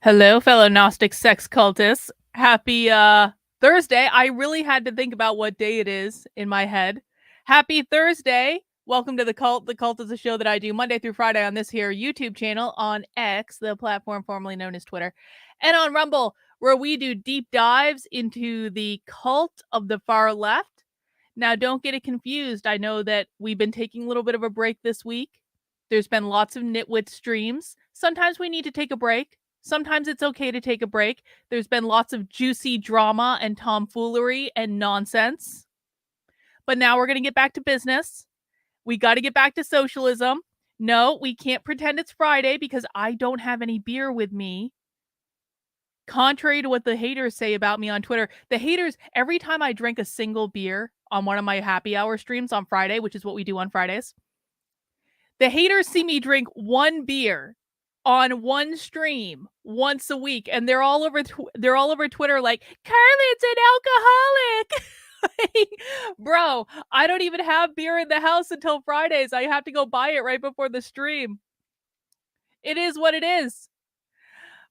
Hello, fellow Gnostic sex cultists. Happy Thursday. I really had to think about what day it is in my head. Happy Thursday. Welcome to The Cult. The Cult is a show that I do Monday through Friday on this here YouTube channel, on X, the platform formerly known as Twitter, and on Rumble, where we do deep dives into the cult of the far left. Now, don't get it confused. I know that we've been taking a little bit of a break this week. There's been lots of nitwit streams. Sometimes we need to take a break. Sometimes it's okay to take a break. There's been lots of juicy drama and tomfoolery and nonsense. But now we're going to get back to business. We got to get back to socialism. No, we can't pretend it's Friday because I don't have any beer with me. Contrary to what the haters say about me on Twitter, the haters, every time I drink a single beer on one of my happy hour streams on Friday, which is what we do on Fridays, the haters see me drink one beer on one stream once a week, and they're all over Twitter like, Carlin's an alcoholic. Like, bro, I don't even have beer in the house until Fridays. I have to go buy it right before the stream. It is what it is.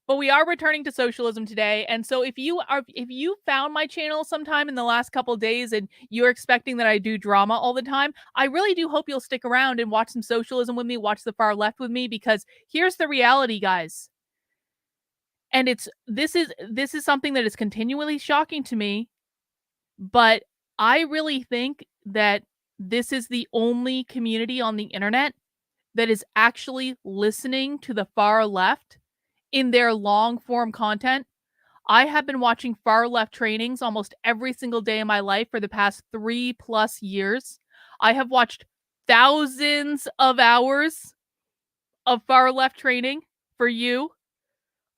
But we are returning to socialism today, and so if you found my channel sometime in the last couple of days and you're expecting that I do drama all the time, I really do hope you'll stick around and watch some socialism with me, watch the far left with me, because here's the reality, guys. And this is something that is continually shocking to me, but I really think that this is the only community on the internet that is actually listening to the far left in their long form content. I have been watching far left trainings almost every single day of my life for the past 3+ years. I have watched thousands of hours of far left training for you.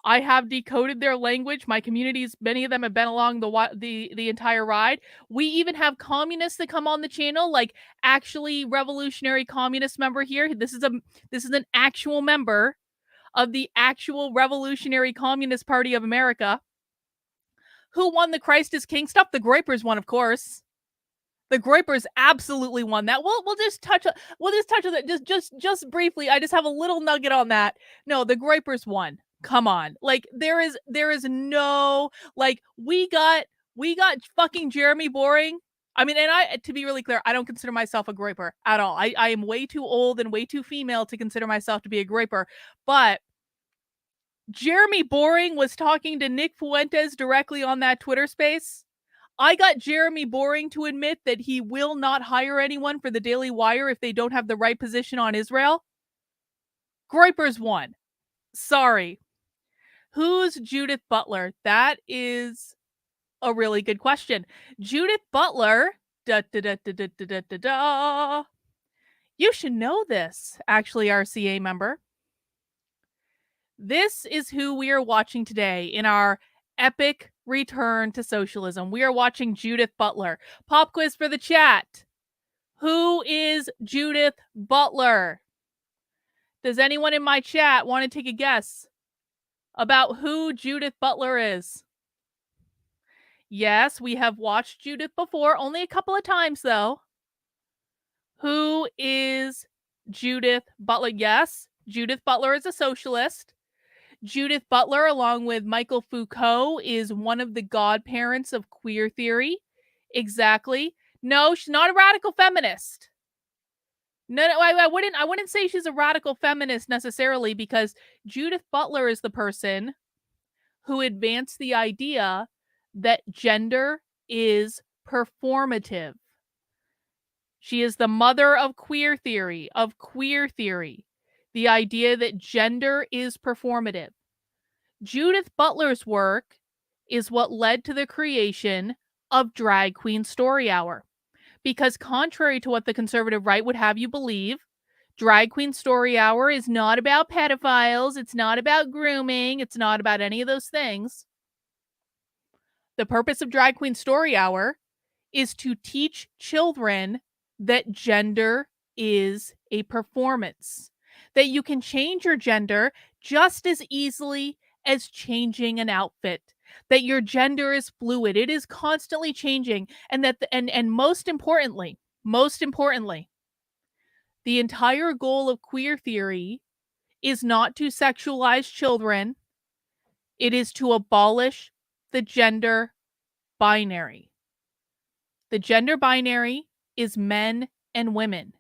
I have decoded their language. My communities, many of them have been along the entire ride. We even have communists that come on the channel, like actually revolutionary communist member here. This is an actual member of the actual Revolutionary Communist Party of America. Who won the Christ is King stuff? The Groypers won, of course. The Groypers absolutely won that. We'll just touch on it just briefly. I just have a little nugget on that. No, the Groypers won. Come on. Like there is no, like, we got fucking Jeremy Boring. I mean, and to be really clear, I don't consider myself a Groyper at all. I am way too old and way too female to consider myself to be a Groyper. But Jeremy Boring was talking to Nick Fuentes directly on that Twitter space. I got Jeremy Boring to admit that he will not hire anyone for the Daily Wire if they don't have the right position on Israel. Groypers won. Sorry. Who's Judith Butler? That is a really good question. Judith Butler, you should know this, actually, RCA member. This is who we are watching today in our epic return to socialism. We are watching Judith Butler. Pop quiz for the chat. Who is Judith Butler? Does anyone in my chat want to take a guess about who Judith Butler is? Yes, we have watched Judith before, only a couple of times though. Who is Judith Butler? Yes, Judith Butler is a socialist. Judith Butler, along with Michael Foucault, is one of the godparents of queer theory. Exactly. No, she's not a radical feminist. No, I wouldn't say she's a radical feminist necessarily, because Judith Butler is the person who advanced the idea that gender is performative. She is the mother of queer theory, the idea that gender is performative. Judith Butler's work is what led to the creation of Drag Queen Story Hour. Because contrary to what the conservative right would have you believe, Drag Queen Story Hour is not about pedophiles, it's not about grooming, it's not about any of those things. The purpose of Drag Queen Story Hour is to teach children that gender is a performance, that you can change your gender just as easily as changing an outfit, that your gender is fluid, it is constantly changing, and that and most importantly, the entire goal of queer theory is not to sexualize children, It is to abolish the gender binary. The gender binary is men and women.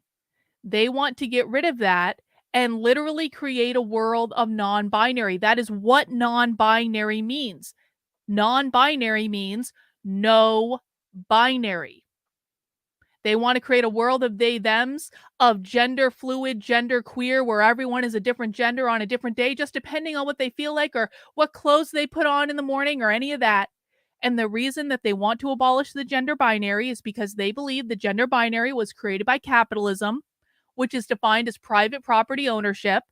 They want to get rid of that and literally create a world of non-binary. That is what non-binary means. Non-binary means no binary. They want to create a world of they, thems, of gender fluid, gender queer, where everyone is a different gender on a different day, just depending on what they feel like or what clothes they put on in the morning or any of that. And the reason that they want to abolish the gender binary is because they believe the gender binary was created by capitalism, which is defined as private property ownership.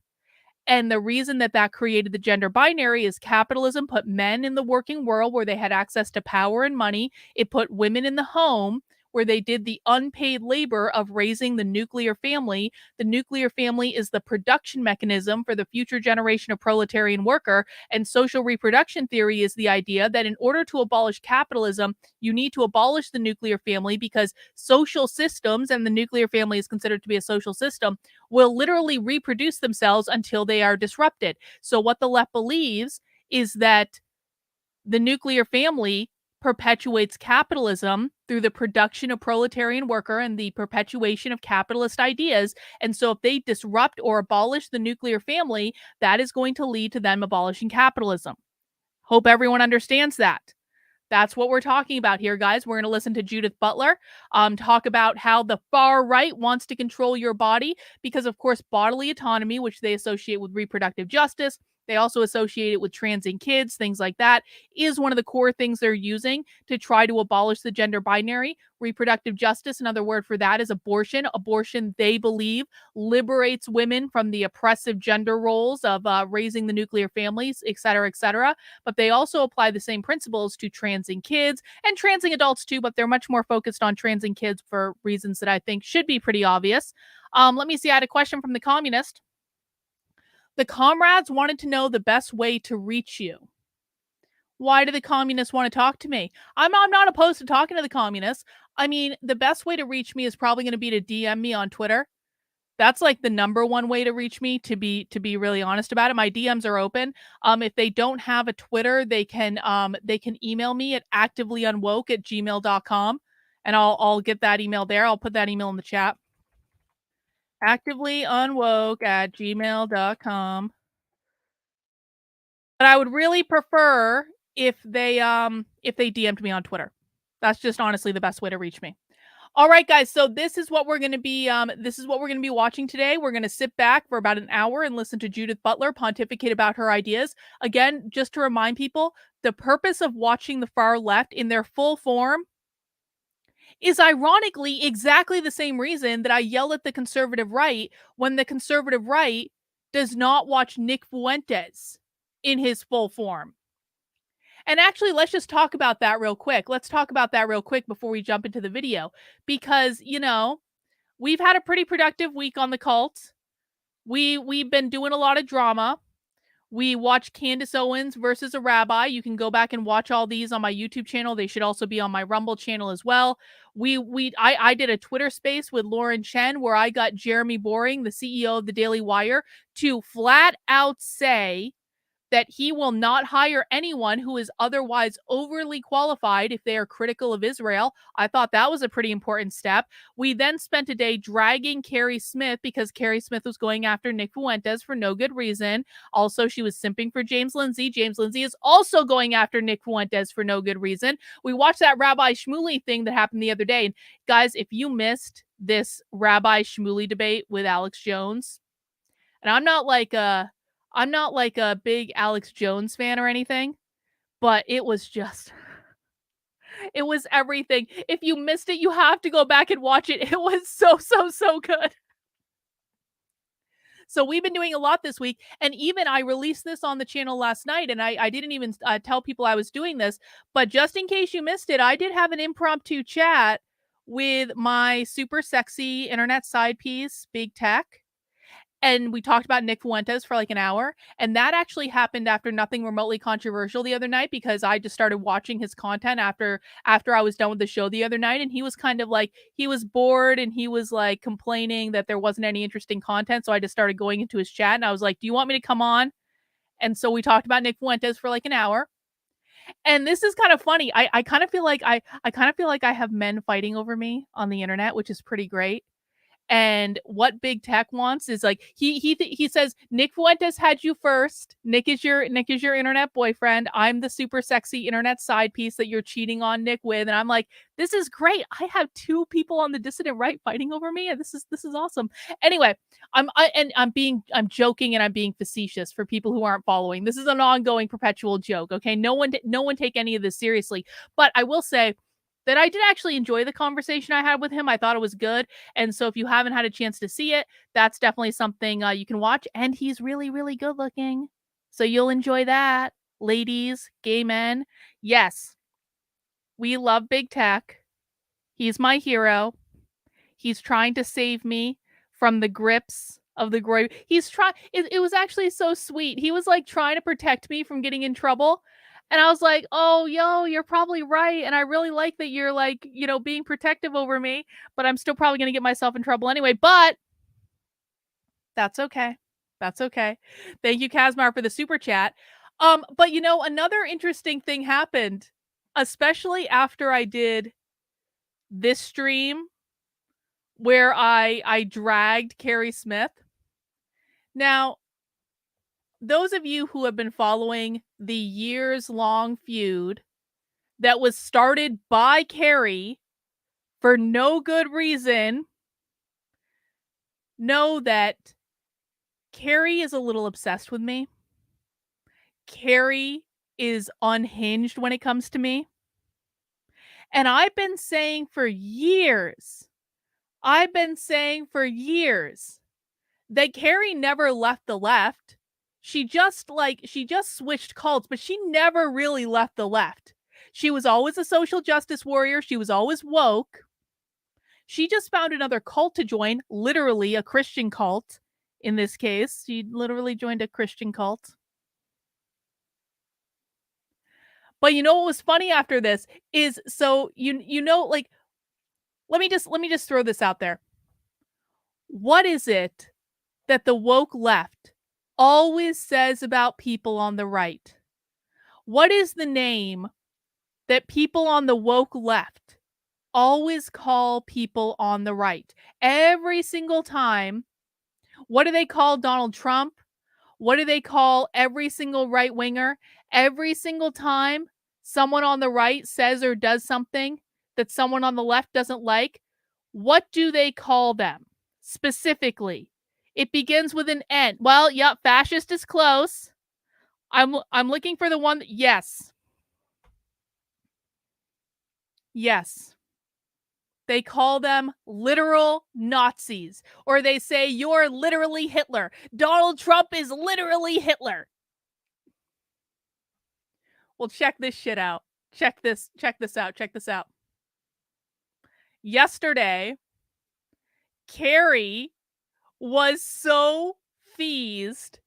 And the reason that that created the gender binary is capitalism put men in the working world where they had access to power and money. It put women in the home where they did the unpaid labor of raising the nuclear family. The nuclear family is the production mechanism for the future generation of proletarian worker. And social reproduction theory is the idea that in order to abolish capitalism, you need to abolish the nuclear family because social systems, and the nuclear family is considered to be a social system, will literally reproduce themselves until they are disrupted. So what the left believes is that the nuclear family perpetuates capitalism through the production of proletarian worker and the perpetuation of capitalist ideas. And so if they disrupt or abolish the nuclear family, that is going to lead to them abolishing capitalism. Hope everyone understands that. That's what we're talking about here, guys. We're going to listen to Judith Butler talk about how the far right wants to control your body because, of course, bodily autonomy, which they associate with reproductive justice, they also associate it with transing kids, things like that, is one of the core things they're using to try to abolish the gender binary. Reproductive justice, another word for that is abortion. Abortion, they believe, liberates women from the oppressive gender roles of raising the nuclear families, et cetera, et cetera. But they also apply the same principles to transing kids and transing adults too, but they're much more focused on transing kids for reasons that I think should be pretty obvious. Let me see. I had a question from the communist. The comrades wanted to know the best way to reach you. Why do the communists want to talk to me? I'm not opposed to talking to the communists. I mean, the best way to reach me is probably going to be to DM me on Twitter. That's like the number one way to reach me, to be really honest about it. My DMs are open. If they don't have a Twitter, they can email me at activelyunwoke@gmail.com, and I'll get that email there. I'll put that email in the chat. activelyunwoke@gmail.com. But I would really prefer if they DM'd me on Twitter. That's just honestly the best way to reach me. All right, guys. So this is what we're going to be watching today. We're going to sit back for about an hour and listen to Judith Butler pontificate about her ideas. Again, just to remind people, the purpose of watching the far left in their full form is ironically exactly the same reason that I yell at the conservative right when the conservative right does not watch Nick Fuentes in his full form. And actually, let's just talk about that real quick. Let's talk about that real quick before we jump into the video. Because, we've had a pretty productive week on the cult. We've been doing a lot of drama. We watched Candace Owens versus a rabbi. You can go back and watch all these on my YouTube channel. They should also be on my Rumble channel as well. I did a Twitter space with Lauren Chen where I got Jeremy Boring, the CEO of the Daily Wire, to flat out say that he will not hire anyone who is otherwise overly qualified if they are critical of Israel. I thought that was a pretty important step. We then spent a day dragging Carrie Smith because Carrie Smith was going after Nick Fuentes for no good reason. Also, she was simping for James Lindsay. James Lindsay is also going after Nick Fuentes for no good reason. We watched that Rabbi Shmuley thing that happened the other day. And guys, if you missed this Rabbi Shmuley debate with Alex Jones, and I'm not like a big Alex Jones fan or anything, but it was everything. If you missed it, you have to go back and watch it. It was so good. So we've been doing a lot this week, and even I released this on the channel last night, and I didn't even tell people I was doing this, but just in case you missed it, I did have an impromptu chat with my super sexy internet side piece, Big Tech. And we talked about Nick Fuentes for like an hour. And that actually happened after Nothing Remotely Controversial the other night, because I just started watching his content after I was done with the show the other night. And he was kind of like, he was bored and he was like complaining that there wasn't any interesting content. So I just started going into his chat and I was like, do you want me to come on And so we talked about Nick Fuentes for like an hour. And this is kind of funny. I kind of feel like I kind of feel like I have men fighting over me on the internet, which is pretty great. And what big tech wants is like he says Nick Fuentes had you first. Nick is your internet boyfriend. I'm the super sexy internet side piece that you're cheating on Nick with. And I'm like, this is great. I have two people on the dissident right fighting over me. And this is awesome. Anyway, I'm joking and I'm being facetious for people who aren't following. This is an ongoing perpetual joke. Okay. No one take any of this seriously. But I will say that I did actually enjoy the conversation I had with him. I thought it was good. And so if you haven't had a chance to see it, that's definitely something you can watch. And he's really, really good looking. So you'll enjoy that. Ladies, gay men. Yes, we love big tech. He's my hero. He's trying to save me from the grips of the grave. He's trying. It was actually so sweet. He was like trying to protect me from getting in trouble. And I was like, oh, yo, you're probably right. And I really like that you're like, being protective over me, but I'm still probably going to get myself in trouble anyway. But that's okay. That's okay. Thank you, Kazmar, for the super chat. But another interesting thing happened, especially after I did this stream where I dragged Carrie Smith. Now, those of you who have been following the years-long feud that was started by Carrie for no good reason know that Carrie is a little obsessed with me. Carrie is unhinged when it comes to me. And I've been saying for years that Carrie never left the left. She just switched cults, but she never really left the left. She was always a social justice warrior. She was always woke. She just found another cult to join, literally a Christian cult. In this case, she literally joined a Christian cult. But what was funny after this is, so like, let me just throw this out there. What is it that the woke left always says about people on the right? What is the name that people on the woke left always call people on the right? Every single time. What do they call Donald Trump? What do they call every single right winger? Every single time someone on the right says or does something that someone on the left doesn't like, what do they call them specifically? It begins with an N. Well, yep, fascist is close. I'm looking for the one. Yes. Yes. They call them literal Nazis, or they say you're literally Hitler. Donald Trump is literally Hitler. Well, check this shit out. Check this out. Yesterday, Carrie was so feased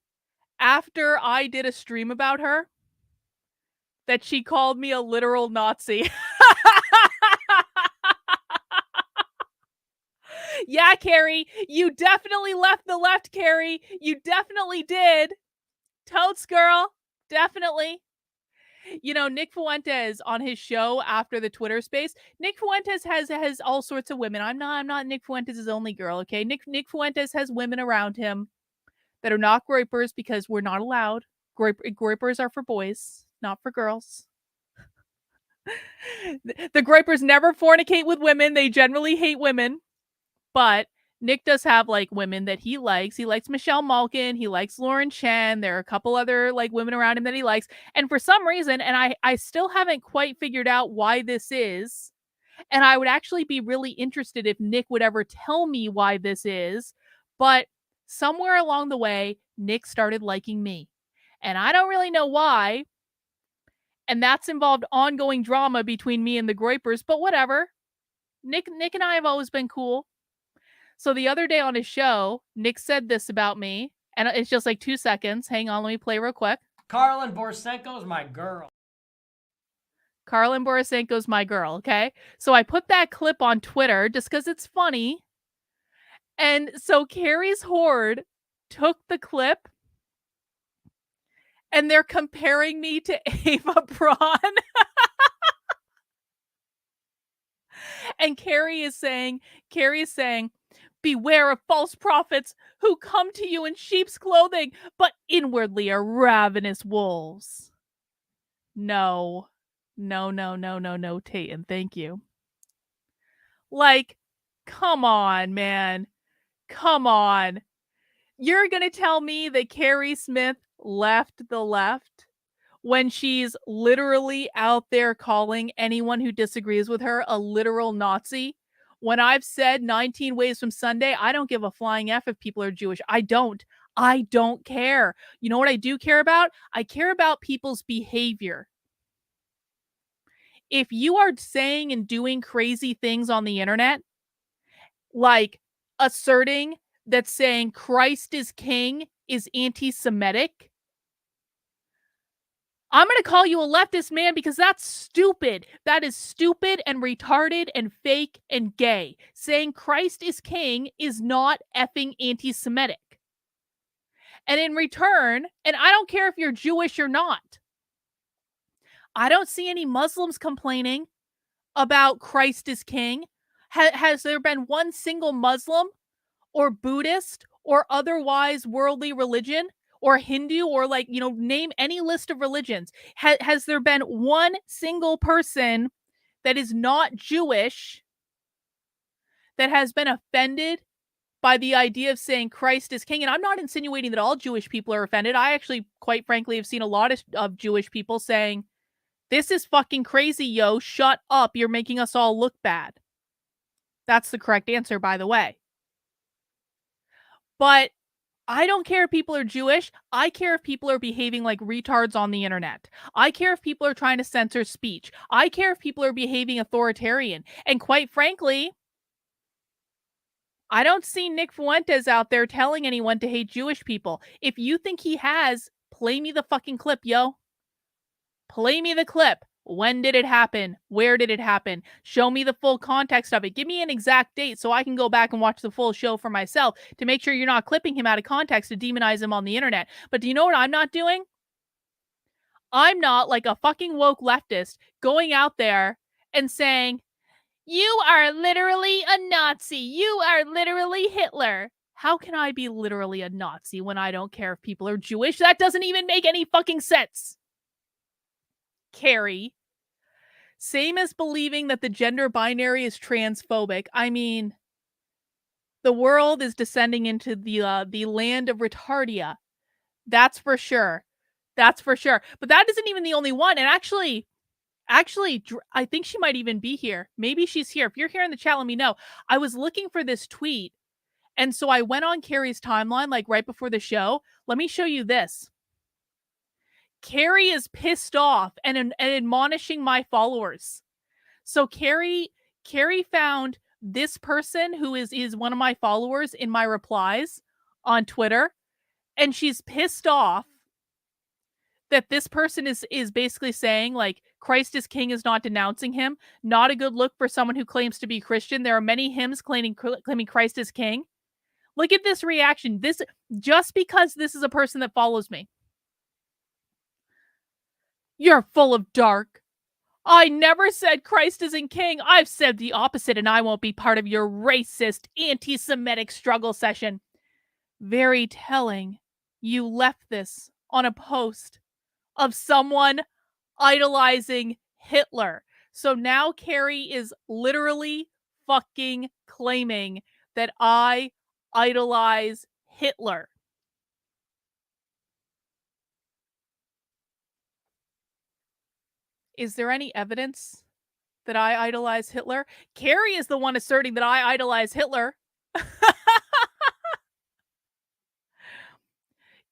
after I did a stream about her that she called me a literal Nazi. Yeah, Carrie, you definitely left the left, Carrie. You definitely did. Totes, girl. Definitely. Nick Fuentes on his show after the Twitter space. Nick Fuentes has all sorts of women. I'm not Nick Fuentes' only girl, okay? Nick Fuentes has women around him that are not groypers because we're not allowed. Groypers are for boys, not for girls. The groypers never fornicate with women. They generally hate women. But Nick does have like women that he likes. He likes Michelle Malkin. He likes Lauren Chen. There are a couple other like women around him that he likes. And for some reason, and I still haven't quite figured out why this is, and I would actually be really interested if Nick would ever tell me why this is, but somewhere along the way, Nick started liking me. And I don't really know why. And that's involved ongoing drama between me and the Groypers, but whatever. Nick and I have always been cool. So the other day on his show, Nick said this about me, and it's just like 2 seconds. Hang on, let me play real quick. Carlin Borisenko's my girl. Carlin Borisenko's my girl, okay? So I put that clip on Twitter just because it's funny. And so Carrie's Horde took the clip and they're comparing me to Ava Braun. And Carrie is saying, beware of false prophets who come to you in sheep's clothing, but inwardly are ravenous wolves. No, no, Tayton, thank you. Like, come on, man. Come on. You're going to tell me that Carrie Smith left the left when she's literally out there calling anyone who disagrees with her a literal Nazi? When I've said 19 Ways from Sunday, I don't give a flying F if people are Jewish. I don't. I don't care. You know what I do care about? I care about people's behavior. If you are saying and doing crazy things on the internet, like asserting that saying Christ is king is anti-Semitic, I'm going to call you a leftist, man, because that's stupid. That is stupid and retarded and fake and gay. Saying Christ is king is not effing anti-Semitic. And in return, and I don't care if you're Jewish or not, I don't see any Muslims complaining about Christ is king. Has there been one single Muslim or Buddhist or otherwise worldly religion or Hindu or name any list of religions? Has there been one single person that is not Jewish that has been offended by the idea of saying Christ is king? And I'm not insinuating that all Jewish people are offended. I actually, quite frankly, have seen a lot of Jewish people saying, this is fucking crazy, yo. Shut up. You're making us all look bad. That's the correct answer, by the way. But I don't care if people are Jewish. I care if people are behaving like retards on the internet. I care if people are trying to censor speech. I care if people are behaving authoritarian. And quite frankly, I don't see Nick Fuentes out there telling anyone to hate Jewish people. If you think he has, play me the fucking clip, yo. Play me the clip. When did it happen? Where did it happen? Show me the full context of it. Give me an exact date so I can go back and watch the full show for myself to make sure you're not clipping him out of context to demonize him on the internet. But do you know what I'm not doing? I'm not like a fucking woke leftist going out there and saying, you are literally a Nazi. You are literally Hitler. How can I be literally a Nazi when I don't care if people are Jewish? That doesn't even make any fucking sense. Carrie. Same as believing that the gender binary is transphobic. I mean, the world is descending into the land of retardia. That's for sure. That's for sure. But that isn't even the only one. And actually, I think she might even be here. Maybe she's here. If you're here in the chat, let me know. I was looking for this tweet, and so I went on Carrie's timeline, like right before the show. Let me show you this. Carrie is pissed off and admonishing my followers. So Carrie found this person who is one of my followers in my replies on Twitter, and she's pissed off that this person is basically saying like Christ is king is not denouncing him. Not a good look for someone who claims to be Christian. There are many hymns claiming Christ is king. Look at this reaction. This just because this is a person that follows me. You're full of dark. I never said Christ isn't king. I've said the opposite, and I won't be part of your racist, anti-Semitic struggle session. Very telling. You left this on a post of someone idolizing Hitler. So now Carrie is literally fucking claiming that I idolize Hitler. Is there any evidence that I idolize Hitler? Carrie is the one asserting that I idolize Hitler.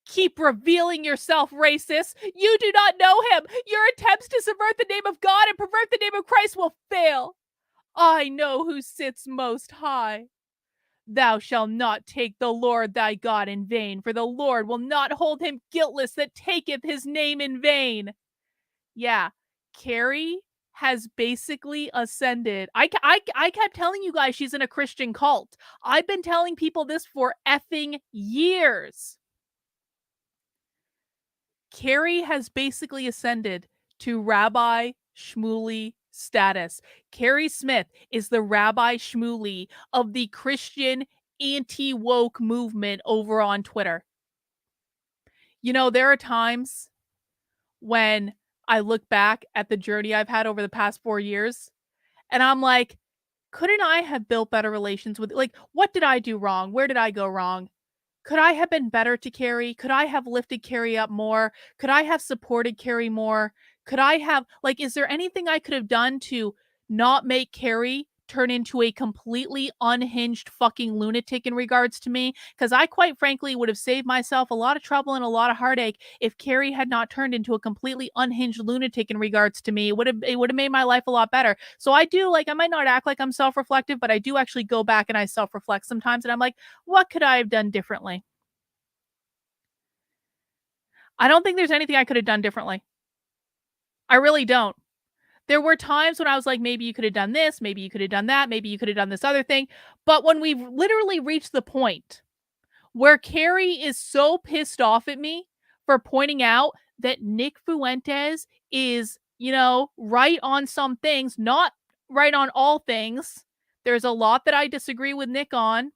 Keep revealing yourself, racist. You do not know him. Your attempts to subvert the name of God and pervert the name of Christ will fail. I know who sits most high. Thou shalt not take the Lord thy God in vain, for the Lord will not hold him guiltless that taketh his name in vain. Yeah, Carrie has basically ascended. I kept telling you guys she's in a Christian cult. I've been telling people this for effing years. Carrie has basically ascended to Rabbi Shmuley status. Carrie Smith is the Rabbi Shmuley of the Christian anti-woke movement over on Twitter. You know, there are times when I look back at the journey I've had over the past 4 years, and I'm like, couldn't I have built better relations with, like, what did I do wrong? Where did I go wrong? Could I have been better to Carrie? Could I have lifted Carrie up more? Could I have supported Carrie more? Could I have, like, is there anything I could have done to not make Carrie turn into a completely unhinged fucking lunatic in regards to me? Because I quite frankly would have saved myself a lot of trouble and a lot of heartache if Carrie had not turned into a completely unhinged lunatic in regards to me. It would have made my life a lot better. So I do, like, I might not act like I'm self-reflective, but I do actually go back and I self-reflect sometimes, and I'm like, what could I have done differently? I don't think there's anything I could have done differently. I really don't. There were times when I was like, maybe you could have done this, maybe you could have done that, maybe you could have done this other thing. But when we've literally reached the point where Carrie is so pissed off at me for pointing out that Nick Fuentes is, right on some things, not right on all things. There's a lot that I disagree with Nick on.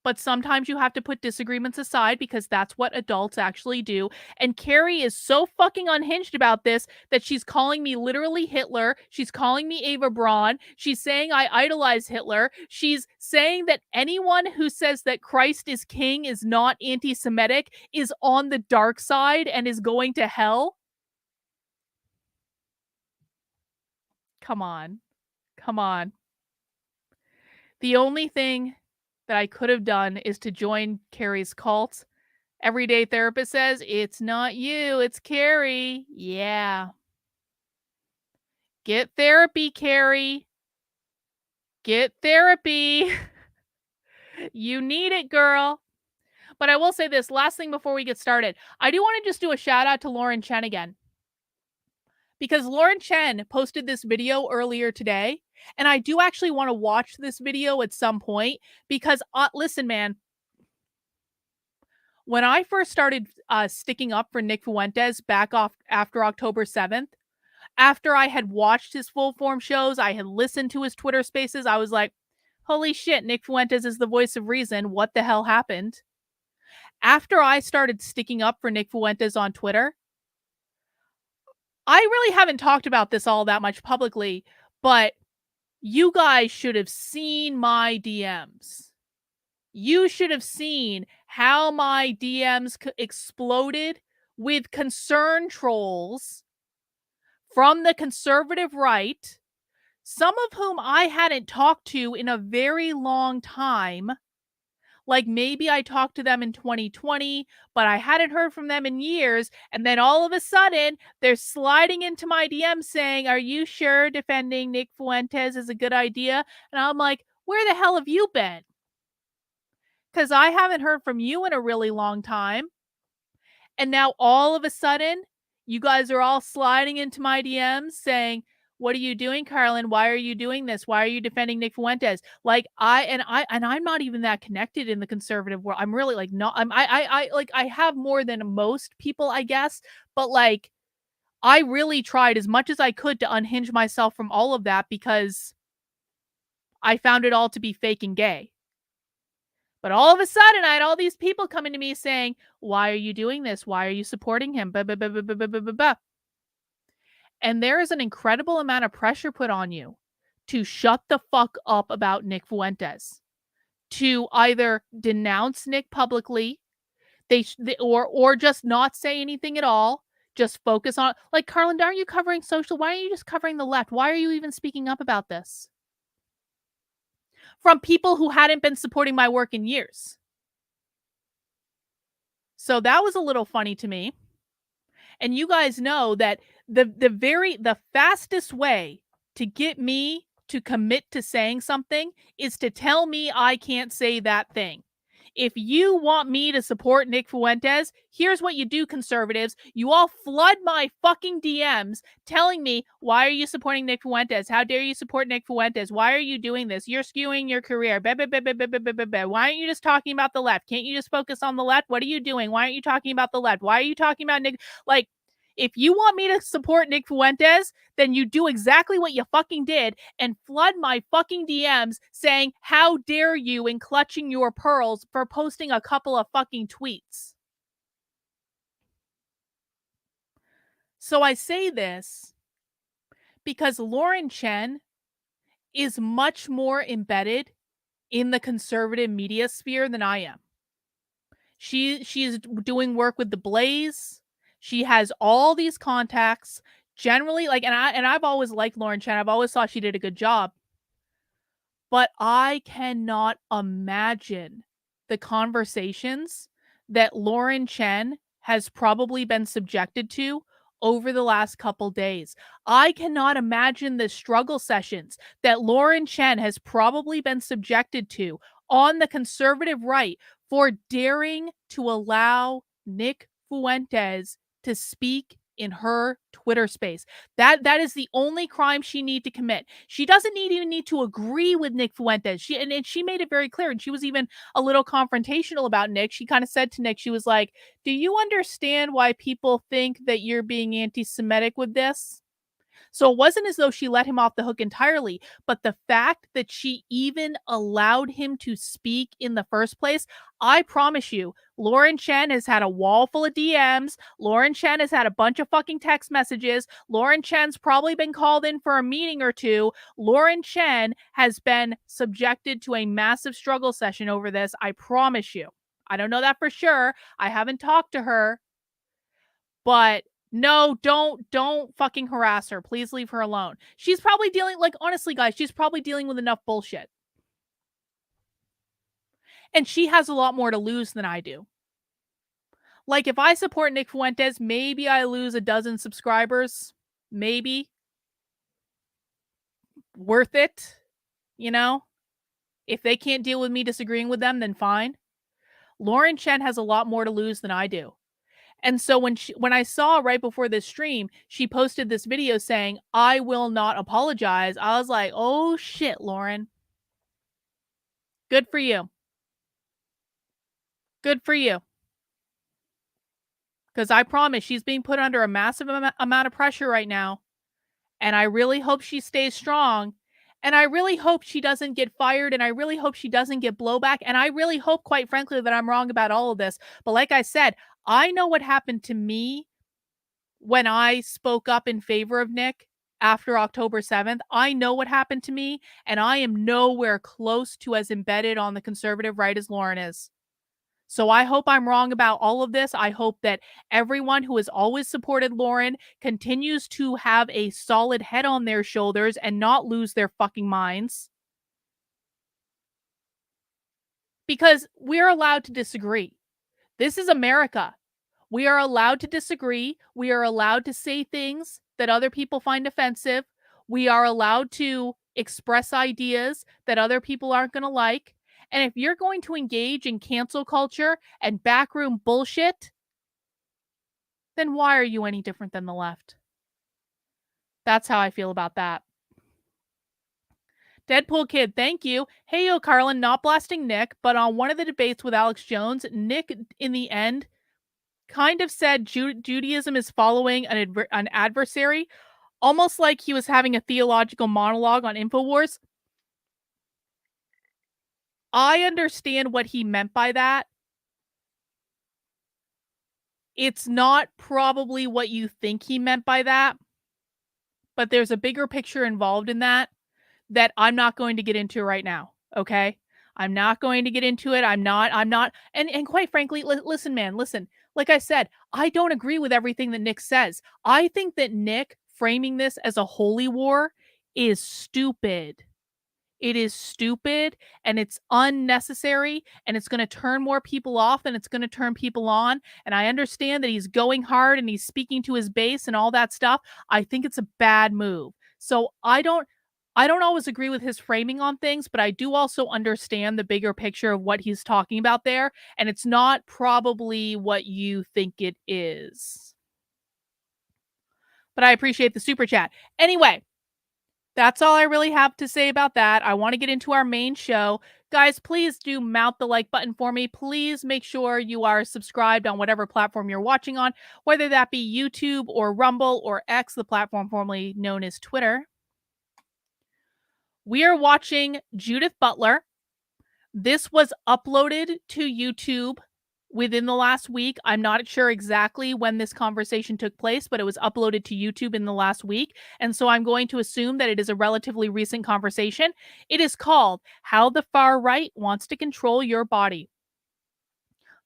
But sometimes you have to put disagreements aside because that's what adults actually do. And Carrie is so fucking unhinged about this that she's calling me literally Hitler. She's calling me Ava Braun. She's saying I idolize Hitler. She's saying that anyone who says that Christ is king is not anti-Semitic is on the dark side and is going to hell. Come on. Come on. The only thing that I could have done is to join Carrie's cult. Everyday therapist says, it's not you, it's Carrie. Yeah. Get therapy, Carrie. Get therapy. You need it, girl. But I will say this last thing before we get started. I do want to just do a shout out to Lauren Chen again. Because Lauren Chen posted this video earlier today. And I do actually want to watch this video at some point. Because, listen, man. When I first started sticking up for Nick Fuentes back off after October 7th, after I had watched his full form shows, I had listened to his Twitter spaces, I was like, holy shit, Nick Fuentes is the voice of reason. What the hell happened? After I started sticking up for Nick Fuentes on Twitter, I really haven't talked about this all that much publicly, but you guys should have seen my DMs. You should have seen how my DMs exploded with concern trolls from the conservative right, some of whom I hadn't talked to in a very long time. Like maybe I talked to them in 2020, but I hadn't heard from them in years. And then all of a sudden, they're sliding into my DM saying, are you sure defending Nick Fuentes is a good idea? And I'm like, where the hell have you been? Because I haven't heard from you in a really long time. And now all of a sudden, you guys are all sliding into my DMs saying, what are you doing, Carlin? Why are you doing this? Why are you defending Nick Fuentes? Like I'm not even that connected in the conservative world. I'm really like not. I have more than most people, I guess, but like I really tried as much as I could to unhinge myself from all of that because I found it all to be fake and gay. But all of a sudden, I had all these people coming to me saying, why are you doing this? Why are you supporting him? And there is an incredible amount of pressure put on you to shut the fuck up about Nick Fuentes, to either denounce Nick publicly, or just not say anything at all. Just focus on, like, Carlin, aren't you covering social? Why aren't you just covering the left? Why are you even speaking up about this? From people who hadn't been supporting my work in years. So that was a little funny to me. And you guys know that the fastest way to get me to commit to saying something is to tell me I can't say that thing. If you want me to support Nick Fuentes, here's what you do, conservatives. You all flood my fucking DMs telling me, why are you supporting Nick Fuentes? How dare you support Nick Fuentes? Why are you doing this? You're skewing your career. Why aren't you just talking about the left? Can't you just focus on the left? What are you doing? Why aren't you talking about the left? Why are you talking about Nick? Like, if you want me to support Nick Fuentes, then you do exactly what you fucking did and flood my fucking DMs saying, how dare you, and clutching your pearls for posting a couple of fucking tweets. So I say this because Lauren Chen is much more embedded in the conservative media sphere than I am. She's doing work with the Blaze. She has all these contacts. Generally, like, and I've always liked Lauren Chen. I've always thought she did a good job. But I cannot imagine the conversations that Lauren Chen has probably been subjected to over the last couple days. I cannot imagine the struggle sessions that Lauren Chen has probably been subjected to on the conservative right for daring to allow Nick Fuentes to speak in her Twitter space. That is the only crime she need to commit. She doesn't even need to agree with Nick Fuentes. And she made it very clear, and she was even a little confrontational about Nick. She kind of said to Nick, she was like, "Do you understand why people think that you're being anti-Semitic with this?" So it wasn't as though she let him off the hook entirely, but the fact that she even allowed him to speak in the first place, I promise you, Lauren Chen has had a wall full of DMs. Lauren Chen has had a bunch of fucking text messages. Lauren Chen's probably been called in for a meeting or two. Lauren Chen has been subjected to a massive struggle session over this. I promise you. I don't know that for sure. I haven't talked to her, but no, don't fucking harass her. Please leave her alone. She's probably dealing, like, honestly, guys, she's probably dealing with enough bullshit. And she has a lot more to lose than I do. Like, if I support Nick Fuentes, maybe I lose a dozen subscribers. Maybe. Worth it, you know? If they can't deal with me disagreeing with them, then fine. Lauren Chen has a lot more to lose than I do. And so when I saw right before this stream, she posted this video saying, "I will not apologize." I was like, oh shit, Lauren. Good for you. Good for you. Because I promise she's being put under a massive amount of pressure right now. And I really hope she stays strong. And I really hope she doesn't get fired. And I really hope she doesn't get blowback. And I really hope, quite frankly, that I'm wrong about all of this. But like I said, I know what happened to me when I spoke up in favor of Nick after October 7th. I know what happened to me, and I am nowhere close to as embedded on the conservative right as Lauren is. So I hope I'm wrong about all of this. I hope that everyone who has always supported Lauren continues to have a solid head on their shoulders and not lose their fucking minds. Because we're allowed to disagree. This is America. We are allowed to disagree. We are allowed to say things that other people find offensive. We are allowed to express ideas that other people aren't going to like. And if you're going to engage in cancel culture and backroom bullshit, then why are you any different than the left? That's how I feel about that. Deadpool Kid, thank you. Hey, yo, Carlin, not blasting Nick, but on one of the debates with Alex Jones, Nick, in the end, kind of said Judaism is following an adversary, almost like he was having a theological monologue on InfoWars. I understand what he meant by that. It's not probably what you think he meant by that, but there's a bigger picture involved in that I'm not going to get into right now, okay? I'm not going to get into it. I'm not, and quite frankly, listen, man, listen. Like I said, I don't agree with everything that Nick says. I think that Nick framing this as a holy war is stupid. It is stupid and it's unnecessary and it's going to turn more people off than it's going to turn people on. And I understand that he's going hard and he's speaking to his base and all that stuff. I think it's a bad move. So I don't always agree with his framing on things, but I do also understand the bigger picture of what he's talking about there, and it's not probably what you think it is. But I appreciate the super chat. Anyway, that's all I really have to say about that. I want to get into our main show. Guys, please do mount the like button for me. Please make sure you are subscribed on whatever platform you're watching on, whether that be YouTube or Rumble or X, the platform formerly known as Twitter. We are watching Judith Butler. This was uploaded to YouTube within the last week. I'm not sure exactly when this conversation took place, but it was uploaded to YouTube in the last week. And so I'm going to assume that it is a relatively recent conversation. It is called How the Far Right Wants to Control Your Body.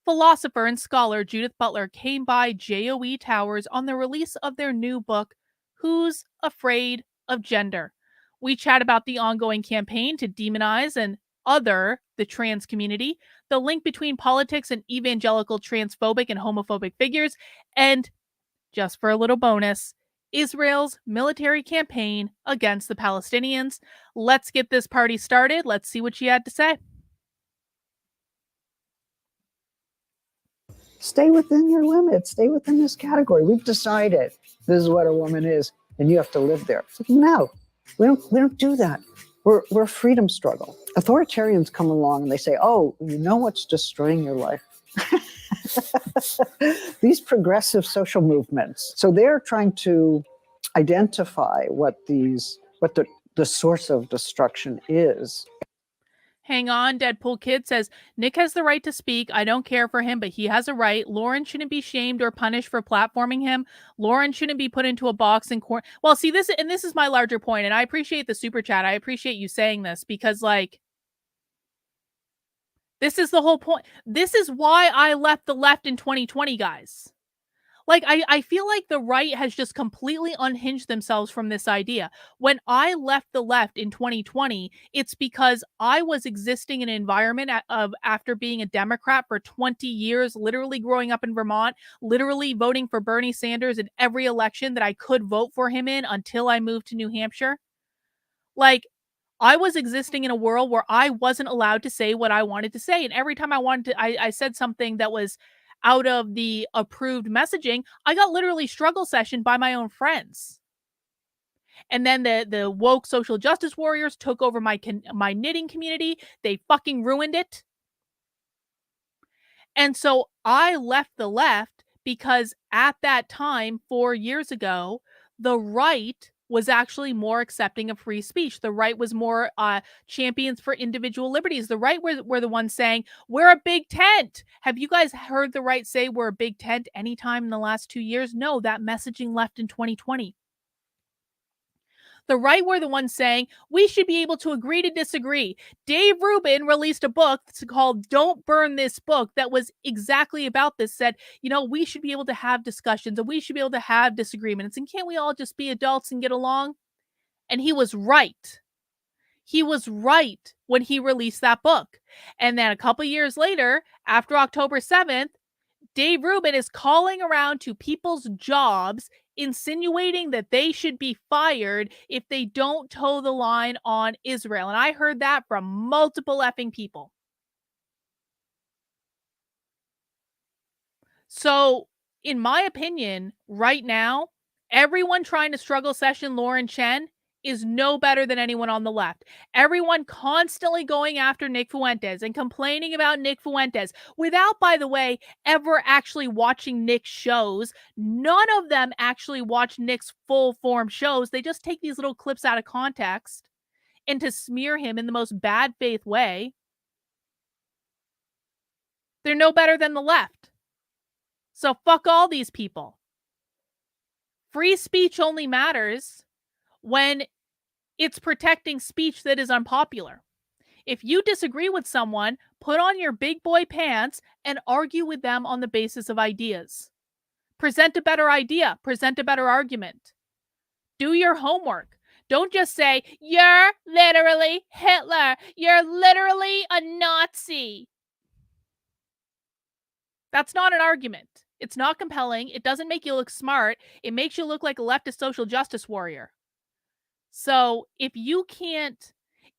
Philosopher and scholar Judith Butler came by JOE Towers on the release of their new book, Who's Afraid of Gender? We chat about the ongoing campaign to demonize and other the trans community, the link between politics and evangelical transphobic and homophobic figures, and, just for a little bonus, Israel's military campaign against the Palestinians. Let's get this party started. Let's see what she had to say. Stay within your limits. Stay within this category. We've decided this is what a woman is, and you have to live there. It's like, no, we don't do that. We're a freedom struggle. Authoritarians come along and they say, "Oh, you know what's destroying your life?" These progressive social movements. So they're trying to identify what the source of destruction is. Hang on, Deadpool Kid says, Nick has the right to speak. I don't care for him, but he has a right. Lauren shouldn't be shamed or punished for platforming him. Lauren shouldn't be put into a box and court. Well, see, this is my larger point, and I appreciate the super chat. I appreciate you saying this because, like, this is the whole point. This is why I left the left in 2020, guys. Like, I feel like the right has just completely unhinged themselves from this idea. When I left the left in 2020, it's because I was existing in an environment after being a Democrat for 20 years, literally growing up in Vermont, literally voting for Bernie Sanders in every election that I could vote for him in until I moved to New Hampshire. Like, I was existing in a world where I wasn't allowed to say what I wanted to say. And every time I wanted to, I said something that was out of the approved messaging, I got literally struggle sessioned by my own friends. And then the woke social justice warriors took over my knitting community. They fucking ruined it. And so I left the left because at that time, 4 years ago, the right was actually more accepting of free speech. The right was more champions for individual liberties. The right were the ones saying, we're a big tent. Have you guys heard the right say we're a big tent anytime in the last 2 years? No, that messaging left in 2020. The right were the ones saying, we should be able to agree to disagree. Dave Rubin released a book called Don't Burn This Book that was exactly about this, said, we should be able to have discussions and we should be able to have disagreements. And can't we all just be adults and get along? And he was right. He was right when he released that book. And then a couple years later, after October 7th, Dave Rubin is calling around to people's jobs, insinuating that they should be fired if they don't toe the line on Israel. And I heard that from multiple effing people. So, in my opinion, right now, everyone trying to struggle session Lauren Chen is no better than anyone on the left. Everyone constantly going after Nick Fuentes and complaining about Nick Fuentes without, by the way, ever actually watching Nick's shows. None of them actually watch Nick's full form shows. They just take these little clips out of context and to smear him in the most bad faith way. They're no better than the left. So fuck all these people. Free speech only matters when it's protecting speech that is unpopular. If you disagree with someone, put on your big boy pants and argue with them on the basis of ideas. Present a better idea. Present a better argument. Do your homework. Don't just say, you're literally Hitler. You're literally a Nazi. That's not an argument. It's not compelling. It doesn't make you look smart. It makes you look like a leftist social justice warrior. So if you can't,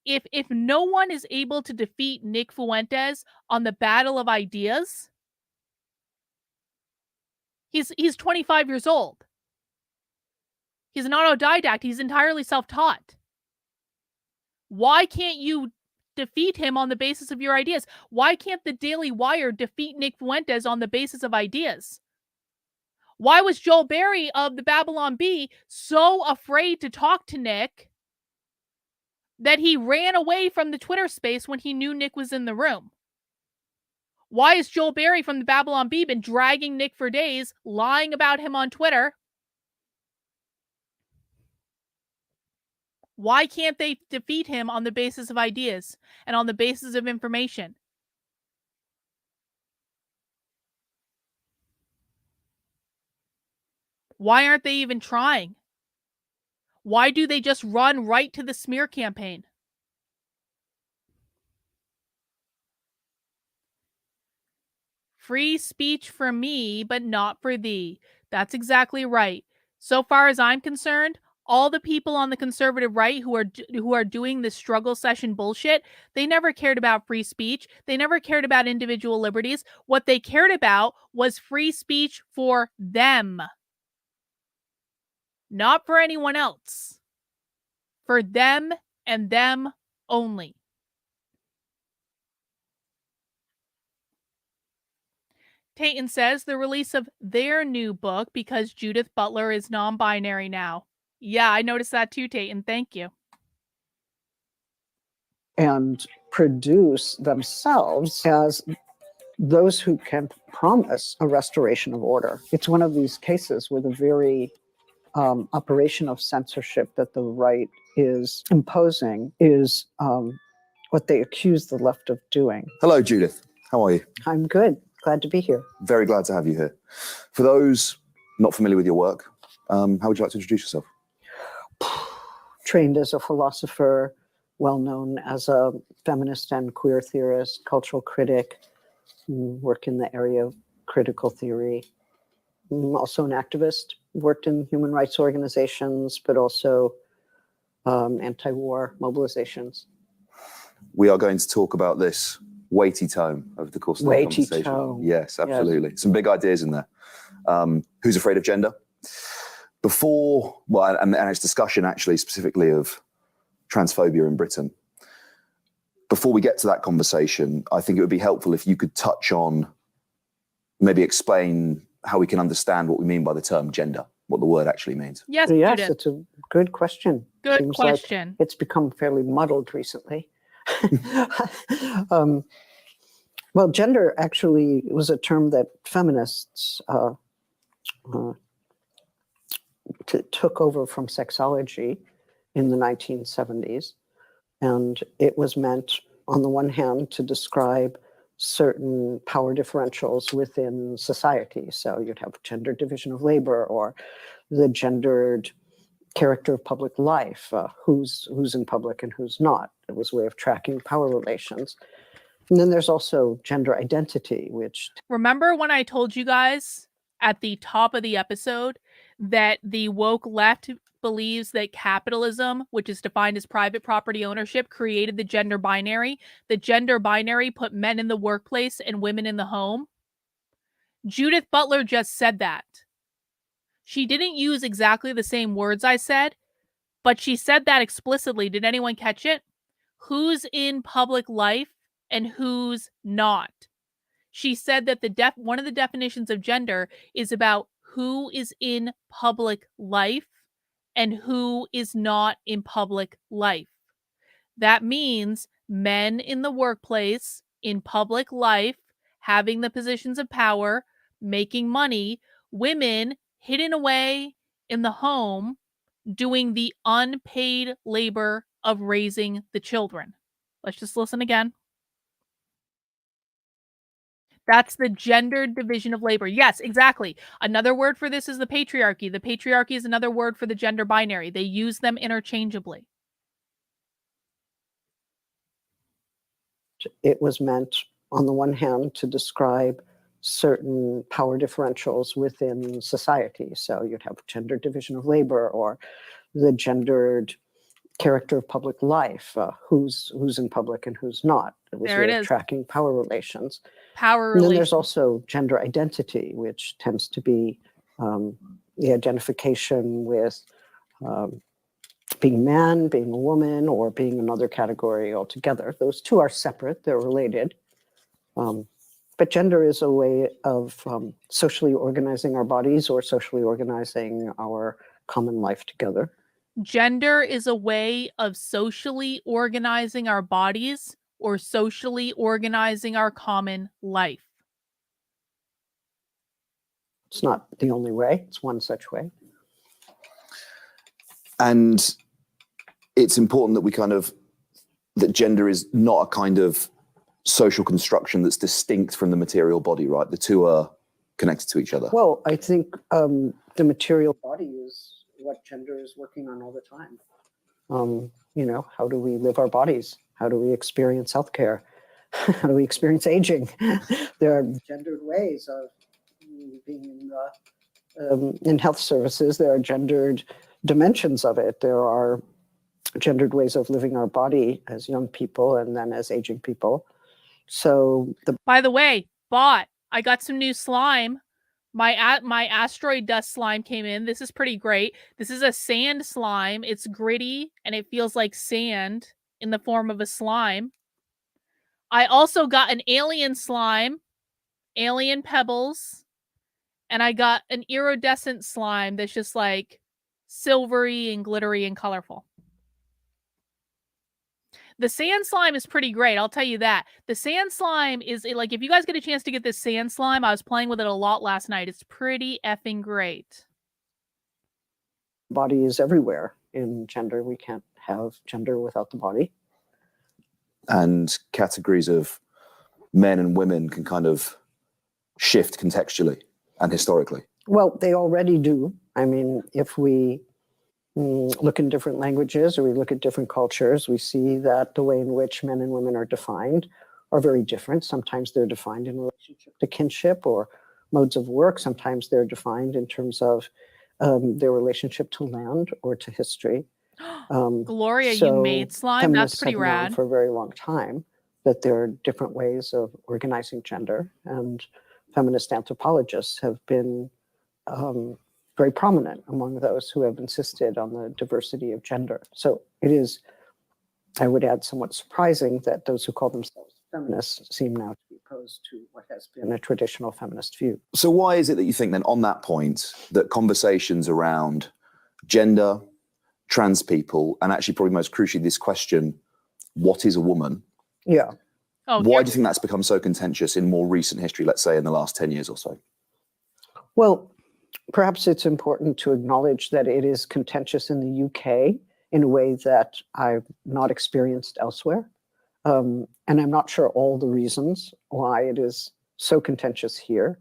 if no one is able to defeat Nick Fuentes on the battle of ideas, he's 25 years old. He's an autodidact. He's entirely self-taught. Why can't you defeat him on the basis of your ideas? Why can't the Daily Wire defeat Nick Fuentes on the basis of ideas? Why was Joel Berry of the Babylon Bee so afraid to talk to Nick that he ran away from the Twitter space when he knew Nick was in the room? Why has Joel Berry from the Babylon Bee been dragging Nick for days, lying about him on Twitter? Why can't they defeat him on the basis of ideas and on the basis of information? Why aren't they even trying? Why do they just run right to the smear campaign? Free speech for me, but not for thee. That's exactly right. So far as I'm concerned, all the people on the conservative right who are doing this struggle session bullshit, they never cared about free speech. They never cared about individual liberties. What they cared about was free speech for them. Not for anyone else. For them and them only. Tayton says the release of their new book because Judith Butler is non-binary now. Yeah, I noticed that too, Tayton. Thank you. And produce themselves as those who can promise a restoration of order. It's one of these cases where the very operation of censorship that the right is imposing is what they accuse the left of doing. Hello, Judith. How are you? I'm good. Glad to be here. Very glad to have you here. For those not familiar with your work, how would you like to introduce yourself? Trained as a philosopher, well known as a feminist and queer theorist, cultural critic, work in the area of critical theory. I'm also an activist, worked in human rights organizations, but also anti-war mobilizations. We are going to talk about this weighty tome over the course of the conversation. Tome. Yes, absolutely. Yes. Some big ideas in there. Who's afraid of gender? Before, well, and it's discussion actually specifically of transphobia in Britain. Before we get to that conversation, I think it would be helpful if you could touch on, maybe explain how we can understand what we mean by the term gender, what the word actually means. Yes, yes, Judith. it's a good question. Good Seems question. Like it's become fairly muddled recently. Well, gender actually was a term that feminists took over from sexology in the 1970s. And it was meant, on the one hand, to describe certain power differentials within society. So you'd have gender division of labor or the gendered character of public life, who's in public and who's not. It was a way of tracking power relations. And then there's also gender identity, which... Remember when I told you guys at the top of the episode that the woke left believes that capitalism, which is defined as private property ownership, created the gender binary? The gender binary put men in the workplace and women in the home. Judith Butler just said that. She didn't use exactly the same words I said, but she said that explicitly. Did anyone catch it? Who's in public life and who's not? She said that one of the definitions of gender is about who is in public life and who is not in public life. That means men in the workplace, in public life, having the positions of power, making money, women hidden away in the home, doing the unpaid labor of raising the children. Let's just listen again. That's the gendered division of labor. Yes, exactly. Another word for this is the patriarchy. The patriarchy is another word for the gender binary. They use them interchangeably. It was meant, on the one hand, to describe certain power differentials within society. So you'd have gender division of labor or the gendered character of public life, who's in public and who's not. It was a There it way of is. tracking power relations. Power And then relations. there's also gender identity, which tends to be the identification with being man, being a woman, or being another category altogether. Those two are separate, they're related. But gender is a way of socially organizing our bodies or socially organizing our common life together. Gender is a way of socially organizing our bodies or socially organizing our common life. It's not the only way, it's one such way. And it's important that we that gender is not a kind of social construction that's distinct from the material body, right? The two are connected to each other. Well, I think the material body is what gender is working on all the time. How do we live our bodies? How do we experience healthcare? How do we experience aging? There are gendered ways of being in health services. There are gendered dimensions of it. There are gendered ways of living our body as young people and then as aging people. So By the way, I got some new slime. My asteroid dust slime came in. This is pretty great. This is a sand slime. It's gritty and it feels like sand in the form of a slime. I also got an alien slime, alien pebbles, and I got an iridescent slime that's just like silvery and glittery and colorful. The sand slime is pretty great, I'll tell you that. The sand slime is, like, if you guys get a chance to get this sand slime, I was playing with it a lot last night. It's pretty effing great. body is everywhere in gender. We can't have gender without the body. And categories of men and women can kind of shift contextually and historically. Well, they already do. I mean, if we look in different languages or we look at different cultures, we see that the way in which men and women are defined are very different. Sometimes they're defined in relationship to kinship or modes of work. Sometimes they're defined in terms of their relationship to land or to history. Gloria, you made slime? That's pretty rad. For a very long time that there are different ways of organizing gender, and feminist anthropologists have been very prominent among those who have insisted on the diversity of gender. So it is, I would add, somewhat surprising that those who call themselves feminists seem now to be opposed to what has been a traditional feminist view. So why is it that you think then on that point that conversations around gender, trans people, and actually probably most crucially this question, what is a woman? Yeah. Why do you think that's become so contentious in more recent history, let's say in the last 10 years or so? Well, perhaps it's important to acknowledge that it is contentious in the UK in a way that I've not experienced elsewhere. And I'm not sure all the reasons why it is so contentious here,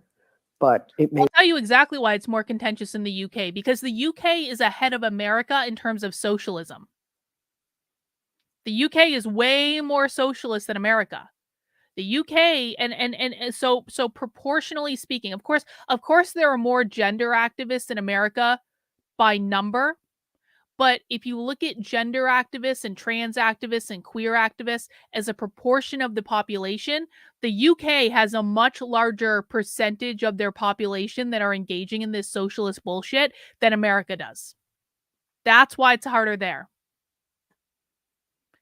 but it may... I'll tell you exactly why it's more contentious in the UK, because the UK is ahead of America in terms of socialism. The UK is way more socialist than America. The UK and so proportionally speaking, of course there are more gender activists in America by number, but if you look at gender activists and trans activists and queer activists as a proportion of the population, the UK has a much larger percentage of their population that are engaging in this socialist bullshit than America does. That's why it's harder there.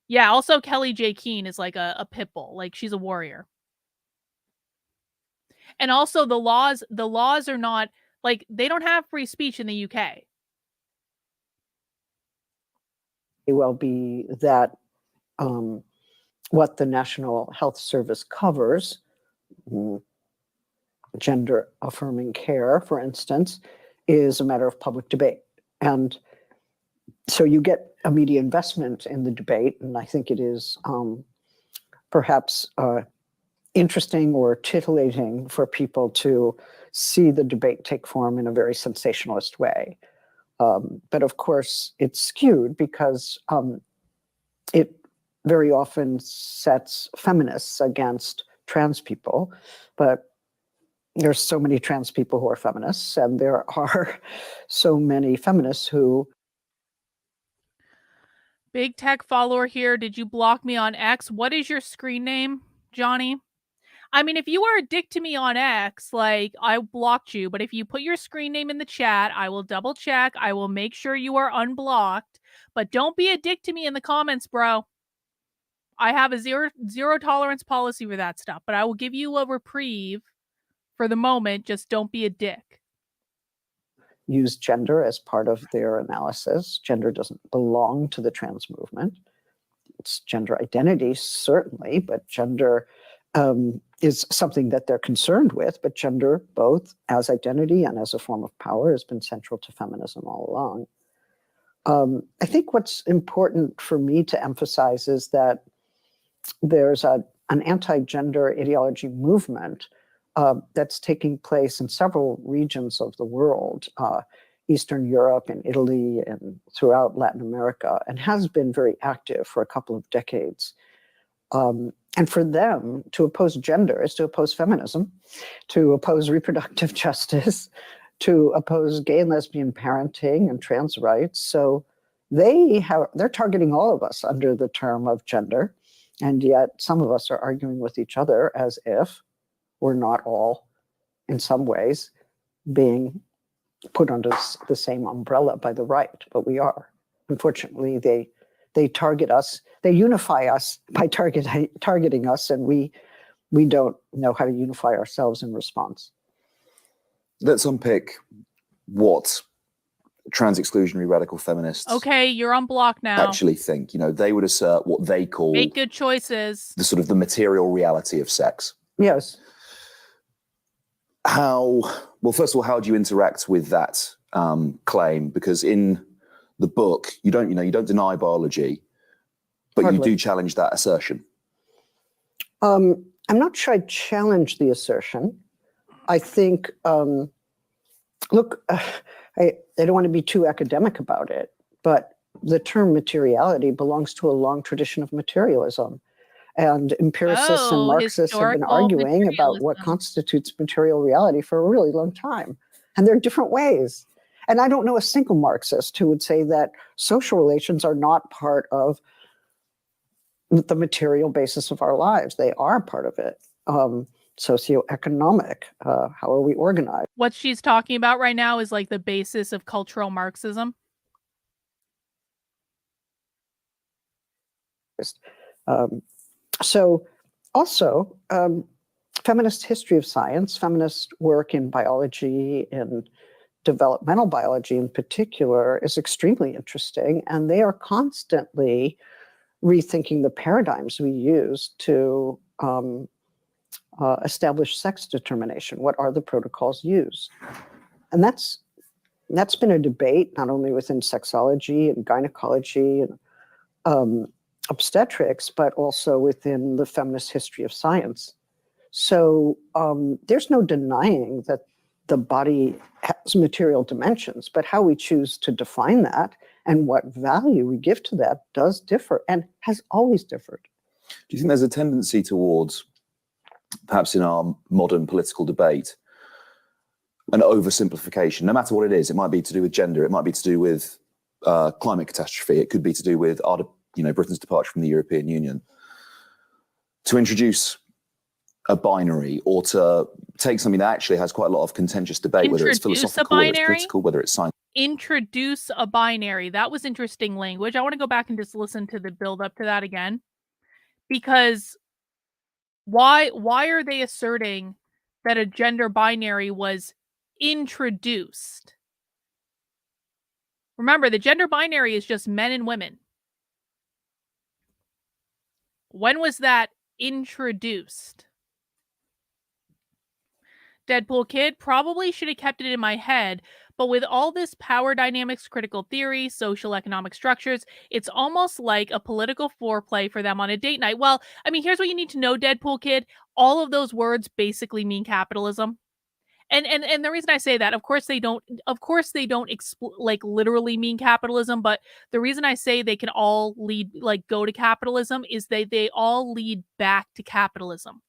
Yeah, also Kelly J. Keane is like a pit bull. Like, she's a warrior. And also the laws are not, like, they don't have free speech in the UK. May well be that what the National Health Service covers, gender affirming care, for instance, is a matter of public debate. And so you get a media investment in the debate, and I think it is perhaps interesting or titillating for people to see the debate take form in a very sensationalist way. But of course, it's skewed because it very often sets feminists against trans people. But there's so many trans people who are feminists, and there are so many feminists who... Big tech follower here. Did you block me on X? What is your screen name, Johnny? I mean, if you are a dick to me on X, like, I blocked you, but if you put your screen name in the chat, I will double check. I will make sure you are unblocked, but don't be a dick to me in the comments, bro. I have a zero tolerance policy for that stuff, but I will give you a reprieve for the moment. Just don't be a dick. Use gender as part of their analysis. Gender doesn't belong to the trans movement. It's gender identity, certainly, but gender is something that they're concerned with. But gender, both as identity and as a form of power, has been central to feminism all along. I think what's important for me to emphasize is that there's an anti-gender ideology movement that's taking place in several regions of the world, Eastern Europe and Italy and throughout Latin America, and has been very active for a couple of decades. And for them, to oppose gender is to oppose feminism, to oppose reproductive justice, to oppose gay and lesbian parenting and trans rights. So they're targeting all of us under the term of gender. And yet some of us are arguing with each other as if we're not all, in some ways, being put under the same umbrella by the right, but we are. Unfortunately, they target us, they unify us by targeting us, and we don't know how to unify ourselves in response. Let's unpick what trans exclusionary radical feminists Okay, you're on block now. actually think. You know, they would assert what they call Make good choices. the sort of the material reality of sex. Yes. Well, first of all, how do you interact with that claim? Because in the book, you don't deny biology, but Hardly. you do challenge that assertion. I'm not sure I challenge the assertion. I think, look, I don't want to be too academic about it, but the term materiality belongs to a long tradition of materialism. And empiricists and Marxists have been historical arguing about what materialism. constitutes material reality for a really long time. And there are different ways. And I don't know a single Marxist who would say that social relations are not part of the material basis of our lives. They are part of it. Socioeconomic, how are we organized? What she's talking about right now is like the basis of cultural Marxism. So also, feminist history of science, feminist work in biology and developmental biology in particular is extremely interesting. And they are constantly rethinking the paradigms we use to establish sex determination. What are the protocols used? And that's been a debate not only within sexology and gynecology and obstetrics, but also within the feminist history of science. So there's no denying that the body has material dimensions, but how we choose to define that and what value we give to that does differ and has always differed. Do you think there's a tendency towards, perhaps in our modern political debate, an oversimplification, no matter what it is? It might be to do with gender, it might be to do with climate catastrophe, it could be to do with Britain's departure from the European Union, to introduce a binary or to take something that actually has quite a lot of contentious debate, whether it's philosophical, whether it's political, whether it's science. Introduce a binary. That was interesting language. I want to go back and just listen to the build up to that again. Because why are they asserting that a gender binary was introduced? Remember, the gender binary is just men and women. When was that introduced? Deadpool Kid probably should have kept it in my head, but with all this power dynamics, critical theory, social economic structures, it's almost like a political foreplay for them on a date night. Well, I mean, here's what you need to know, Deadpool Kid. All of those words basically mean capitalism. And the reason I say that, of course they don't like literally mean capitalism, but the reason I say they can all lead, like go to capitalism, is they all lead back to capitalism.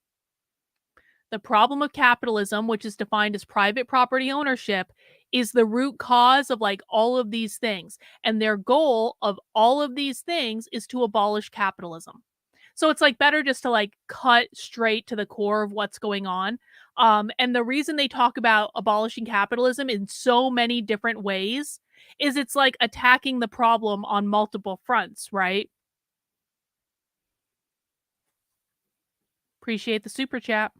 The problem of capitalism, which is defined as private property ownership, is the root cause of like all of these things. And their goal of all of these things is to abolish capitalism. So it's like better just to like cut straight to the core of what's going on. And the reason they talk about abolishing capitalism in so many different ways is it's like attacking the problem on multiple fronts, right? Appreciate the super chat.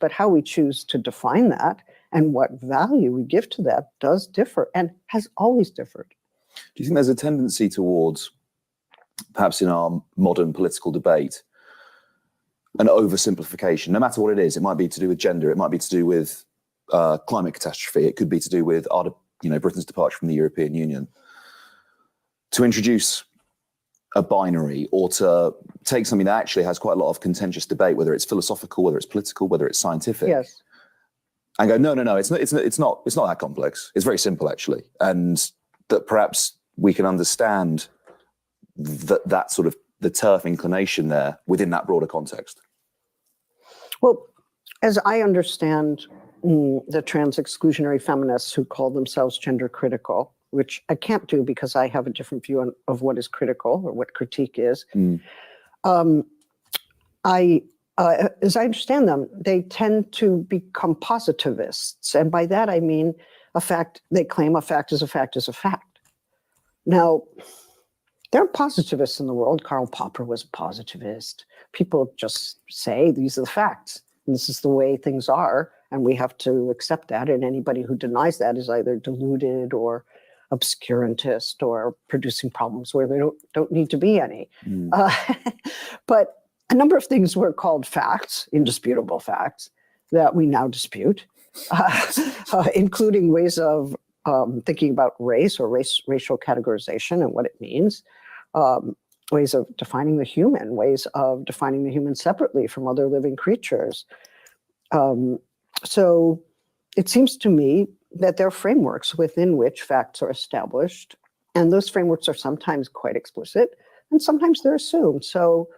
But how we choose to define that and what value we give to that does differ and has always differed. Do you think there's a tendency towards, perhaps in our modern political debate, an oversimplification, no matter what it is? It might be to do with gender, it might be to do with climate catastrophe, it could be to do with Britain's departure from the European Union. To introduce a binary, or to take something that actually has quite a lot of contentious debate, whether it's philosophical, whether it's political, whether it's scientific, yes, and go, no, it's not that complex. It's very simple, actually, and that perhaps we can understand that sort of the turf inclination there within that broader context. Well, as I understand the trans exclusionary feminists who call themselves gender critical, which I can't do because I have a different view of what is critical or what critique is. As I understand them, they tend to become positivists. And by that, I mean they claim a fact is a fact is a fact. Now, there are positivists in the world. Karl Popper was a positivist. People just say these are the facts. And this is the way things are. And we have to accept that. And anybody who denies that is either deluded or obscurantist or producing problems where they don't need to be any. But a number of things were called facts, indisputable facts, that we now dispute, including ways of thinking about race or racial categorization and what it means, ways of defining the human, ways of defining the human separately from other living creatures. So it seems to me that there are frameworks within which facts are established, and those frameworks are sometimes quite explicit, and sometimes they're assumed. So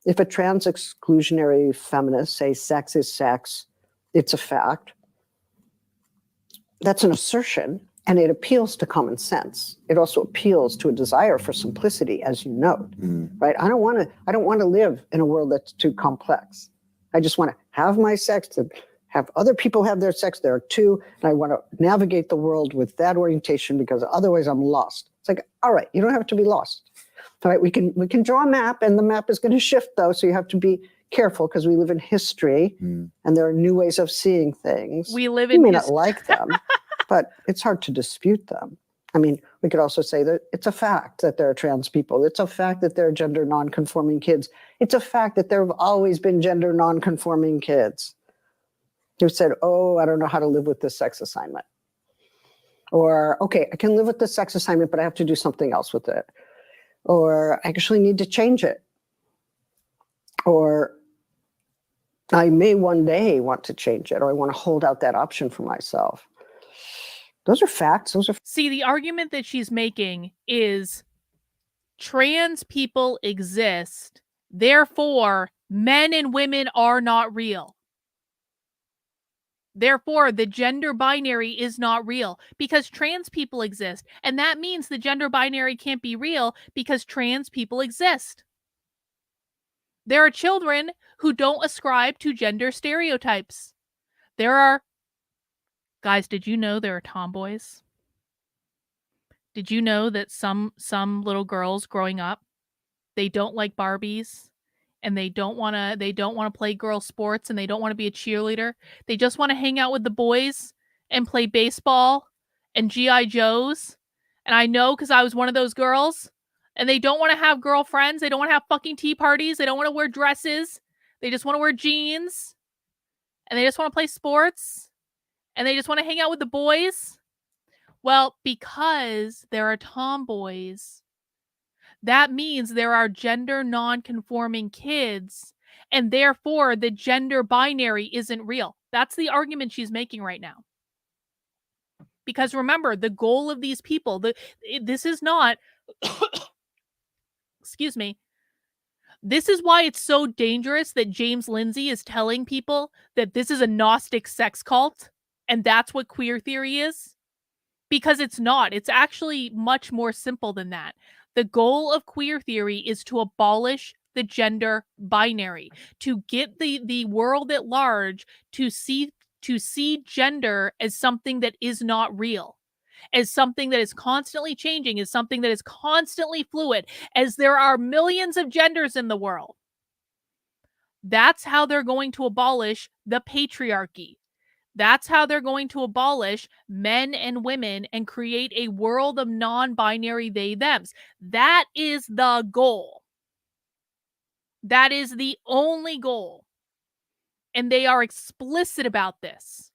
if a trans exclusionary feminist says sex is sex, it's a fact, that's an assertion, and it appeals to common sense. It also appeals to a desire for simplicity, as you note, right? I don't want to live in a world that's too complex. I just want to have my sex, to have other people have their sex. There are two, and I want to navigate the world with that orientation because otherwise I'm lost. It's like, all right, you don't have to be lost. All right, we can draw a map, and the map is going to shift though, so you have to be careful because we live in history, and there are new ways of seeing things. We live in in You may not like them, but it's hard to dispute them. I mean, we could also say that it's a fact that there are trans people. It's a fact that there are gender non-conforming kids. It's a fact that there have always been gender non-conforming kids who said, oh, I don't know how to live with this sex assignment. Or, okay, I can live with this sex assignment, but I have to do something else with it. Or I actually need to change it. Or I may one day want to change it, or I want to hold out that option for myself. Those are facts. See, the argument that she's making is trans people exist, therefore men and women are not real. Therefore, the gender binary is not real because trans people exist. And that means the gender binary can't be real because trans people exist. There are children who don't ascribe to gender stereotypes. Guys, did you know there are tomboys? Did you know that some little girls growing up, they don't like Barbies? And they don't want to play girl sports, and they don't want to be a cheerleader. They just want to hang out with the boys and play baseball and GI Joes. And I know because I was one of those girls. And they don't want to have girlfriends. They don't want to have fucking tea parties. They don't want to wear dresses. They just want to wear jeans. And they just want to play sports. And they just want to hang out with the boys. Well, because there are tomboys, that means there are gender non-conforming kids, and therefore the gender binary isn't real. That's the argument she's making right now. Because remember, the goal of these people, this is not, excuse me, This is why it's so dangerous that James Lindsay is telling people that this is a Gnostic sex cult and that's what queer theory is. Because it's not. It's actually much more simple than that. The goal of queer theory is to abolish the gender binary, to get the world at large to see gender as something that is not real, as something that is constantly changing, as something that is constantly fluid, as there are millions of genders in the world. That's how they're going to abolish the patriarchy. That's how they're going to abolish men and women and create a world of non-binary they-thems. That is the goal. That is the only goal. And they are explicit about this.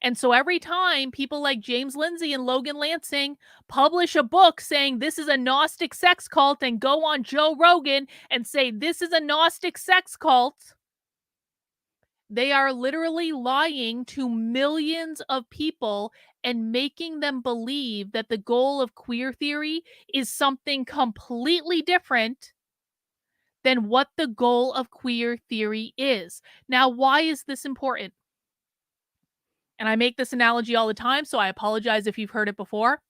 And so every time people like James Lindsay and Logan Lansing publish a book saying this is a Gnostic sex cult and go on Joe Rogan and say this is a Gnostic sex cult, they are literally lying to millions of people and making them believe that the goal of queer theory is something completely different than what the goal of queer theory is. Now, why is this important? And I make this analogy all the time, so I apologize if you've heard it before.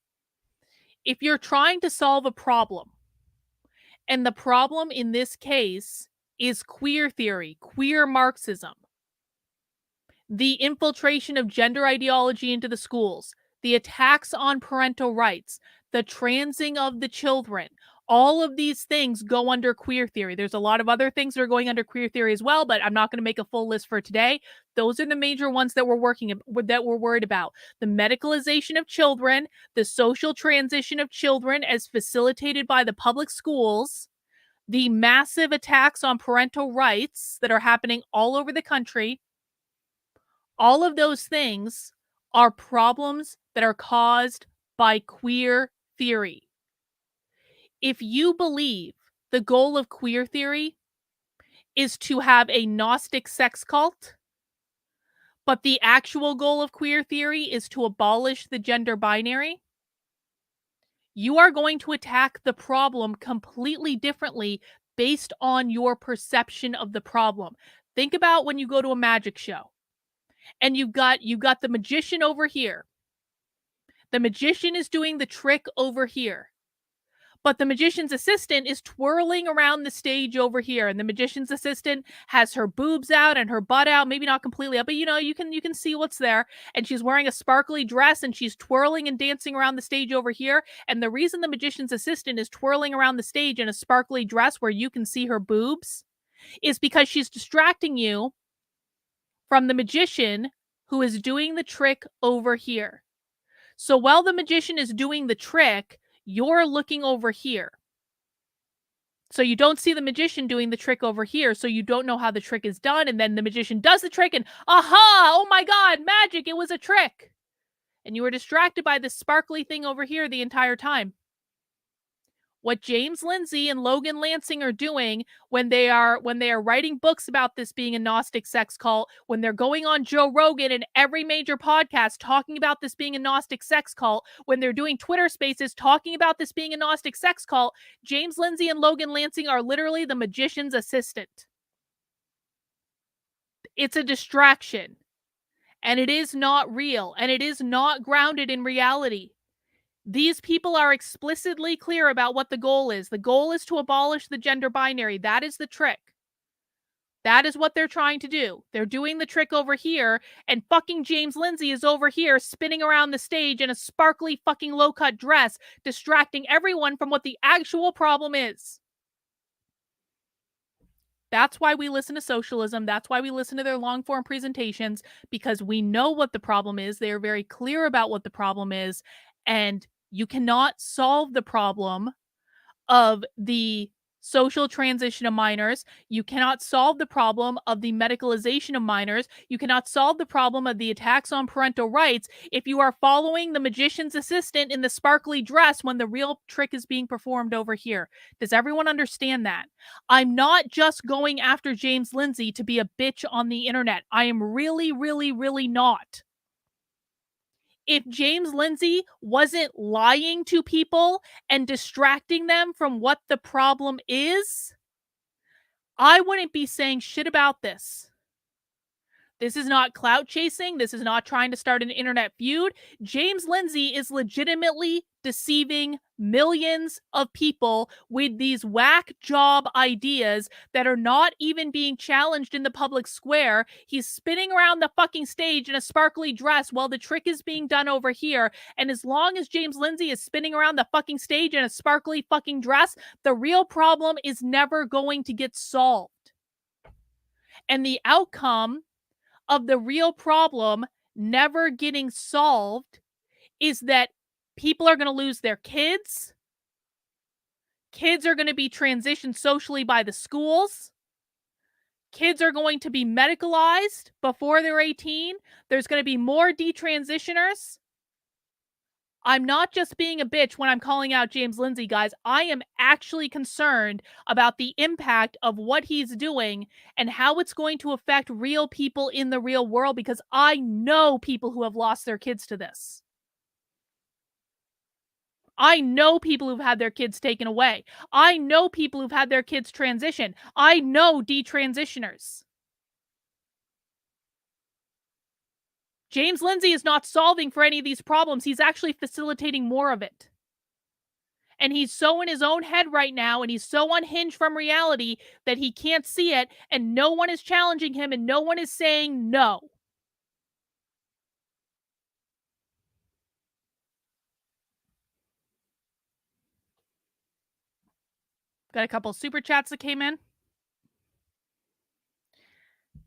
If you're trying to solve a problem, and the problem in this case is queer theory, queer Marxism, the infiltration of gender ideology into the schools, the attacks on parental rights, the transing of the children, all of these things go under queer theory. There's a lot of other things that are going under queer theory as well, but I'm not going to make a full list for today. Those are the major ones that we're worried about. The medicalization of children, the social transition of children as facilitated by the public schools, the massive attacks on parental rights that are happening all over the country. All of those things are problems that are caused by queer theory. If you believe the goal of queer theory is to have a Gnostic sex cult, but the actual goal of queer theory is to abolish the gender binary, you are going to attack the problem completely differently based on your perception of the problem. Think about when you go to a magic show and you've got the magician over here. The magician is doing the trick over here. But the magician's assistant is twirling around the stage over here, and the magician's assistant has her boobs out and her butt out, maybe not completely up, but you can see what's there. And she's wearing a sparkly dress and she's twirling and dancing around the stage over here. And the reason the magician's assistant is twirling around the stage in a sparkly dress where you can see her boobs is because she's distracting you from the magician who is doing the trick over here. So while the magician is doing the trick, you're looking over here. So you don't see the magician doing the trick over here, so you don't know how the trick is done, and then the magician does the trick and, aha, oh my god, magic, it was a trick. And you were distracted by this sparkly thing over here the entire time. What James Lindsay and Logan Lansing are doing when they are writing books about this being a Gnostic sex cult, when they're going on Joe Rogan and every major podcast talking about this being a Gnostic sex cult, when they're doing Twitter spaces talking about this being a Gnostic sex cult, James Lindsay and Logan Lansing are literally the magician's assistant. It's a distraction. And it is not real. And it is not grounded in reality. These people are explicitly clear about what the goal is. The goal is to abolish the gender binary. That is the trick. That is what they're trying to do. They're doing the trick over here, and fucking James Lindsay is over here spinning around the stage in a sparkly fucking low-cut dress, distracting everyone from what the actual problem is. That's why we listen to socialism. That's why we listen to their long-form presentations, because we know what the problem is. They are very clear about what the problem is, and you cannot solve the problem of the social transition of minors. You cannot solve the problem of the medicalization of minors. You cannot solve the problem of the attacks on parental rights if you are following the magician's assistant in the sparkly dress when the real trick is being performed over here. Does everyone understand that? I'm not just going after James Lindsay to be a bitch on the internet. I am really, really, really not. If James Lindsay wasn't lying to people and distracting them from what the problem is, I wouldn't be saying shit about this. This is not clout chasing. This is not trying to start an internet feud. James Lindsay is legitimately deceiving millions of people with these whack job ideas that are not even being challenged in the public square. He's spinning around the fucking stage in a sparkly dress while the trick is being done over here. And as long as James Lindsay is spinning around the fucking stage in a sparkly fucking dress, the real problem is never going to get solved. And the outcome of the real problem never getting solved is that people are going to lose their kids. Kids are going to be transitioned socially by the schools. Kids are going to be medicalized before they're 18. There's going to be more detransitioners. I'm not just being a bitch when I'm calling out James Lindsay, guys. I am actually concerned about the impact of what he's doing and how it's going to affect real people in the real world, because I know people who have lost their kids to this. I know people who've had their kids taken away. I know people who've had their kids transition. I know detransitioners. James Lindsay is not solving for any of these problems. He's actually facilitating more of it. And he's so in his own head right now, and he's so unhinged from reality that he can't see it, and no one is challenging him, and no one is saying no. Got a couple super chats that came in.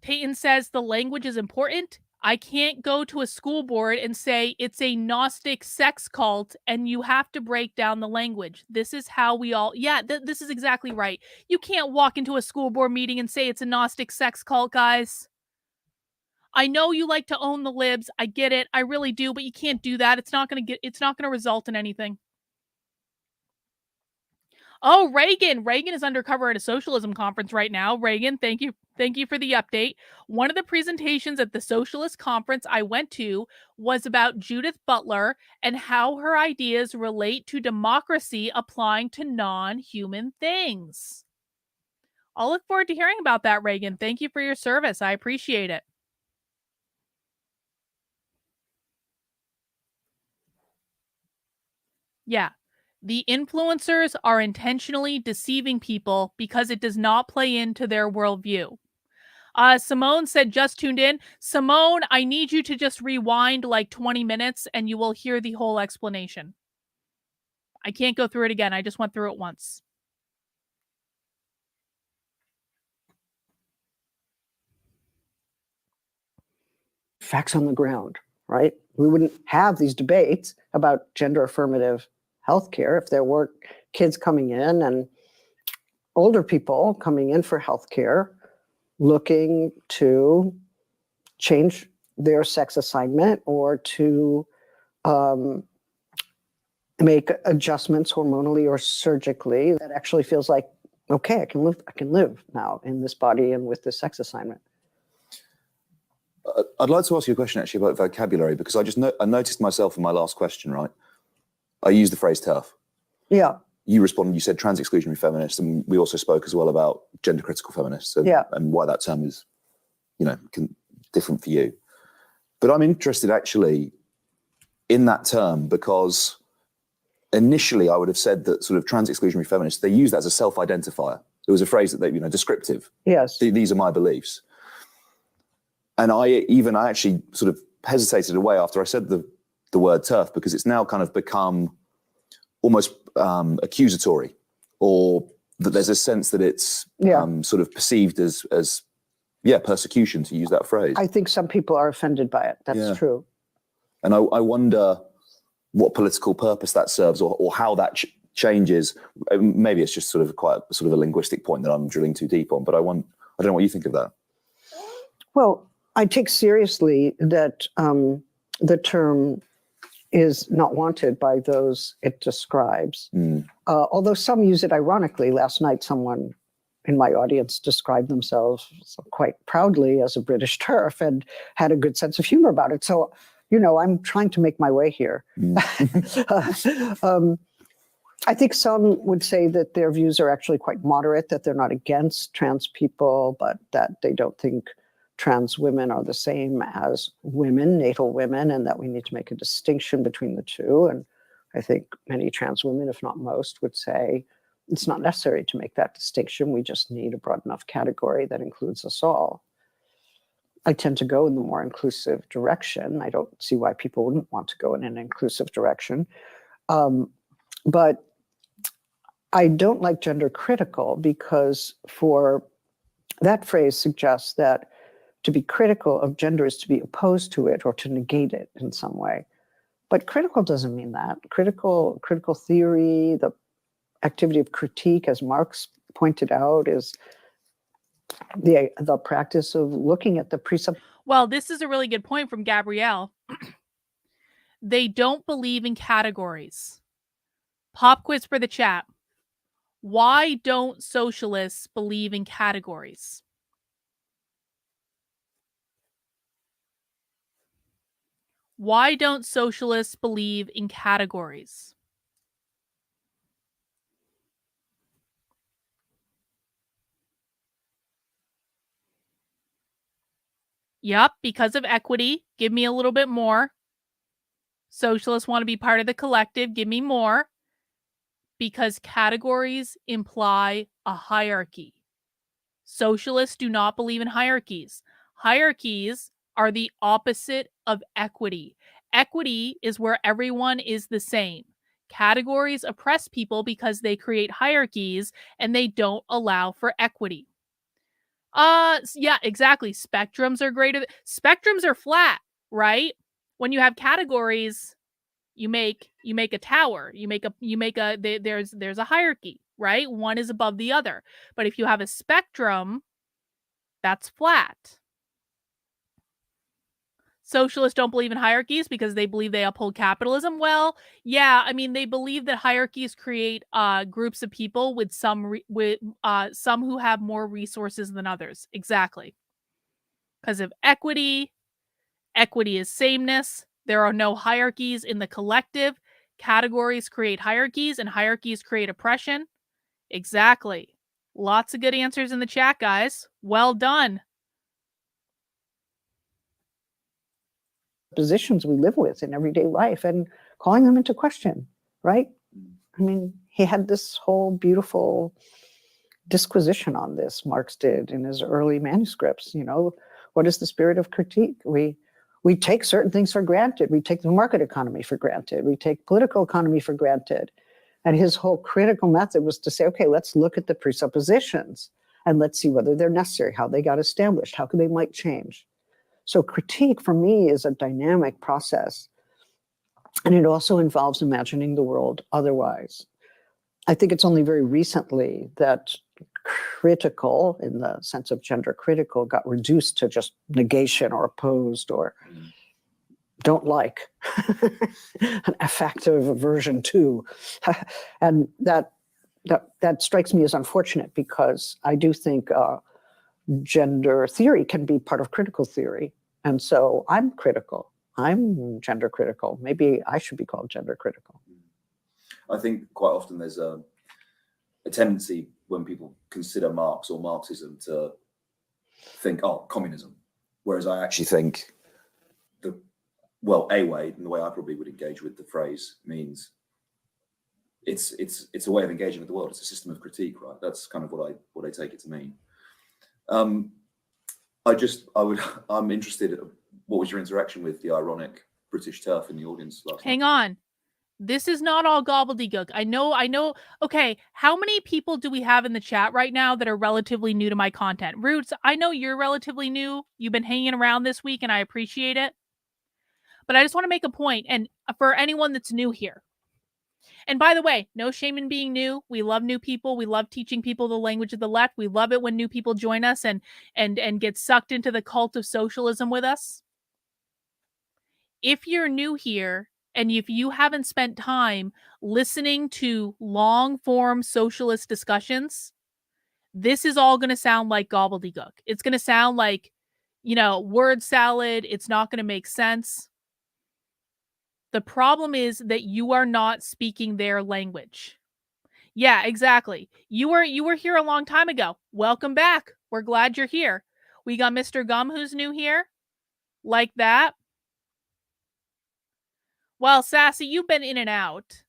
Peyton says the language is important. I can't go to a school board and say it's a Gnostic sex cult and you have to break down the language. This is how we all... Yeah, this is exactly right. You can't walk into a school board meeting and say it's a Gnostic sex cult, guys. I know you like to own the libs. I get it. I really do, but you can't do that. It's not going to result in anything. Oh, Reagan. Reagan is undercover at a socialism conference right now. Reagan, thank you. Thank you for the update. One of the presentations at the socialist conference I went to was about Judith Butler and how her ideas relate to democracy applying to non-human things. I'll look forward to hearing about that, Reagan. Thank you for your service. I appreciate it. Yeah. The influencers are intentionally deceiving people because it does not play into their worldview. Simone said, just tuned in. Simone, I need you to just rewind like 20 minutes and you will hear the whole explanation. I can't go through it again. I just went through it once. Facts on the ground, right? We wouldn't have these debates about gender affirmative healthcare if there weren't kids coming in and older people coming in for healthcare looking to change their sex assignment or to make adjustments hormonally or surgically that actually feels like, okay, I can live now in this body and with this sex assignment. I'd like to ask you a question actually about vocabulary, because I noticed myself in my last question, right? I used the phrase TERF. Yeah. You responded, you said trans exclusionary feminist, and we also spoke as well about gender critical feminists and why that term is, different for you. But I'm interested actually in that term because initially I would have said that sort of trans exclusionary feminists, they use that as a self-identifier. It was a phrase that they, descriptive. Yes. These are my beliefs. And I actually sort of hesitated away after I said the word TERF, because it's now kind of become almost accusatory, or that there's a sense that it's sort of perceived as persecution, to use that phrase. I think some people are offended by it. That's true. And I wonder what political purpose that serves, or how that changes. Maybe it's just sort of quite a linguistic point that I'm drilling too deep on, but I don't know what you think of that. Well, I take seriously that the term is not wanted by those it describes. Although some use it ironically. Last night, someone in my audience described themselves quite proudly as a British TERF and had a good sense of humor about it. So, I'm trying to make my way here. I think some would say that their views are actually quite moderate, that they're not against trans people, but that they don't think trans women are the same as women, natal women, and that we need to make a distinction between the two. And I think many trans women, if not most, would say it's not necessary to make that distinction. We just need a broad enough category that includes us all. I tend to go in the more inclusive direction. I don't see why people wouldn't want to go in an inclusive direction. But I don't like gender critical because for that phrase suggests that to be critical of gender is to be opposed to it or to negate it in some way. But critical doesn't mean that. Critical theory, the activity of critique, as Marx pointed out, is the practice of looking at the presuppositions. Well, this is a really good point from Gabrielle. They don't believe in categories. Pop quiz for the chat. Why don't socialists believe in categories? Why don't socialists believe in categories? Yep, because of equity. Give me a little bit more. Socialists want to be part of the collective. Give me more. Because categories imply a hierarchy. Socialists do not believe in hierarchies. Hierarchies are the opposite of equity. Equity is where everyone is the same. Categories oppress people because they create hierarchies and they don't allow for equity. Yeah, exactly. Spectrums are greater. Spectrums are flat, right? When you have categories, you make a tower. There's a hierarchy, right? One is above the other. But if you have a spectrum, that's flat. Socialists don't believe in hierarchies because they believe they uphold capitalism. Well, yeah, I mean, they believe that hierarchies create groups of people with some who have more resources than others. Exactly. Because of equity. Equity is sameness. There are no hierarchies in the collective. Categories create hierarchies, and hierarchies create oppression. Exactly. Lots of good answers in the chat, guys. Well done. Positions we live with in everyday life and calling them into question, right? I mean, he had this whole beautiful disquisition on this, Marx did in his early manuscripts. You know, what is the spirit of critique? We take certain things for granted. We take the market economy for granted. We take political economy for granted. And his whole critical method was to say, okay, let's look at the presuppositions and let's see whether they're necessary, how they got established, how they might change. So critique for me is a dynamic process. And it also involves imagining the world otherwise. I think it's only very recently that critical, in the sense of gender critical, got reduced to just negation or opposed or don't like, an affective aversion to. And that strikes me as unfortunate because I do think gender theory can be part of critical theory. And so I'm critical. I'm gender critical. Maybe I should be called gender critical. I think quite often there's a tendency when people consider Marx or Marxism to think, oh, communism. Whereas I actually think a way, and the way I probably would engage with the phrase means it's a way of engaging with the world. It's a system of critique, right? That's kind of what I take it to mean. I'm interested. What was your interaction with the ironic British turf in the audience last night? Hang on. This is not all gobbledygook. I know. Okay, how many people do we have in the chat right now that are relatively new to my content? Roots, I know you're relatively new. You've been hanging around this week, and I appreciate it. But I just want to make a point, and for anyone that's new here. And by the way, no shame in being new. We love new people. We love teaching people the language of the left. We love it when new people join us and get sucked into the cult of socialism with us. If you're new here, and if you haven't spent time listening to long-form socialist discussions, this is all going to sound like gobbledygook. It's going to sound like, word salad. It's not going to make sense. The problem is that you are not speaking their language. Yeah, exactly. You were here a long time ago. Welcome back. We're glad you're here. We got Mr. Gum who's new here. Like that. Well, Sassy, you've been in and out.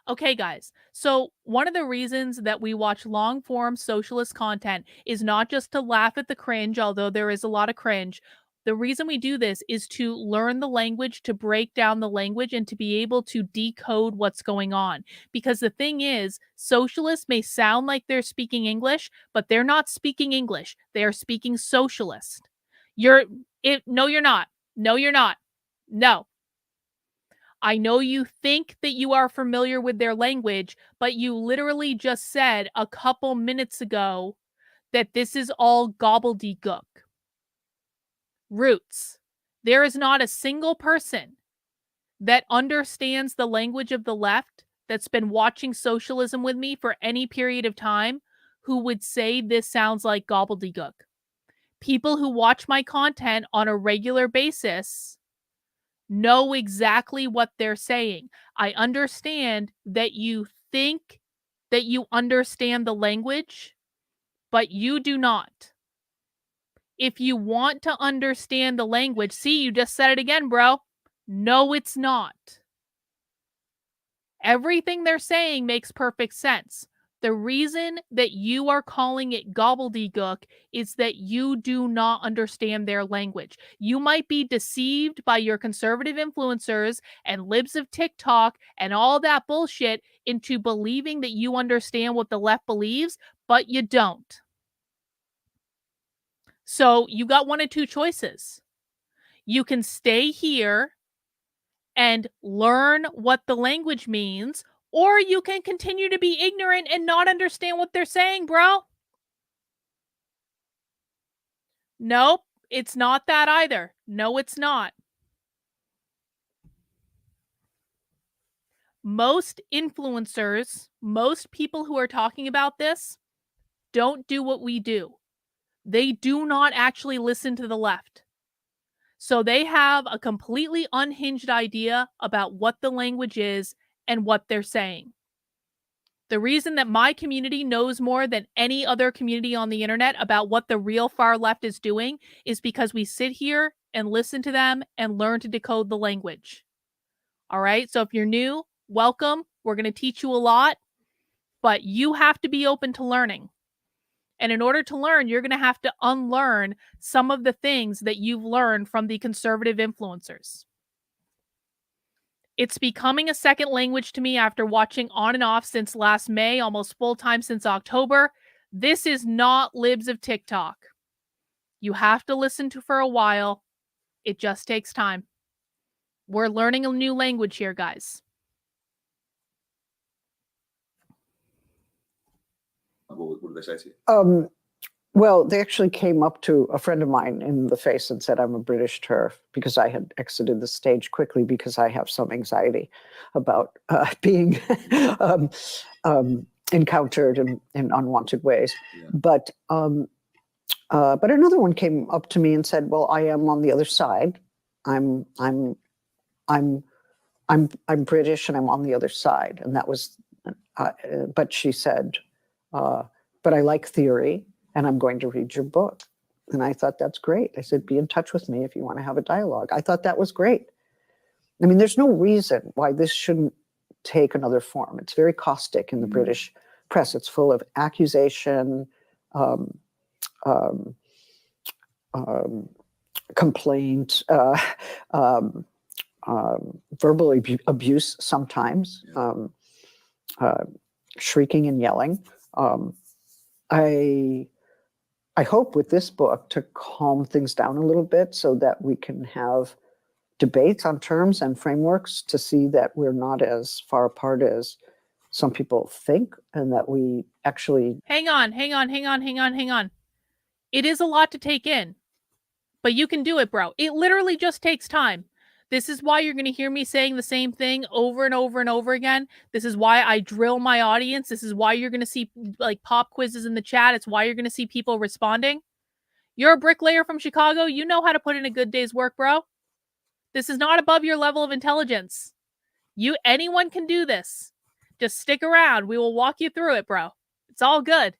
Okay, guys. So one of the reasons that we watch long form socialist content is not just to laugh at the cringe, although there is a lot of cringe. The reason we do this is to learn the language, to break down the language, and to be able to decode what's going on. Because the thing is, socialists may sound like they're speaking English, but they're not speaking English. They are speaking socialist. No, you're not. No, you're not. No. I know you think that you are familiar with their language, but you literally just said a couple minutes ago that this is all gobbledygook. Roots. There is not a single person that understands the language of the left that's been watching socialism with me for any period of time who would say this sounds like gobbledygook. People who watch my content on a regular basis know exactly what they're saying. I understand that you think that you understand the language, but you do not. If you want to understand the language, see, you just said it again, bro. No, it's not. Everything they're saying makes perfect sense. The reason that you are calling it gobbledygook is that you do not understand their language. You might be deceived by your conservative influencers and libs of TikTok and all that bullshit into believing that you understand what the left believes, but you don't. So you got one of two choices. You can stay here and learn what the language means, or you can continue to be ignorant and not understand what they're saying, bro. Nope, it's not that either. No, it's not. Most influencers, most people who are talking about this, don't do what we do. They do not actually listen to the left. So they have a completely unhinged idea about what the language is and what they're saying. The reason that my community knows more than any other community on the internet about what the real far left is doing is because we sit here and listen to them and learn to decode the language. All right. So if you're new, welcome. We're going to teach you a lot, but you have to be open to learning. And in order to learn, you're going to have to unlearn some of the things that you've learned from the conservative influencers. It's becoming a second language to me after watching on and off since last May, almost full time since October. This is not libs of TikTok. You have to listen to for a while. It just takes time. We're learning a new language here, guys. What did they say to you? Well, they actually came up to a friend of mine in the face and said, I'm a British TERF, because I had exited the stage quickly because I have some anxiety about being encountered in unwanted ways. Yeah. But another one came up to me and said, well, I am on the other side. I'm British and I'm on the other side. And that was, but she said, but I like theory. And I'm going to read your book. And I thought, that's great. I said, be in touch with me if you want to have a dialogue. I thought that was great. I mean, there's no reason why this shouldn't take another form. It's very caustic in the British press. It's full of accusation, complaint, verbal abuse sometimes, shrieking and yelling. I hope with this book to calm things down a little bit so that we can have debates on terms and frameworks to see that we're not as far apart as some people think, and that we actually... Hang on. It is a lot to take in, but you can do it, bro. It literally just takes time. This is why you're going to hear me saying the same thing over and over and over again. This is why I drill my audience. This is why you're going to see like pop quizzes in the chat. It's why you're going to see people responding. You're a bricklayer from Chicago. You know how to put in a good day's work, bro. This is not above your level of intelligence. Anyone can do this. Just stick around. We will walk you through it, bro. It's all good.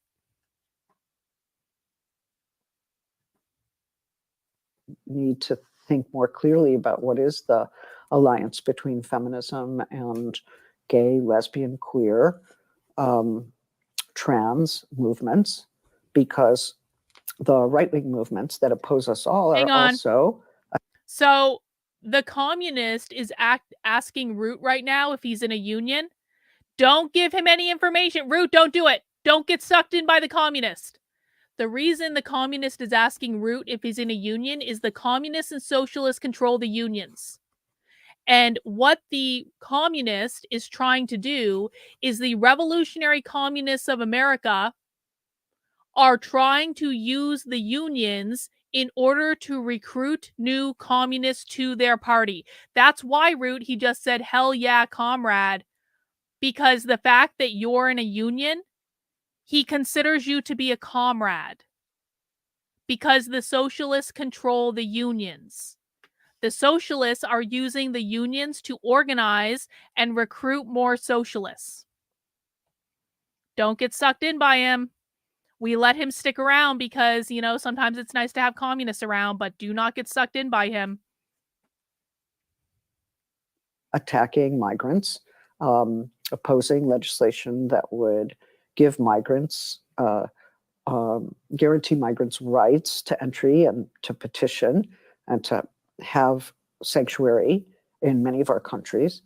Need to think more clearly about what is the alliance between feminism and gay, lesbian, queer, trans movements, because the right-wing movements that oppose us all Hang are on. also. So the communist is asking Root right now if he's in a union. Don't give him any information. Root, don't do it. Don't get sucked in by the communist. The reason the communist is asking Root if he's in a union is the communists and socialists control the unions. And what the communist is trying to do is the revolutionary communists of America are trying to use the unions in order to recruit new communists to their party. That's why, Root, he just said, hell yeah, comrade. Because the fact that you're in a union, he considers you to be a comrade. Because the socialists control the unions. The socialists are using the unions to organize and recruit more socialists. Don't get sucked in by him. We let him stick around because, sometimes it's nice to have communists around, but do not get sucked in by him. Attacking migrants, opposing legislation that would give migrants, guarantee migrants rights to entry and to petition and to have sanctuary in many of our countries.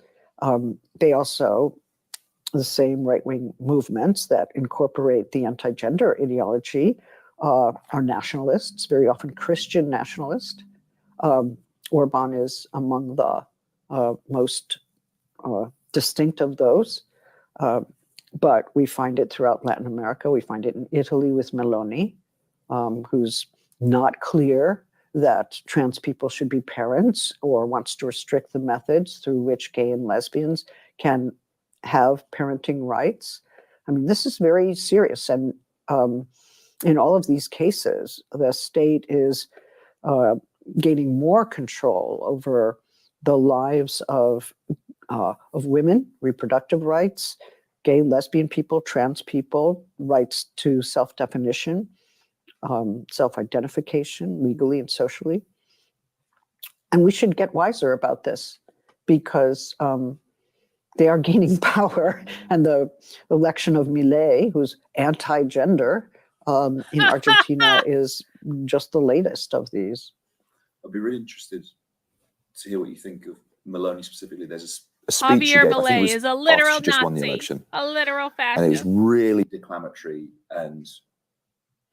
They also, the same right-wing movements that incorporate the anti-gender ideology are nationalists, very often Christian nationalists. Orban is among the most distinct of those. But we find it throughout Latin America. We find it in Italy with Meloni, who's not clear that trans people should be parents or wants to restrict the methods through which gay and lesbians can have parenting rights. I mean, this is very serious. And in all of these cases, the state is gaining more control over the lives of women, reproductive rights, gay, lesbian people, trans people, rights to self-definition, self-identification, legally and socially. And we should get wiser about this because they are gaining power. And the election of Milei, who's anti-gender in Argentina, is just the latest of these. I'd be really interested to hear what you think of Meloni specifically. There's a speech she Javier gave, I think it Milei was is a after literal she just won the Nazi, election. a literal And it was fascist. really declamatory and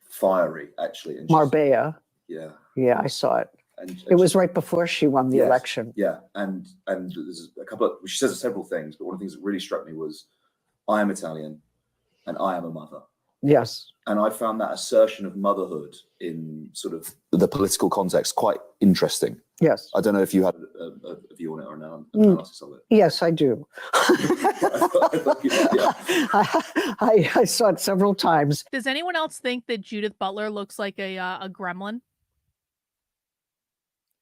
fiery, actually. And Marbella. Yeah. Yeah, I saw it. And It was right before she won the election. Yeah, and there's a couple of, she says several things, but one of the things that really struck me was, I am Italian and I am a mother. Yes. And I found that assertion of motherhood in sort of the political context quite interesting. Yes. I don't know if you had a view on it or an analysis of it. Yes, I do. I saw it several times. Does anyone else think that Judith Butler looks like a gremlin?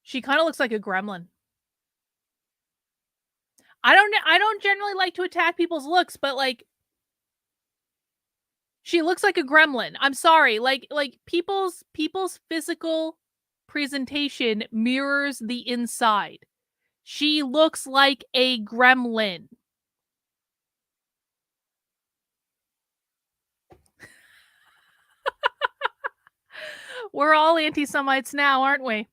She kind of looks like a gremlin. I don't generally like to attack people's looks, but like, she looks like a gremlin. I'm sorry. Like people's physical presentation mirrors the inside. She looks like a gremlin. We're all anti-Semites now, aren't we?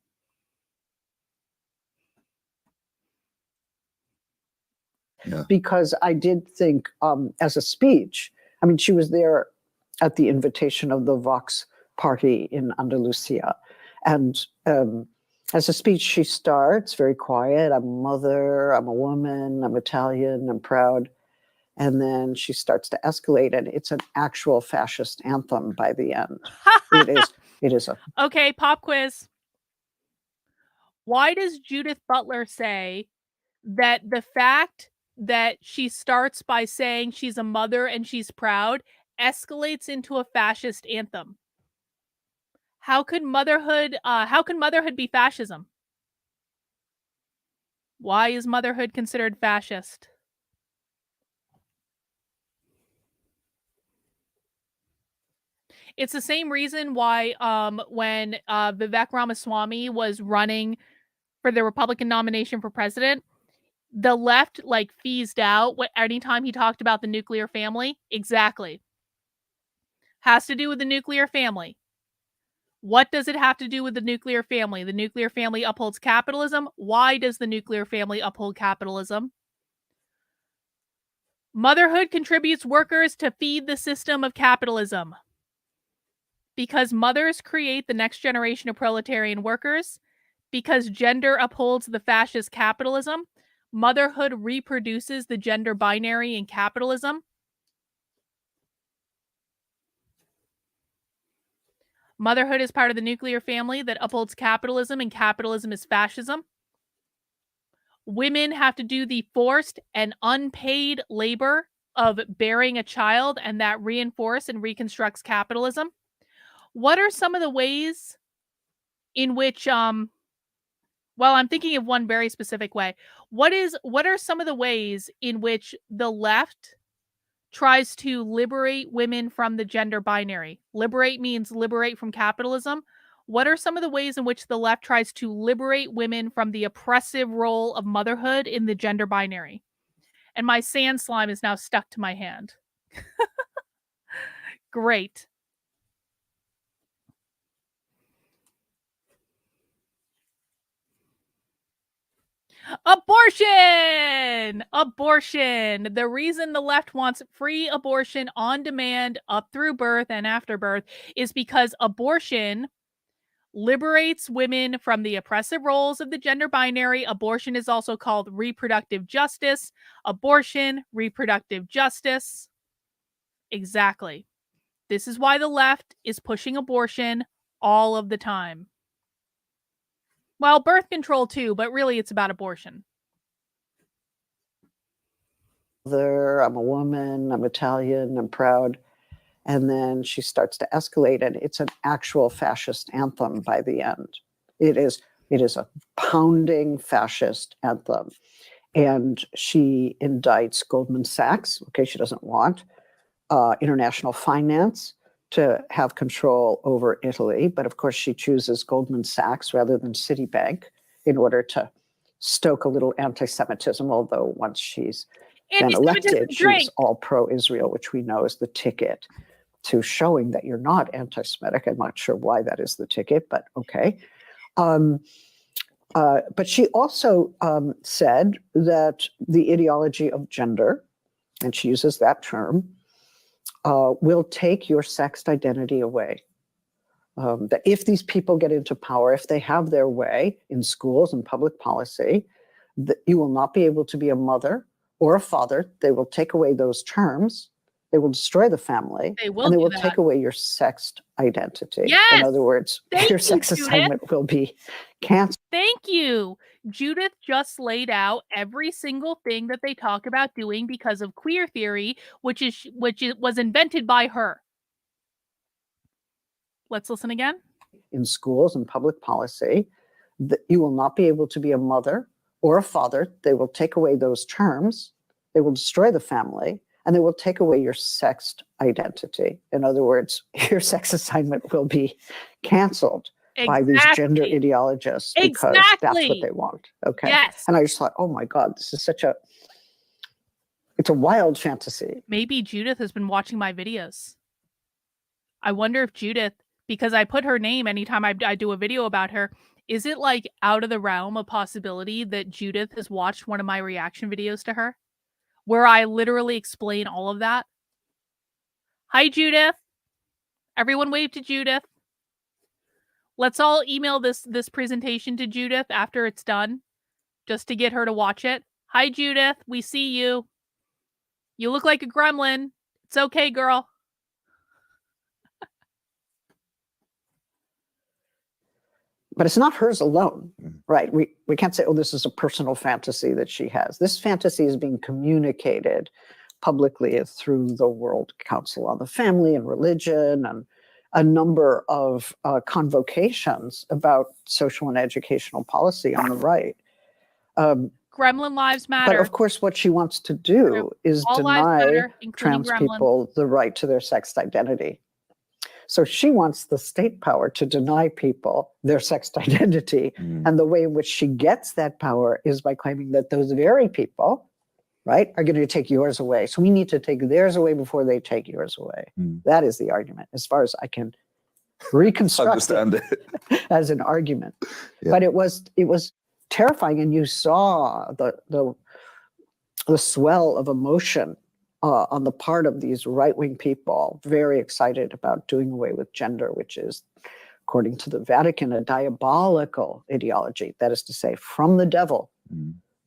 Yeah. Because I did think as a speech, I mean, she was there at the invitation of the Vox party in Andalusia. And as a speech, she starts very quiet. I'm a mother, I'm a woman, I'm Italian, I'm proud. And then she starts to escalate, and it's an actual fascist anthem by the end. It is a... Okay, pop quiz. Why does Judith Butler say that the fact that she starts by saying she's a mother and she's proud escalates into a fascist anthem? How could motherhood be fascism? Why is motherhood considered fascist? It's the same reason why when Vivek Ramaswamy was running for the Republican nomination for president, the left like phased out anytime he talked about the nuclear family. Exactly. Has to do with the nuclear family. What does it have to do with the nuclear family? The nuclear family upholds capitalism. Why does the nuclear family uphold capitalism? Motherhood contributes workers to feed the system of capitalism. Because mothers create the next generation of proletarian workers. Because gender upholds the fascist capitalism. Motherhood reproduces the gender binary in capitalism. Motherhood is part of the nuclear family that upholds capitalism, and capitalism is fascism. Women have to do the forced and unpaid labor of bearing a child, and that reinforces and reconstructs capitalism. What are some of the ways in which, well, I'm thinking of one very specific way. What are some of the ways in which the left tries to liberate women from the gender binary? Liberate means liberate from capitalism. What are some of the ways in which the left tries to liberate women from the oppressive role of motherhood in the gender binary? And my sand slime is now stuck to my hand. Great. Abortion! Abortion. The reason the left wants free abortion on demand up through birth and after birth is because abortion liberates women from the oppressive roles of the gender binary. Abortion is also called reproductive justice. Abortion, reproductive justice. Exactly. This is why the left is pushing abortion all of the time. Well, birth control too, but really it's about abortion. I'm a woman, I'm Italian, I'm proud. And then she starts to escalate, and it's an actual fascist anthem by the end. It is a pounding fascist anthem. And she indicts Goldman Sachs, okay, she doesn't want international finance to have control over Italy. But of course, she chooses Goldman Sachs rather than Citibank in order to stoke a little anti-Semitism, although once she's been elected, she's all pro-Israel, which we know is the ticket to showing that you're not anti-Semitic. I'm not sure why that is the ticket, but okay. But she also said that the ideology of gender, and she uses that term, will take your sexed identity away. That if these people get into power, if they have their way in schools and public policy, that you will not be able to be a mother or a father. They will take away those terms. They will destroy the family, and they will take away your sexed identity. Yes! In other words, your sex assignment will be canceled. Thank you. Judith just laid out every single thing that they talk about doing because of queer theory, which was invented by her. Let's listen again. In schools and public policy, that you will not be able to be a mother or a father. They will take away those terms. They will destroy the family, and they will take away your sexed identity. In other words, your sex assignment will be canceled by these gender ideologists because that's what they want. Okay. Yes. And I just thought, oh my God, this is it's a wild fantasy. Maybe Judith has been watching my videos. I wonder if Judith, because I put her name anytime I do a video about her, is it like out of the realm of possibility that Judith has watched one of my reaction videos to her, where I literally explain all of that? Hi, Judith. Everyone wave to Judith. Let's all email this presentation to Judith after it's done, just to get her to watch it. Hi, Judith. We see you. You look like a gremlin. It's okay, girl. But it's not hers alone, right? We can't say, oh, this is a personal fantasy that she has. This fantasy is being communicated publicly through the World Council on the Family and Religion and a number of convocations about social and educational policy on the right. Gremlin lives matter. But of course, what she wants to do is deny trans people the right to their sex identity. So she wants the state power to deny people their sex identity. And the way in which she gets that power is by claiming that those very people, right, are going to take yours away. So we need to take theirs away before they take yours away. That is the argument, as far as I can reconstruct it as an argument. Yeah. But it was terrifying, and you saw the swell of emotion on the part of these right-wing people, very excited about doing away with gender, which is, according to the Vatican, a diabolical ideology. That is to say, from the devil,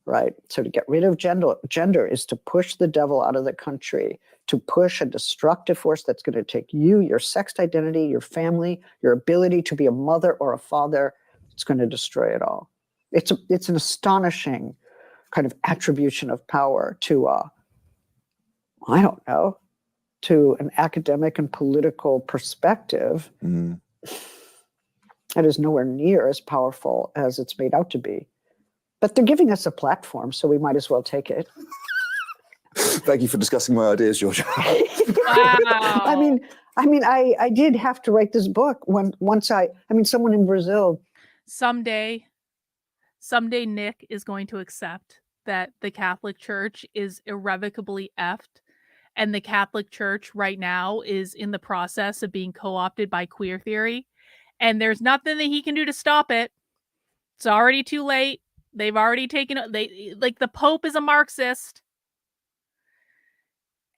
right? So to get rid of gender is to push the devil out of the country, to push a destructive force that's going to take you, your sex identity, your family, your ability to be a mother or a father. It's going to destroy it all. It's an astonishing kind of attribution of power to I don't know, to an academic and political perspective that is nowhere near as powerful as it's made out to be. But they're giving us a platform, so we might as well take it. Thank you for discussing my ideas, Georgia. Wow. I mean, I did have to write this book once someone in Brazil. Someday Nick is going to accept that the Catholic Church is irrevocably effed. And the Catholic Church right now is in the process of being co-opted by queer theory. And there's nothing that he can do to stop it. It's already too late. They've already taken the Pope is a Marxist.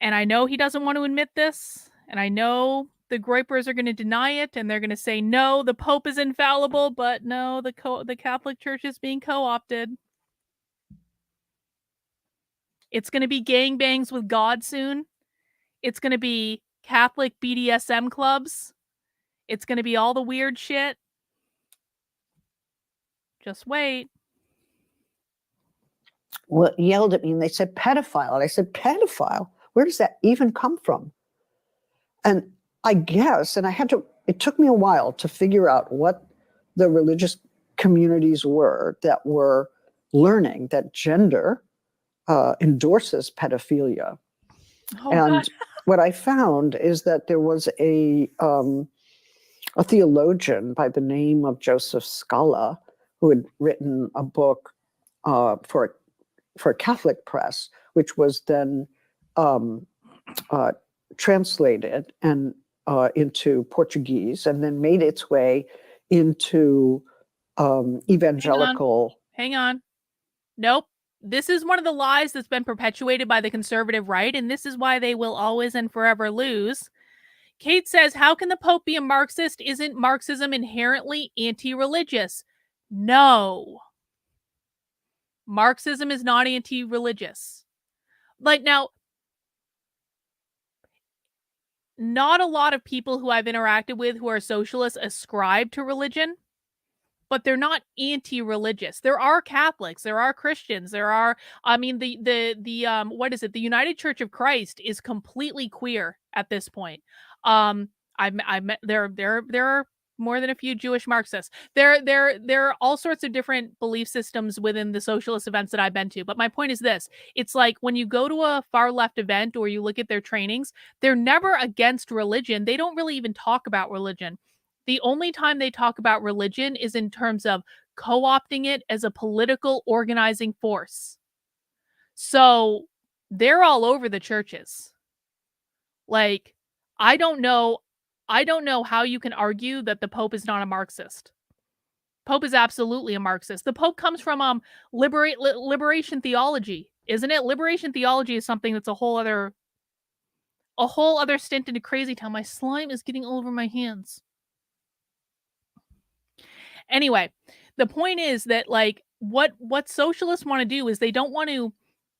And I know he doesn't want to admit this. And I know the Groypers are going to deny it. And they're going to say, no, the Pope is infallible. But no, the Catholic Church is being co-opted. It's going to be gangbangs with God soon. It's going to be Catholic BDSM clubs. It's going to be all the weird shit. Just wait. Well, yelled at me and they said pedophile. And I said, pedophile? Where does that even come from? And I guess, and it took me a while to figure out what the religious communities were that were learning that gender endorses pedophilia. God. What I found is that there was a theologian by the name of Joseph Scala who had written a book for Catholic press, which was then translated and into Portuguese, and then made its way into evangelical. Hang on. Nope. This is one of the lies that's been perpetuated by the conservative right, and this is why they will always and forever lose. Kate says, how can the Pope be a Marxist? Isn't Marxism inherently anti-religious? No. Marxism is not anti-religious. Now, not a lot of people who I've interacted with who are socialists ascribe to religion, but they're not anti-religious. There are Catholics, there are Christians, there are, what is it? The United Church of Christ is completely queer at this point. There are more than a few Jewish Marxists. There are all sorts of different belief systems within the socialist events that I've been to. But my point is this. It's like when you go to a far left event or you look at their trainings, they're never against religion. They don't really even talk about religion. The only time they talk about religion is in terms of co-opting it as a political organizing force. So they're all over the churches. I don't know how you can argue that the Pope is not a Marxist. Pope is absolutely a Marxist. The Pope comes from liberation theology, isn't it? Liberation theology is something that's a whole other stint into crazy town. My slime is getting all over my hands. Anyway, the point is that what socialists want to do is they don't want to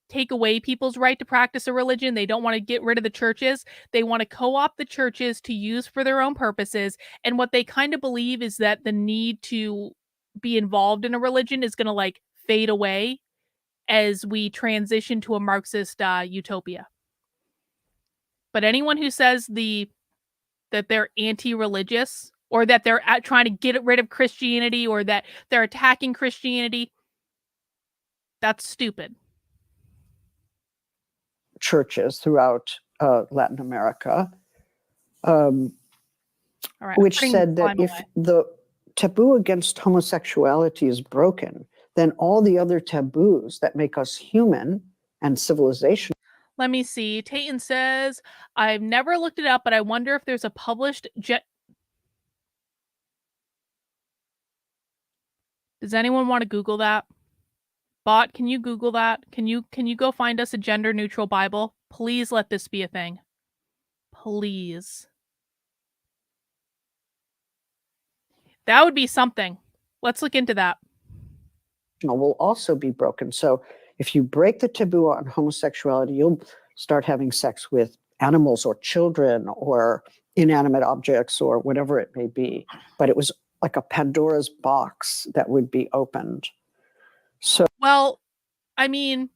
take away people's right to practice a religion. They don't want to get rid of the churches. They want to co-opt the churches to use for their own purposes. And what they kind of believe is that the need to be involved in a religion is going to fade away as we transition to a Marxist utopia. But anyone who says that they're anti-religious or that they're trying to get rid of Christianity or that they're attacking Christianity, that's stupid. Churches throughout Latin America. All right. which said that if away. the taboo against homosexuality is broken, then all the other taboos that make us human and civilization. Let me see. Tayton says, I've never looked it up, but I wonder if there's a published Does anyone want to Google that? Bot, can you Google that? Can you go find us a gender neutral Bible? Please let this be a thing. Please. That would be something. Let's look into that. Will also be broken. So if you break the taboo on homosexuality, you'll start having sex with animals or children or inanimate objects or whatever it may be. But it was like a Pandora's box that would be opened. So, well, I mean,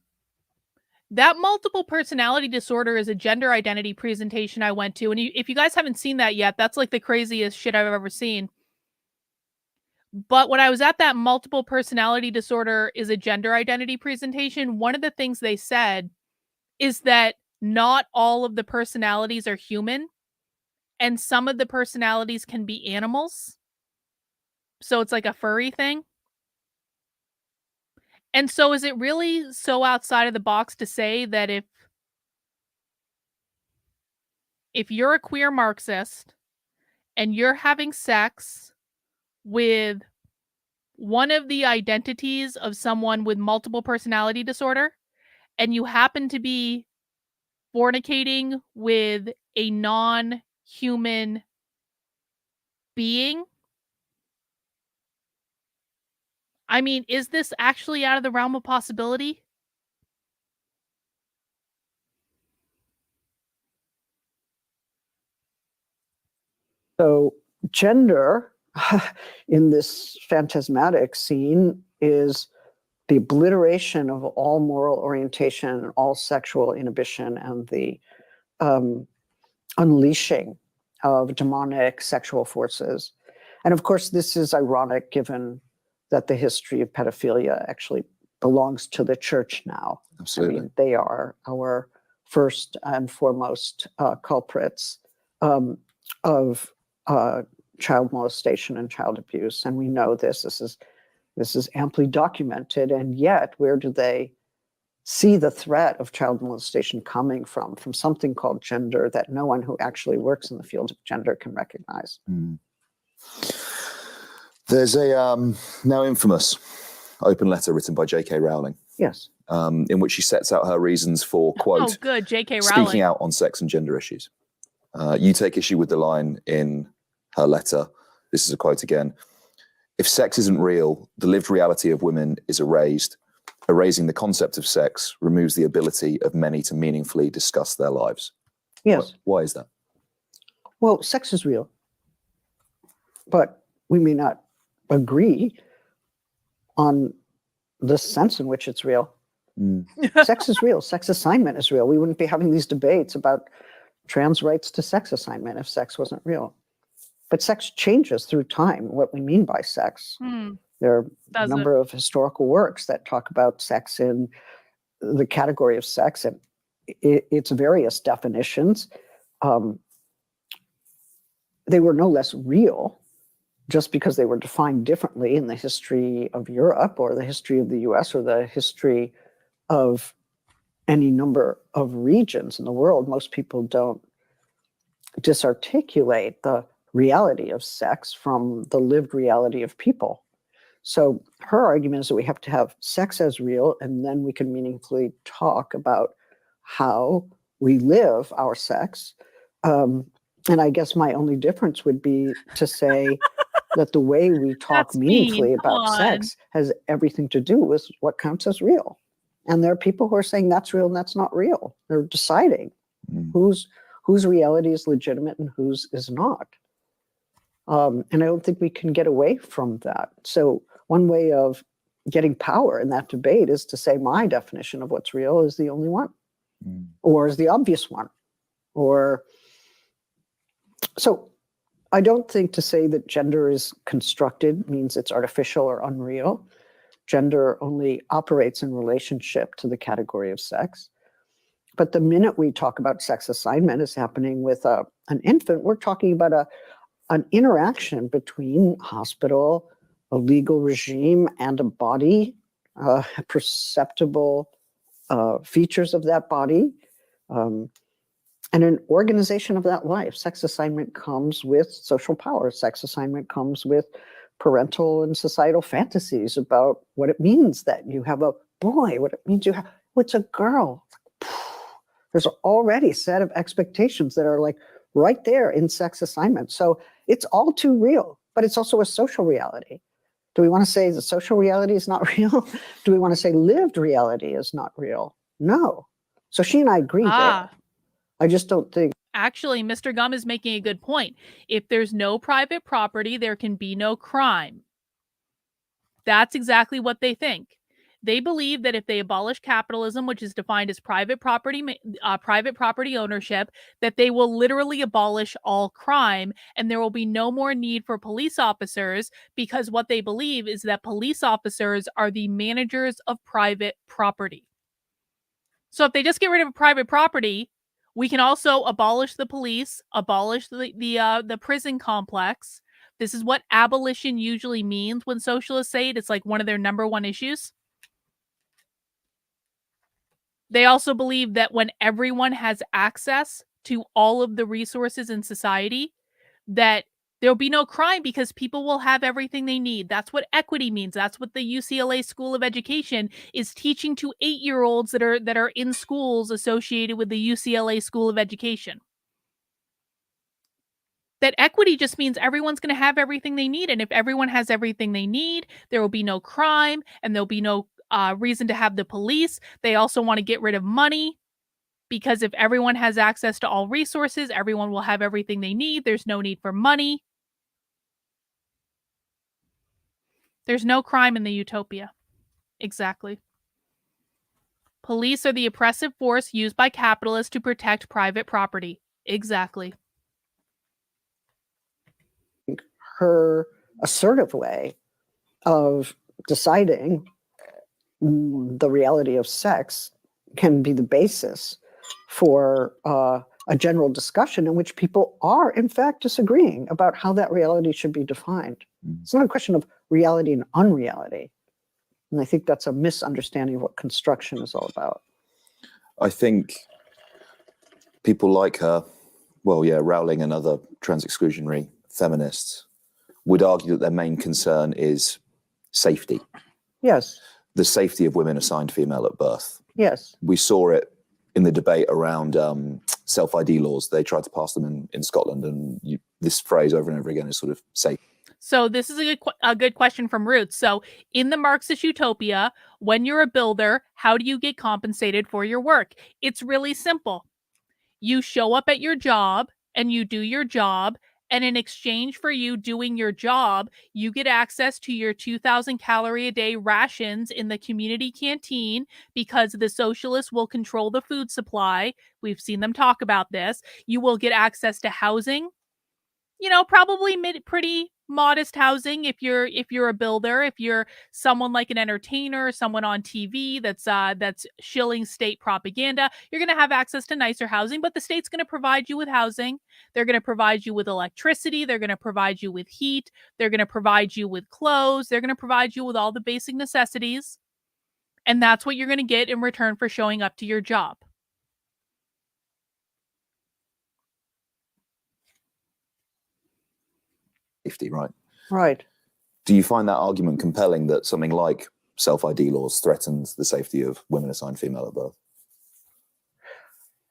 that multiple personality disorder is a gender identity presentation I went to. And if you guys haven't seen that yet, that's like the craziest shit I've ever seen. But when I was at that multiple personality disorder is a gender identity presentation, one of the things they said is that not all of the personalities are human, and some of the personalities can be animals. So it's like a furry thing. And so is it really so outside of the box to say that if you're a queer Marxist and you're having sex with one of the identities of someone with multiple personality disorder, and you happen to be fornicating with a non-human being? I mean, is this actually out of the realm of possibility? So gender in this phantasmatic scene is the obliteration of all moral orientation, all sexual inhibition, and the unleashing of demonic sexual forces. And of course, this is ironic given that the history of pedophilia actually belongs to the church now. Absolutely. I mean, they are our first and foremost culprits of child molestation and child abuse. And we know this. This is amply documented. And yet, where do they see the threat of child molestation coming from? From something called gender that no one who actually works in the field of gender can recognize. There's a now infamous open letter written by J.K. Rowling. Yes. In which she sets out her reasons for, quote, Oh, good, J.K. Rowling. speaking out on sex and gender issues. You take issue with the line in her letter. This is a quote again. If sex isn't real, the lived reality of women is erased. Erasing the concept of sex removes the ability of many to meaningfully discuss their lives. Yes. Why is that? Well, sex is real, but we may not agree on the sense in which it's real. Sex is real. Sex assignment is real. We wouldn't be having these debates about trans rights to sex assignment if sex wasn't real. But sex changes through time, what we mean by sex. There are a number of historical works that talk about sex in the category of sex and its various definitions. They were no less real just because they were defined differently in the history of Europe or the history of the US or the history of any number of regions in the world. Most people don't disarticulate the reality of sex from the lived reality of people. So her argument is that we have to have sex as real, and then we can meaningfully talk about how we live our sex. And I guess my only difference would be to say that the way we talk That's meaningfully mean. about sex has everything to do with what counts as real. And there are people who are saying that's real and that's not real. They're deciding whose reality is legitimate and whose is not. And I don't think we can get away from that. So one way of getting power in that debate is to say my definition of what's real is the only one, or is the obvious one. Or so I don't think to say that gender is constructed means it's artificial or unreal. Gender only operates in relationship to the category of sex. But the minute we talk about sex assignment is happening with an infant, we're talking about an interaction between hospital, a legal regime, and a body, perceptible features of that body, and an organization of that life. Sex assignment comes with social power. Sex assignment comes with parental and societal fantasies about what it means that you have a boy, what it means you have, what's a girl. There's already a set of expectations that are like right there in sex assignment. So it's all too real, but it's also a social reality. Do we want to say the social reality is not real? Do we want to say lived reality is not real? No. So she and I agree there. I just don't think. Actually, Mr. Gum is making a good point. If there's no private property, there can be no crime. That's exactly what they think. They believe that if they abolish capitalism, which is defined as private property ownership, that they will literally abolish all crime, and there will be no more need for police officers, because what they believe is that police officers are the managers of private property. So if they just get rid of private property, we can also abolish the police, abolish the prison complex. This is what abolition usually means when socialists say it. It's like one of their number one issues. They also believe that when everyone has access to all of the resources in society, that there'll be no crime because people will have everything they need. That's what equity means. That's what the UCLA School of Education is teaching to 8-year-olds that are in schools associated with the UCLA School of Education. That equity just means everyone's going to have everything they need. And if everyone has everything they need, there will be no crime and there'll be no reason to have the police. They also want to get rid of money, because if everyone has access to all resources, everyone will have everything they need. There's no need for money. There's no crime in the utopia. Exactly. Police are the oppressive force used by capitalists to protect private property. Exactly. Her assertive way of deciding the reality of sex can be the basis for a general discussion in which people are, in fact, disagreeing about how that reality should be defined. It's not a question of reality and unreality. And I think that's a misunderstanding of what construction is all about. I think people like her, well, yeah, Rowling and other trans-exclusionary feminists would argue that their main concern is safety. Yes. The safety of women assigned female at birth. Yes. We saw it in the debate around self-ID laws. They tried to pass them in Scotland, and this phrase over and over again is sort of safe. So this is a good question from Roots. So in the Marxist utopia, when you're a builder, how do you get compensated for your work? It's really simple. You show up at your job and you do your job. And in exchange for you doing your job, you get access to your 2,000 calorie a day rations in the community canteen, because the socialists will control the food supply. We've seen them talk about this. You will get access to housing, probably pretty modest housing if you're a builder. If you're someone like an entertainer, someone on TV that's shilling state propaganda, you're going to have access to nicer housing, but the state's going to provide you with housing. They're going to provide you with electricity. They're going to provide you with heat. They're going to provide you with clothes. They're going to provide you with all the basic necessities. And that's what you're going to get in return for showing up to your job. Safety, right? Right. Do you find that argument compelling, that something like self-ID laws threatens the safety of women assigned female at birth?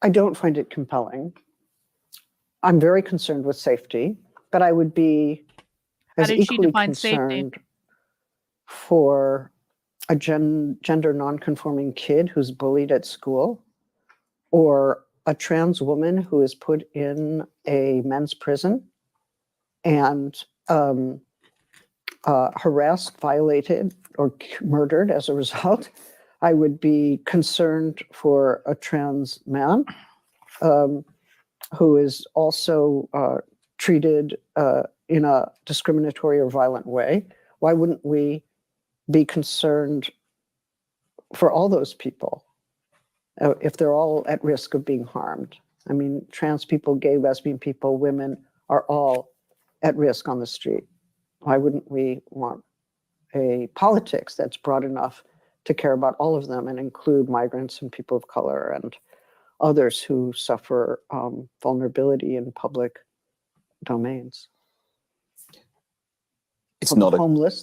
I don't find it compelling. I'm very concerned with safety, but I would be as equally concerned for a gender nonconforming kid who's bullied at school, or a trans woman who is put in a men's prison and harassed, violated, or murdered as a result. I would be concerned for a trans man who is also treated in a discriminatory or violent way. Why wouldn't we be concerned for all those people if they're all at risk of being harmed? I mean, trans people, gay, lesbian people, women are all at risk on the street? Why wouldn't we want a politics that's broad enough to care about all of them and include migrants and people of color and others who suffer vulnerability in public domains? It's Well, not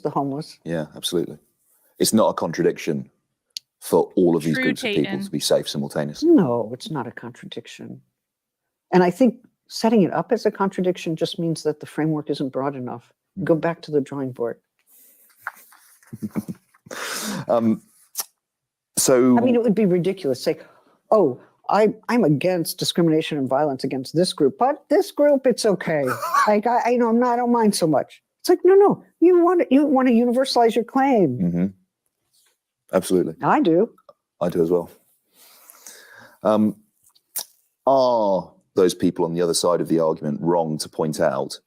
the homeless. Yeah, absolutely. It's not a contradiction for all of these True, groups of people Tayton. to be safe simultaneously. No, it's not a contradiction. And I think setting it up as a contradiction just means that the framework isn't broad enough. Go back to the drawing board. So I mean, it would be ridiculous to say, oh, I'm against discrimination and violence against this group, but this group, it's okay. Like I don't mind so much. It's like, no, you want to universalize your claim. Mhm. Absolutely. I do. I do as well. Are those people on the other side of the argument wrong to point out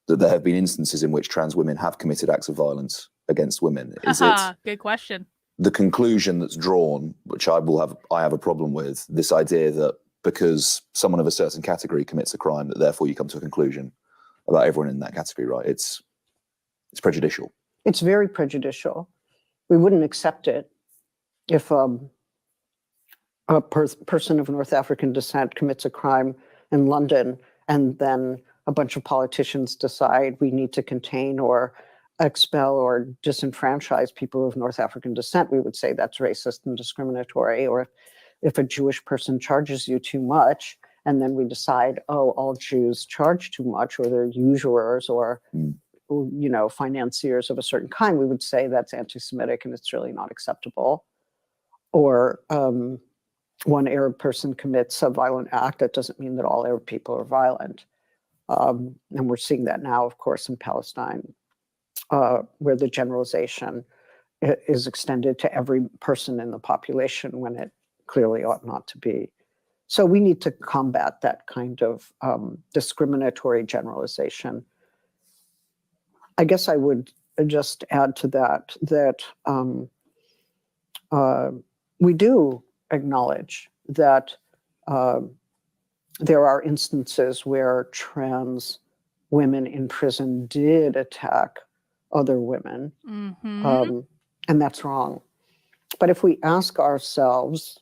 that there have been instances in which trans women have committed acts of violence against women? Is it Good question. the conclusion that's drawn, which I have a problem with, this idea that because someone of a certain category commits a crime, that therefore you come to a conclusion about everyone in that category, right? It's prejudicial. It's very prejudicial. We wouldn't accept it if a person of North African descent commits a crime in London and then a bunch of politicians decide we need to contain or expel or disenfranchise people of North African descent. We would say that's racist and discriminatory. Or if a Jewish person charges you too much, and then we decide, oh, all Jews charge too much, or they're usurers or financiers of a certain kind, we would say that's anti-Semitic and it's really not acceptable. Or one Arab person commits a violent act, that doesn't mean that all Arab people are violent. And we're seeing that now, of course, in Palestine, where the generalization is extended to every person in the population when it clearly ought not to be. So we need to combat that kind of discriminatory generalization. I guess I would just add to that we do acknowledge that there are instances where trans women in prison did attack other women, and that's wrong. But if we ask ourselves,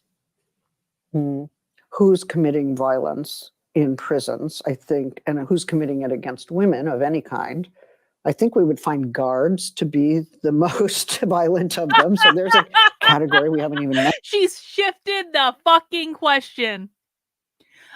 who's committing violence in prisons, I think, and who's committing it against women of any kind, I think we would find guards to be the most violent of them. So there's a category we haven't even mentioned. She's shifted the fucking question.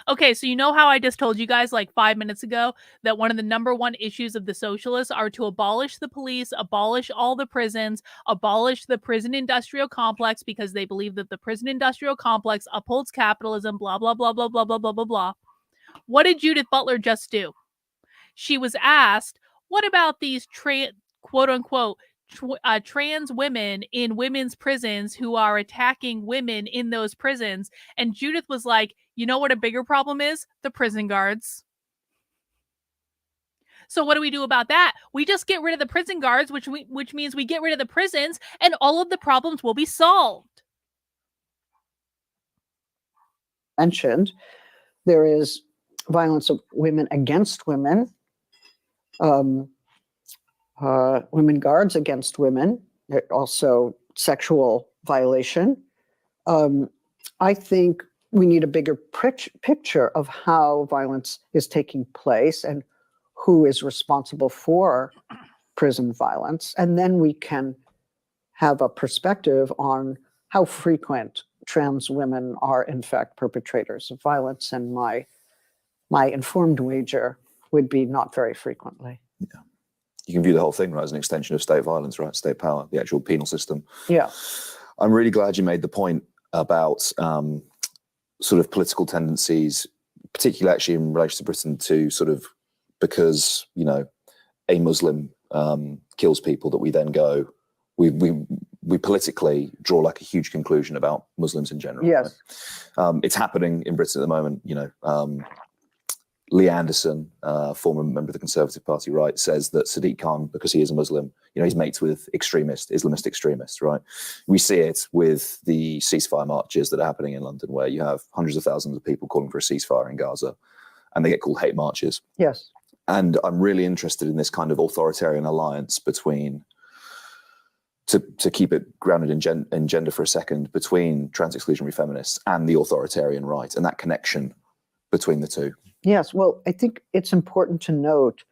Okay, so you know how I just told you guys like 5 minutes ago that one of the number one issues of the socialists are to abolish the police, abolish all the prisons, abolish the prison industrial complex because they believe that the prison industrial complex upholds capitalism, blah, blah, blah, blah, blah, blah, blah, blah, blah. What did Judith Butler just do? She was asked, what about these quote unquote trans women in women's prisons who are attacking women in those prisons? And Judith was like, you know what a bigger problem is? The prison guards. So what do we do about that? We just get rid of the prison guards, which means we get rid of the prisons, and all of the problems will be solved. Mentioned, there is violence of women against women, women guards against women, also sexual violation. I think we need a bigger picture of how violence is taking place and who is responsible for prison violence. And then we can have a perspective on how frequent trans women are in fact perpetrators of violence. And my informed wager would be not very frequently. Yeah. You can view the whole thing, right, as an extension of state violence, right? State power, the actual penal system. Yeah. I'm really glad you made the point about sort of political tendencies, particularly actually in relation to Britain, to sort of because, a Muslim kills people, that we then go, we politically draw like a huge conclusion about Muslims in general. Yes. Right? It's happening in Britain at the moment. Lee Anderson, former member of the Conservative Party, right, says that Sadiq Khan, because he is a Muslim, he's mates with Islamist extremists, right? We see it with the ceasefire marches that are happening in London, where you have hundreds of thousands of people calling for a ceasefire in Gaza, and they get called hate marches. Yes. And I'm really interested in this kind of authoritarian alliance between, to keep it grounded in gender for a second, between trans-exclusionary feminists and the authoritarian right, and that connection between the two. Yes, well, I think it's important to note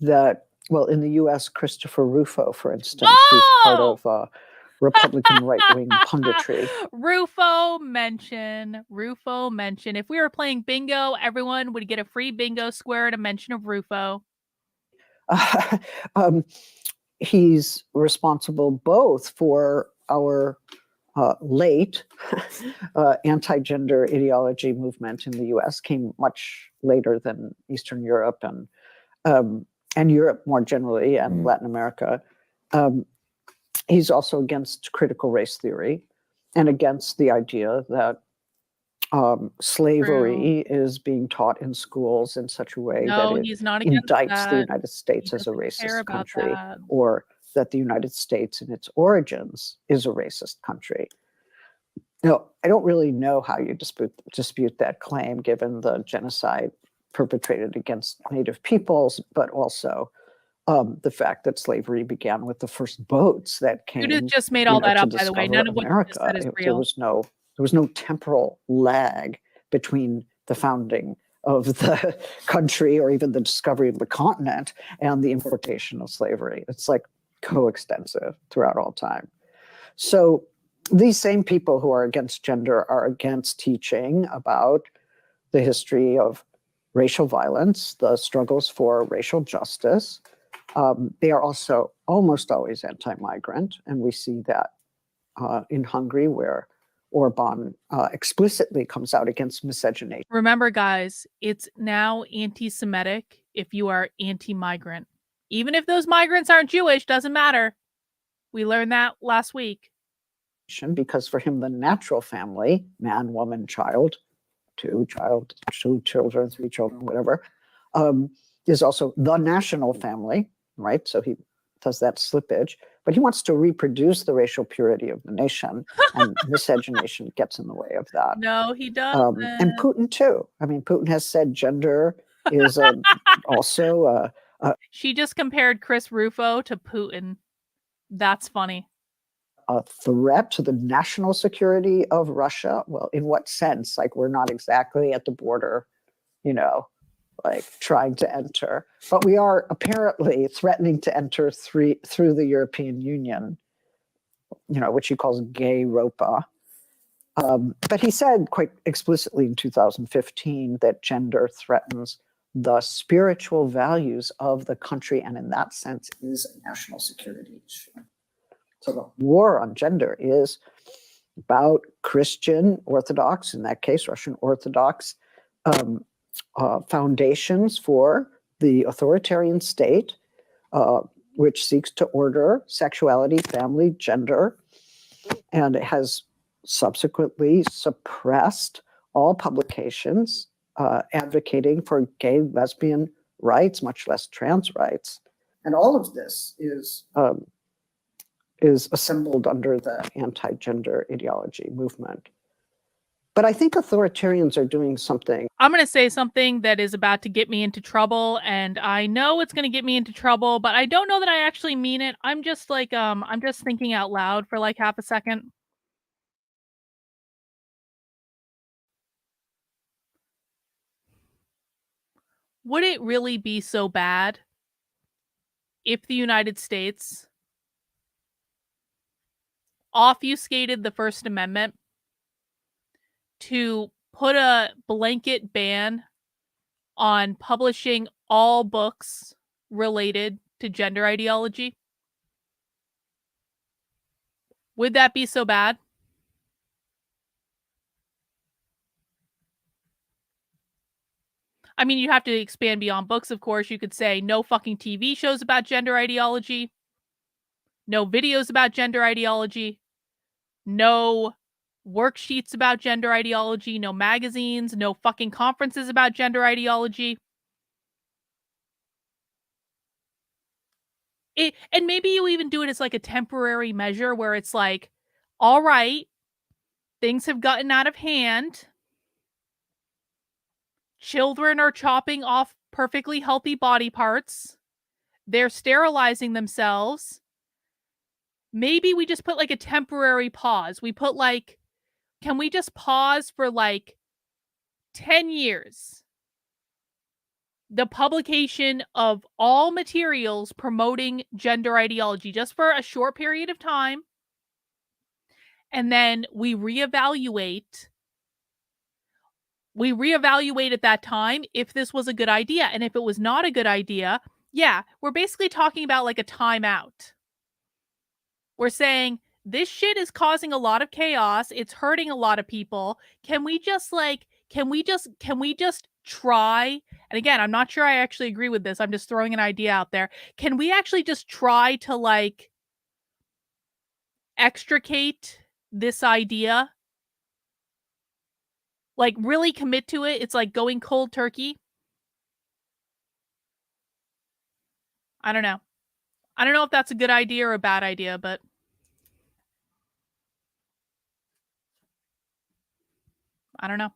that, well, in the US, Christopher Rufo, for instance, who's part of Republican right-wing punditry. Rufo mention. If we were playing bingo, everyone would get a free bingo square and a mention of Rufo. He's responsible both for our late anti-gender ideology movement in the US, came much later than Eastern Europe and Europe more generally, and Latin America. He's also against critical race theory and against the idea that slavery is being taught in schools in such a way that it indicts the United States as a racist country, or that the United States in its origins is a racist country. No, I don't really know how you dispute that claim, given the genocide perpetrated against Native peoples, but also the fact that slavery began with the first boats that came. Judith just made all that up, by the way. None of what you just said is real. There was no temporal lag between the founding of the country or even the discovery of the continent and the importation of slavery. It's like coextensive throughout all time. So these same people who are against gender are against teaching about the history of racial violence, the struggles for racial justice. They are also almost always anti-migrant, and we see that in Hungary, where Orban explicitly comes out against miscegenation. Remember, guys, it's now anti-Semitic if you are anti-migrant. Even if those migrants aren't Jewish, doesn't matter. We learned that last week. Because for him, the natural family, man, woman, child, two children, three children, whatever, is also the national family, right? So he does that slippage, but he wants to reproduce the racial purity of the nation, and miscegenation gets in the way of that. No, he doesn't. And Putin too. I mean, Putin has said gender is also. She just compared Chris Rufo to Putin. That's funny. A threat to the national security of Russia. Well, in what sense? Like, we're not exactly at the border, like trying to enter, but we are apparently threatening to enter through the European Union, which he calls gay Europa. But he said quite explicitly in 2015 that gender threatens the spiritual values of the country, and in that sense is a national security issue. So the war on gender is about Christian Orthodox, in that case, Russian Orthodox, foundations for the authoritarian state, which seeks to order sexuality, family, gender, and it has subsequently suppressed all publications advocating for gay, lesbian rights, much less trans rights. And all of this is assembled under the anti-gender ideology movement. But I think authoritarians are doing something. I'm going to say something that is about to get me into trouble, and I know it's going to get me into trouble, but I don't know that I actually mean it. I'm just like, I'm just thinking out loud for like half a second. Would it really be so bad if the United States obfuscated the First Amendment to put a blanket ban on publishing all books related to gender ideology? Would that be so bad? I mean, you have to expand beyond books, of course. You could say no fucking TV shows about gender ideology, no videos about gender ideology, no worksheets about gender ideology, no magazines, no fucking conferences about gender ideology. And maybe you even do it as like a temporary measure where it's like, all right, things have gotten out of hand. Children are chopping off perfectly healthy body parts. They're sterilizing themselves. Maybe we just put like a temporary pause. We put like, can we just pause for like 10 years? The publication of all materials promoting gender ideology just for a short period of time. And then we reevaluate. We reevaluate at that time if this was a good idea. And if it was not a good idea, yeah, we're basically talking about like a timeout. We're saying this shit is causing a lot of chaos. It's hurting a lot of people. Can we just try? And again, I'm not sure I actually agree with this. I'm just throwing an idea out there. Can we actually just try to like extricate this idea? Like really commit to it? It's like going cold turkey. I don't know. I don't know if that's a good idea or a bad idea, but I don't know.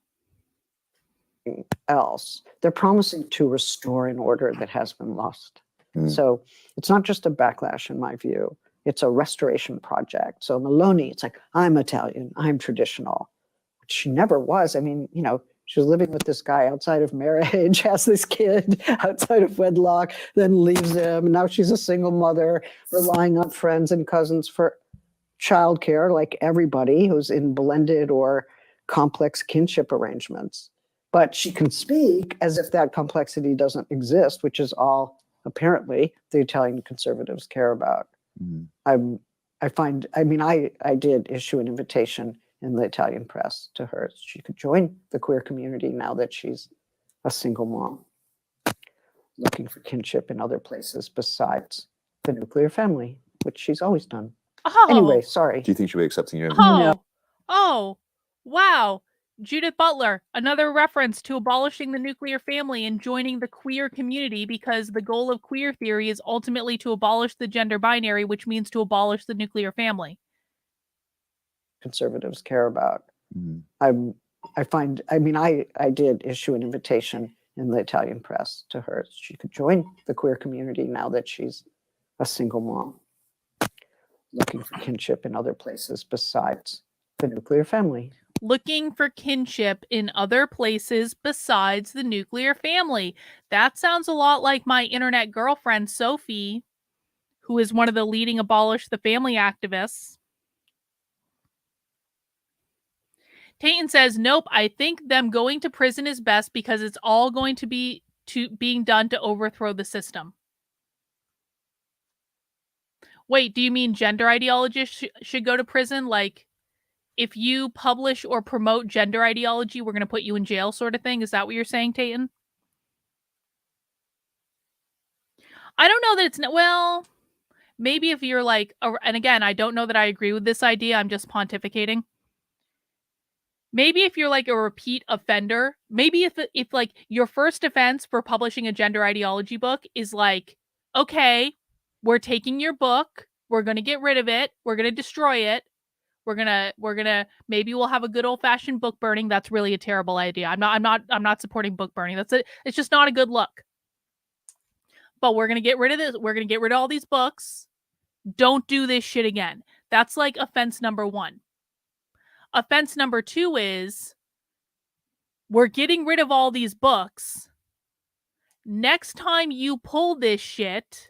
Else, they're promising to restore an order that has been lost. Mm. So it's not just a backlash, in my view. It's a restoration project. So Maloney, it's like, I'm Italian, I'm traditional. Which she never was. I mean, you know, she was living with this guy outside of marriage, has this kid outside of wedlock, then leaves him. And now she's a single mother, relying on friends and cousins for childcare, like everybody who's in blended or complex kinship arrangements. But she can speak as if that complexity doesn't exist, which is all apparently the Italian conservatives care about. Mm. I did issue an invitation in the Italian press to her. She could join the queer community now that she's a single mom, looking for kinship in other places besides the nuclear family, which she's always done. Oh. Anyway, sorry. Do you think she'll be accepting you? Oh, wow. Judith Butler, another reference to abolishing the nuclear family and joining the queer community, because the goal of queer theory is ultimately to abolish the gender binary, which means to abolish the nuclear family. Conservatives care about. Mm. I did issue an invitation in the Italian press to her. She could join the queer community now that she's a single mom, looking for kinship in other places besides the nuclear family. Looking for kinship in other places besides the nuclear family. That sounds a lot like my internet girlfriend, Sophie, who is one of the leading abolish the family activists. Tayton says, nope, I think them going to prison is best because it's all going to be being done to overthrow the system. Wait, do you mean gender ideologists should go to prison? Like, if you publish or promote gender ideology, we're going to put you in jail sort of thing? Is that what you're saying, Tayton? I don't know that it's... Well, maybe if you're like... And again, I don't know that I agree with this idea. I'm just pontificating. Maybe if you're like a repeat offender, maybe if like your first offense for publishing a gender ideology book is like, okay, we're taking your book, we're going to get rid of it, we're going to destroy it. We're gonna maybe we'll have a good old fashioned book burning. That's really a terrible idea. I'm not supporting book burning. That's it. It's just not a good look. But we're gonna get rid of this. We're gonna get rid of all these books. Don't do this shit again. That's like offense number 1. Offense number 2 is we're getting rid of all these books. Next time you pull this shit,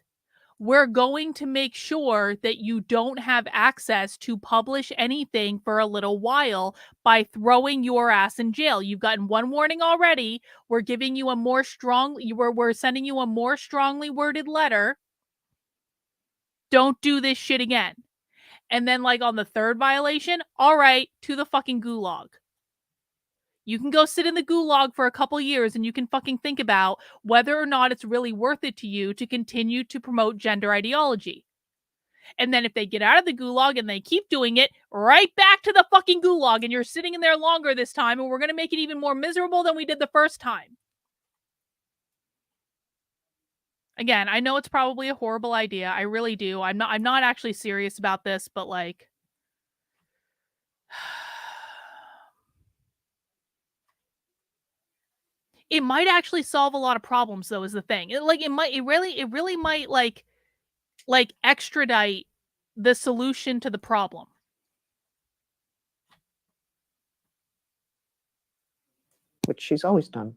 we're going to make sure that you don't have access to publish anything for a little while by throwing your ass in jail. You've gotten one warning already. We're giving you we're sending you a more strongly worded letter. Don't do this shit again. And then like on the 3rd violation, all right, to the fucking gulag. You can go sit in the gulag for a couple years and you can fucking think about whether or not it's really worth it to you to continue to promote gender ideology. And then if they get out of the gulag and they keep doing it, right back to the fucking gulag, and you're sitting in there longer this time, and we're going to make it even more miserable than we did the first time. Again, I know it's probably a horrible idea. I really do. I'm not actually serious about this, but like... it might actually solve a lot of problems, though, is the thing. It really might like extradite the solution to the problem. Which she's always done.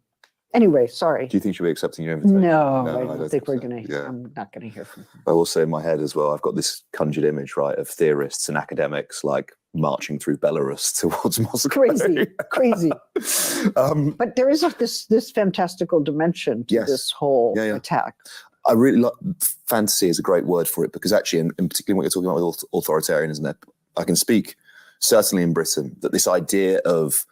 Anyway, sorry. Do you think she'll be accepting your invitation? No, I don't think we're so. going to. Yeah. I'm not going to hear from her. I will say in my head as well, I've got this conjured image, right, of theorists and academics like marching through Belarus towards Moscow. Crazy. But there is this fantastical dimension to this whole attack. I really like fantasy is a great word for it, because actually, in particular what you're talking about with authoritarianism, I can speak certainly in Britain that this idea of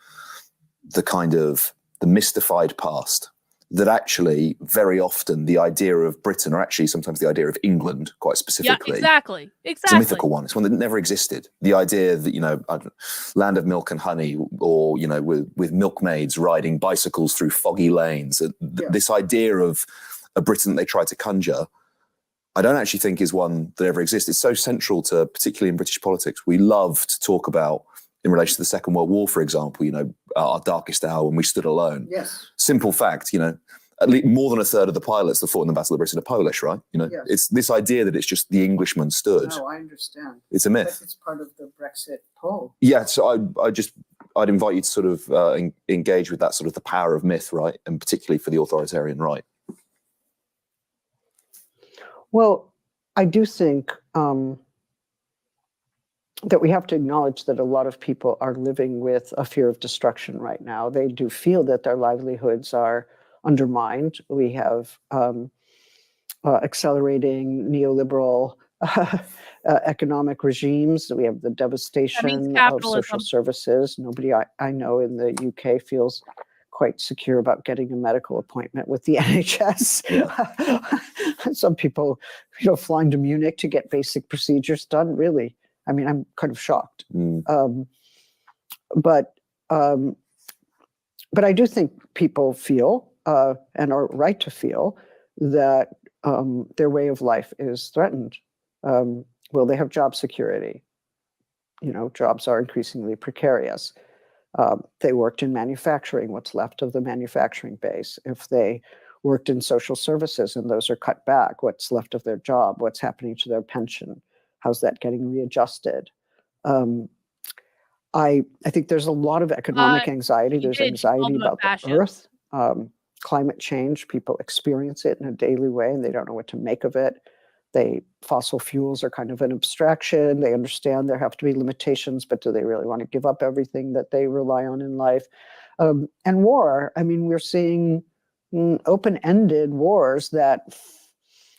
the kind of the mystified past, that actually very often the idea of Britain, or actually sometimes the idea of England quite specifically. Yeah, exactly. It's a mythical one. It's one that never existed. The idea that, you know, land of milk and honey, or, you know, with milkmaids riding bicycles through foggy lanes. This idea of a Britain that they try to conjure, I don't actually think is one that ever exists. It's so central to, particularly in British politics, we love to talk about, in relation to the Second World War, for example, you know, our darkest hour when we stood alone. Yes. Simple fact, you know, at least more than a third of the pilots that fought in the Battle of Britain are Polish, right? You know, it's this idea that it's just the Englishman stood. No, I understand. It's a myth. But it's part of the Brexit poll. Yeah, so I'd invite you to sort of engage with that sort of the power of myth, right? And particularly for the authoritarian right. Well, I do think that we have to acknowledge that a lot of people are living with a fear of destruction right now. They do feel that their livelihoods are undermined. We have accelerating neoliberal economic regimes. We have the devastation of social services. Nobody I know in the UK feels quite secure about getting a medical appointment with the NHS. Yeah. Some people, you know, flying to Munich to get basic procedures done. Really, I mean, I'm kind of shocked. But I do think people feel and are right to feel that their way of life is threatened. Will they have job security? You know, jobs are increasingly precarious. They worked in manufacturing, what's left of the manufacturing base. If they worked in social services and those are cut back, what's left of their job? What's happening to their pension? How's that getting readjusted? I think there's a lot of economic anxiety. There's anxiety about the earth, climate change. People experience it in a daily way and they don't know what to make of it. Fossil fuels are kind of an abstraction. They understand there have to be limitations, but do they really want to give up everything that they rely on in life? And war, I mean, we're seeing open-ended wars that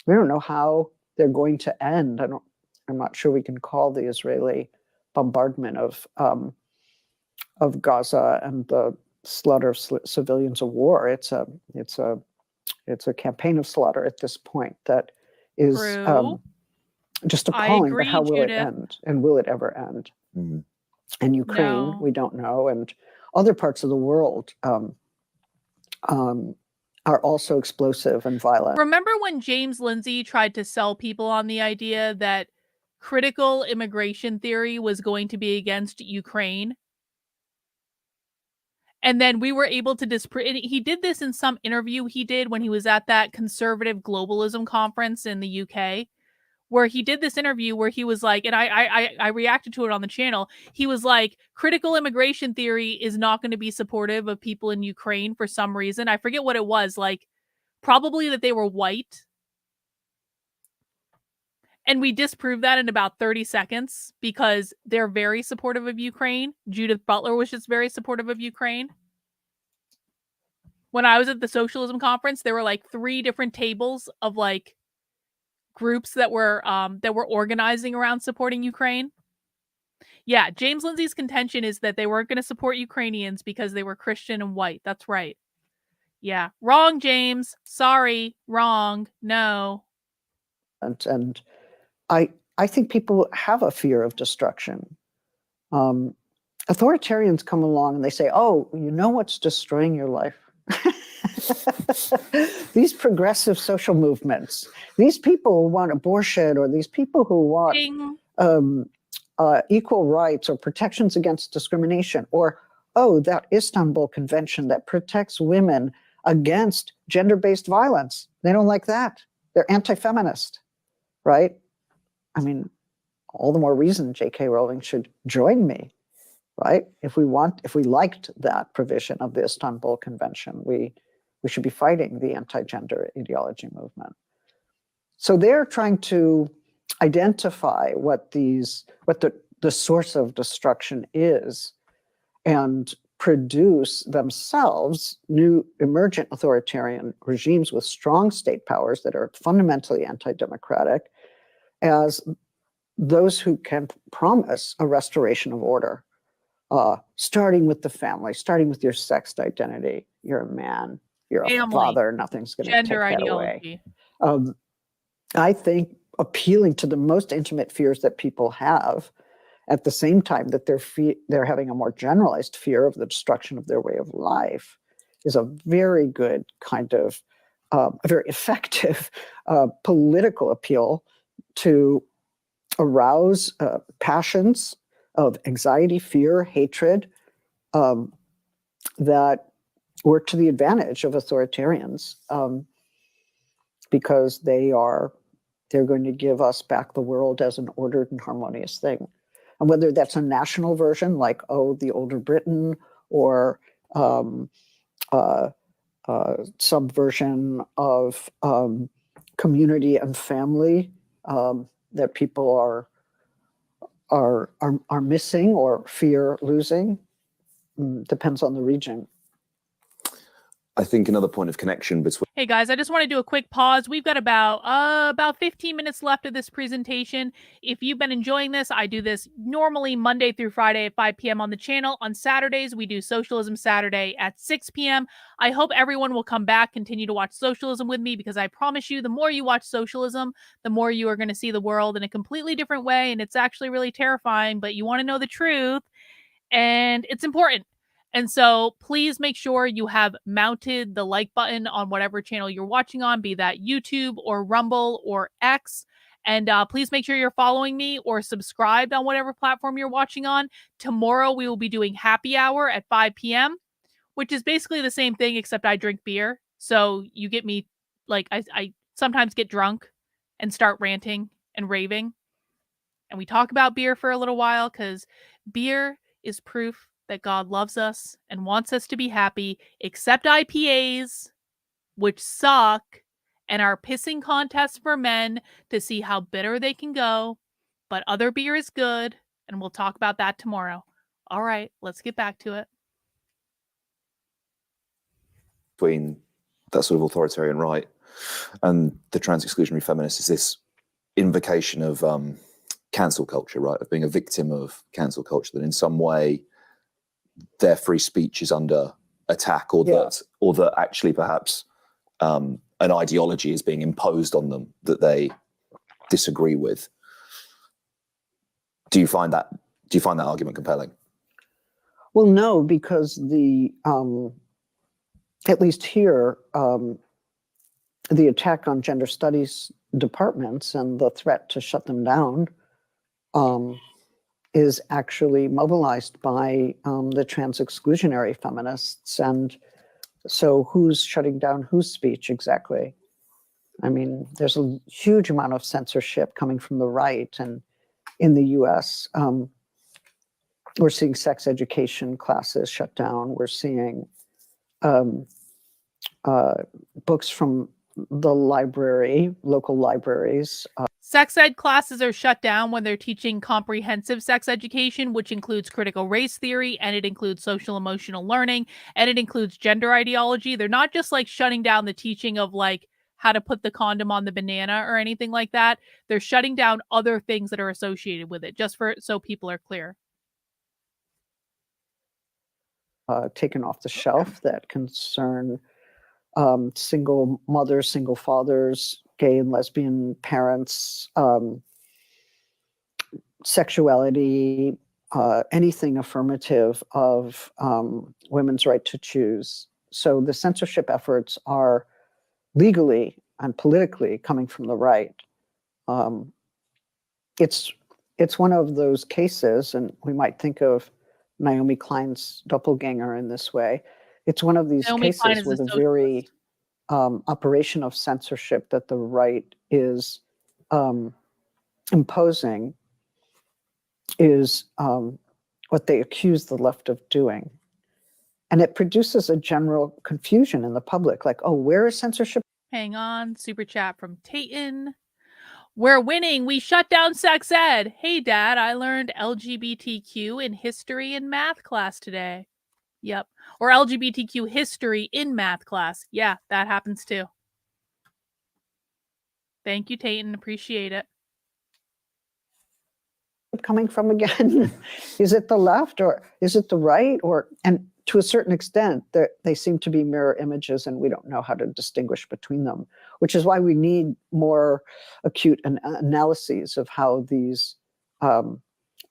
we don't know how they're going to end. I'm not sure we can call the Israeli bombardment of Gaza and the slaughter of civilians a war. It's a campaign of slaughter at this point that is just appalling. But how will it end? And will it ever end? Mm-hmm. And Ukraine, we don't know, and other parts of the world are also explosive and violent. Remember when James Lindsay tried to sell people on the idea that critical immigration theory was going to be against Ukraine? And then we were able to disprove. He did this in some interview he did when he was at that conservative globalism conference in the UK, where he did this interview where he was like, and I reacted to it on the channel. He was like, critical immigration theory is not going to be supportive of people in Ukraine for some reason. I forget what it was, like probably that they were white. And we disproved that in about 30 seconds because they're very supportive of Ukraine. Judith Butler was just very supportive of Ukraine. When I was at the socialism conference, there were like 3 different tables of like groups that were organizing around supporting Ukraine. Yeah, James Lindsay's contention is that they weren't going to support Ukrainians because they were Christian and white. That's right. Yeah. Wrong, James. Sorry. Wrong. No. And I think people have a fear of destruction. Authoritarians come along and they say, oh, you know what's destroying your life? These progressive social movements, these people who want abortion, or these people who want equal rights or protections against discrimination, or, oh, that Istanbul Convention that protects women against gender-based violence. They don't like that. They're anti-feminist, right? I mean, all the more reason J.K. Rowling should join me, right? If we liked that provision of the Istanbul Convention, we should be fighting the anti-gender ideology movement. So they're trying to identify what the source of destruction is and produce themselves new emergent authoritarian regimes with strong state powers that are fundamentally anti-democratic as those who can promise a restoration of order, starting with the family, starting with your sex identity. You're a man, you're a father, nothing's going to take Gender that away. ideology. I think appealing to the most intimate fears that people have at the same time that they're having a more generalized fear of the destruction of their way of life is a very good kind of, a very effective political appeal to arouse passions of anxiety, fear, hatred that work to the advantage of authoritarians because they're going to give us back the world as an ordered and harmonious thing. And whether that's a national version like, the older Britain, or some version of community and family that people are missing or fear losing, depends on the region. I think another point of connection between... Hey guys, I just want to do a quick pause. We've got about 15 minutes left of this presentation. If you've been enjoying this, I do this normally Monday through Friday at 5 p.m. on the channel. On Saturdays, we do Socialism Saturday at 6 p.m. I hope everyone will come back, continue to watch socialism with me, because I promise you, the more you watch socialism, the more you are going to see the world in a completely different way, and it's actually really terrifying, but you want to know the truth, and it's important. And so please make sure you have mounted the like button on whatever channel you're watching on, be that YouTube or Rumble or X. And please make sure you're following me or subscribed on whatever platform you're watching on. Tomorrow we will be doing happy hour at 5 p.m., which is basically the same thing, except I drink beer. So you get me, like, I sometimes get drunk and start ranting and raving. And we talk about beer for a little while because beer is proof that God loves us and wants us to be happy, except IPAs, which suck, and are pissing contests for men to see how bitter they can go. But other beer is good, and we'll talk about that tomorrow. All right, let's get back to it. Between that sort of authoritarian right and the trans-exclusionary feminist is this invocation of cancel culture, right? Of being a victim of cancel culture, that in some way their free speech is under attack, or that actually perhaps an ideology is being imposed on them that they disagree with. Do you find that argument compelling? Well, no, because at least here, the attack on gender studies departments and the threat to shut them down is actually mobilized by the trans-exclusionary feminists. And so who's shutting down whose speech exactly? I mean, there's a huge amount of censorship coming from the right. And in the US, we're seeing sex education classes shut down. We're seeing books from the library, local libraries. Sex ed classes are shut down when they're teaching comprehensive sex education, which includes critical race theory, and it includes social emotional learning, and it includes gender ideology. They're not just like shutting down the teaching of like how to put the condom on the banana or anything like that. They're shutting down other things that are associated with it, just so people are clear. Taken off the shelf that concern single mothers, single fathers, gay and lesbian parents, sexuality, anything affirmative of women's right to choose. So the censorship efforts are legally and politically coming from the right. It's one of those cases, and we might think of Naomi Klein's doppelganger in this way. It's one of these Naomi Klein cases is a with a very operation of censorship that the right is imposing is what they accuse the left of doing. And it produces a general confusion in the public, like, oh, where is censorship? Hang on, super chat from Tayton. We're winning. We shut down sex ed. Hey, Dad, I learned LGBTQ in history and math class today. Yep. Or LGBTQ history in math class. Yeah, that happens too. Thank you, Tayton. Appreciate it. Coming from again? Is it the left or is it the right? And to a certain extent, they seem to be mirror images, and we don't know how to distinguish between them, which is why we need more acute analyses of how these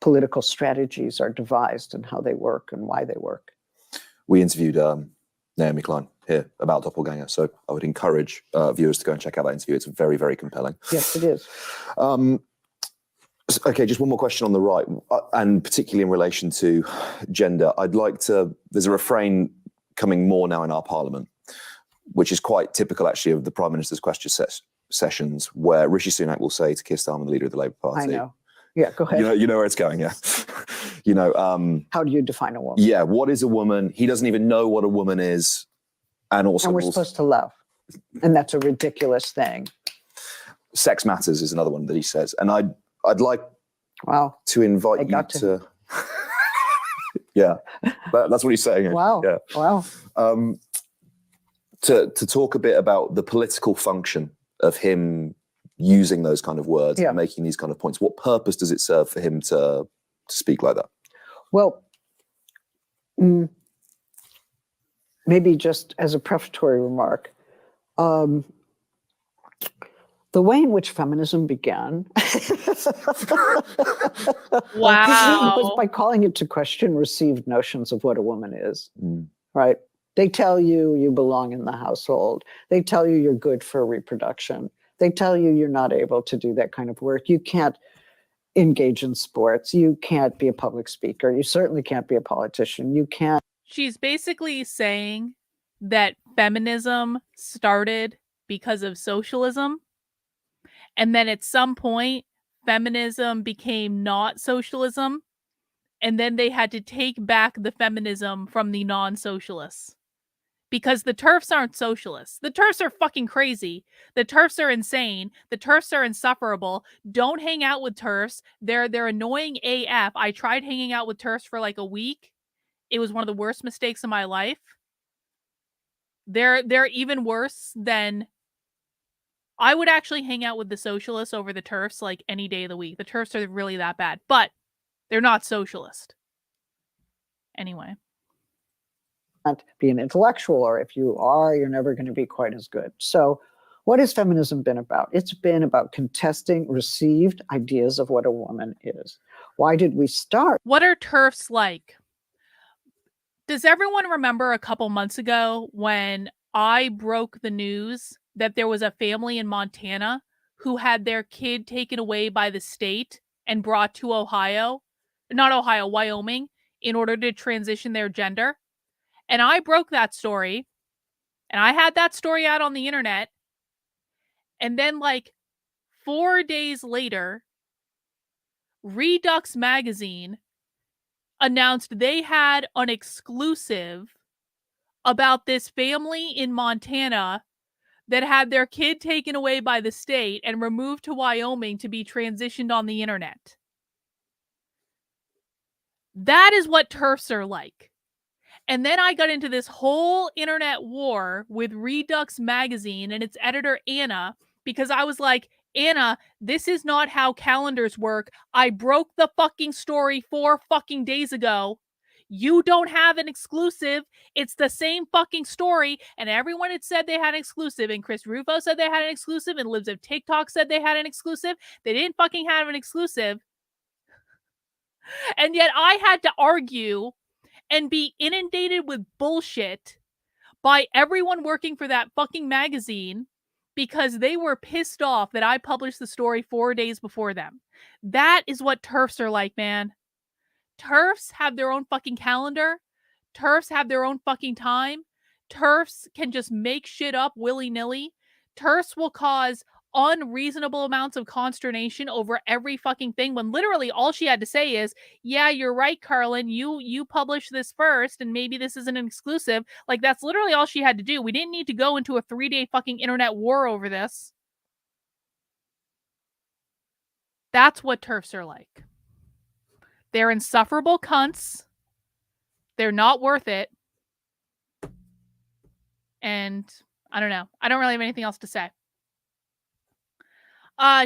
political strategies are devised and how they work and why they work. We interviewed Naomi Klein here about Doppelganger, so I would encourage viewers to go and check out that interview. It's very, very compelling. Yes, it is. Okay, just one more question on the right, and particularly in relation to gender. There's a refrain coming more now in our parliament, which is quite typical actually of the Prime Minister's question sessions, where Rishi Sunak will say to Keir Starmer, the leader of the Labour Party. I know. Yeah, go ahead. You know where it's going, yeah. How do you define a woman? Yeah, what is a woman? He doesn't even know what a woman is. And we're supposed to love. And that's a ridiculous thing. Sex matters is another one that he says. And I'd like to invite you to yeah, that's what he's saying. Wow. Yeah. Wow. To talk a bit about the political function of him using those kind of words and making these kind of points. What purpose does it serve for him to speak like that? Well, maybe just as a prefatory remark, the way in which feminism began was by calling into question received notions of what a woman is, right? They tell you you belong in the household. They tell you you're good for reproduction. They tell you you're not able to do that kind of work. You can't engage in sports. You can't be a public speaker. You certainly can't be a politician. You can't. She's basically saying that feminism started because of socialism. And then at some point, feminism became not socialism. And then they had to take back the feminism from the non-socialists. Because the TERFs aren't socialists. The TERFs are fucking crazy. The TERFs are insane. The TERFs are insufferable. Don't hang out with TERFs. They're annoying AF. I tried hanging out with TERFs for like a week. It was one of the worst mistakes of my life. They're even worse than... I would actually hang out with the socialists over the TERFs like any day of the week. The TERFs are really that bad. But they're not socialist. Anyway. Not be an intellectual, or if you are, you're never going to be quite as good. So what has feminism been about? It's been about contesting received ideas of what a woman is. Why did we start? What are TERFs like? Does everyone remember a couple months ago when I broke the news that there was a family in Montana who had their kid taken away by the state and brought to Wyoming, in order to transition their gender? And I broke that story, and I had that story out on the internet. And then like 4 days later, Redux Magazine announced they had an exclusive about this family in Montana that had their kid taken away by the state and removed to Wyoming to be transitioned on the internet. That is what TERFs are like. And then I got into this whole internet war with Redux Magazine and its editor, Anna, because I was like, Anna, this is not how calendars work. I broke the fucking story 4 fucking days ago. You don't have an exclusive. It's the same fucking story. And everyone had said they had an exclusive. And Chris Rufo said they had an exclusive. And Libs of TikTok said they had an exclusive. They didn't fucking have an exclusive. And yet I had to argue and be inundated with bullshit by everyone working for that fucking magazine because they were pissed off that I published the story 4 days before them. That is what TERFs are like, man. TERFs have their own fucking calendar. TERFs have their own fucking time. TERFs can just make shit up willy-nilly. TERFs will cause unreasonable amounts of consternation over every fucking thing when literally all she had to say is, yeah, you're right, Carlin, you published this first and maybe this isn't an exclusive. Like, that's literally all she had to do. We didn't need to go into a 3-day fucking internet war over this. That's what TERFs are like. They're insufferable cunts. They're not worth it. And I don't know. I don't really have anything else to say.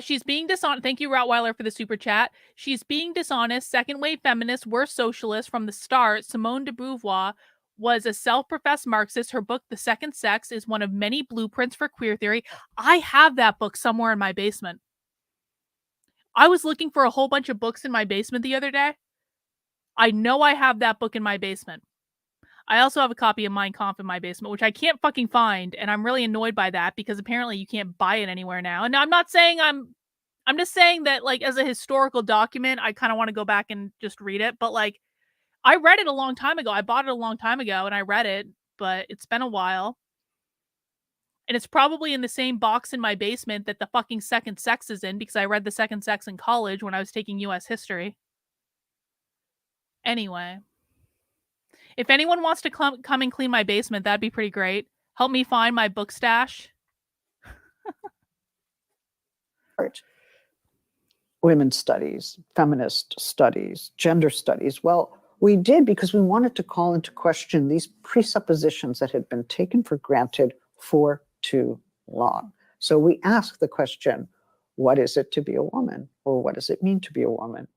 She's being dishonest. Thank you, Rottweiler, for the super chat. She's being dishonest. Second wave feminists were socialists from the start. Simone de Beauvoir was a self-professed Marxist. Her book, The Second Sex, is one of many blueprints for queer theory. I have that book somewhere in my basement. I was looking for a whole bunch of books in my basement the other day. I know I have that book in my basement. I also have a copy of Mein Kampf in my basement, which I can't fucking find, and I'm really annoyed by that because apparently you can't buy it anywhere now. And I'm not saying I'm just saying that, like, as a historical document, I kind of want to go back and just read it. But like, I read it a long time ago. I bought it a long time ago, and I read it, but it's been a while. And it's probably in the same box in my basement that the fucking Second Sex is in, because I read The Second Sex in college when I was taking U.S. history. Anyway. If anyone wants to come and clean my basement, that'd be pretty great. Help me find my book stash. Women's studies, feminist studies, gender studies. Well, we did because we wanted to call into question these presuppositions that had been taken for granted for too long. So we asked the question, what is it to be a woman? Or what does it mean to be a woman?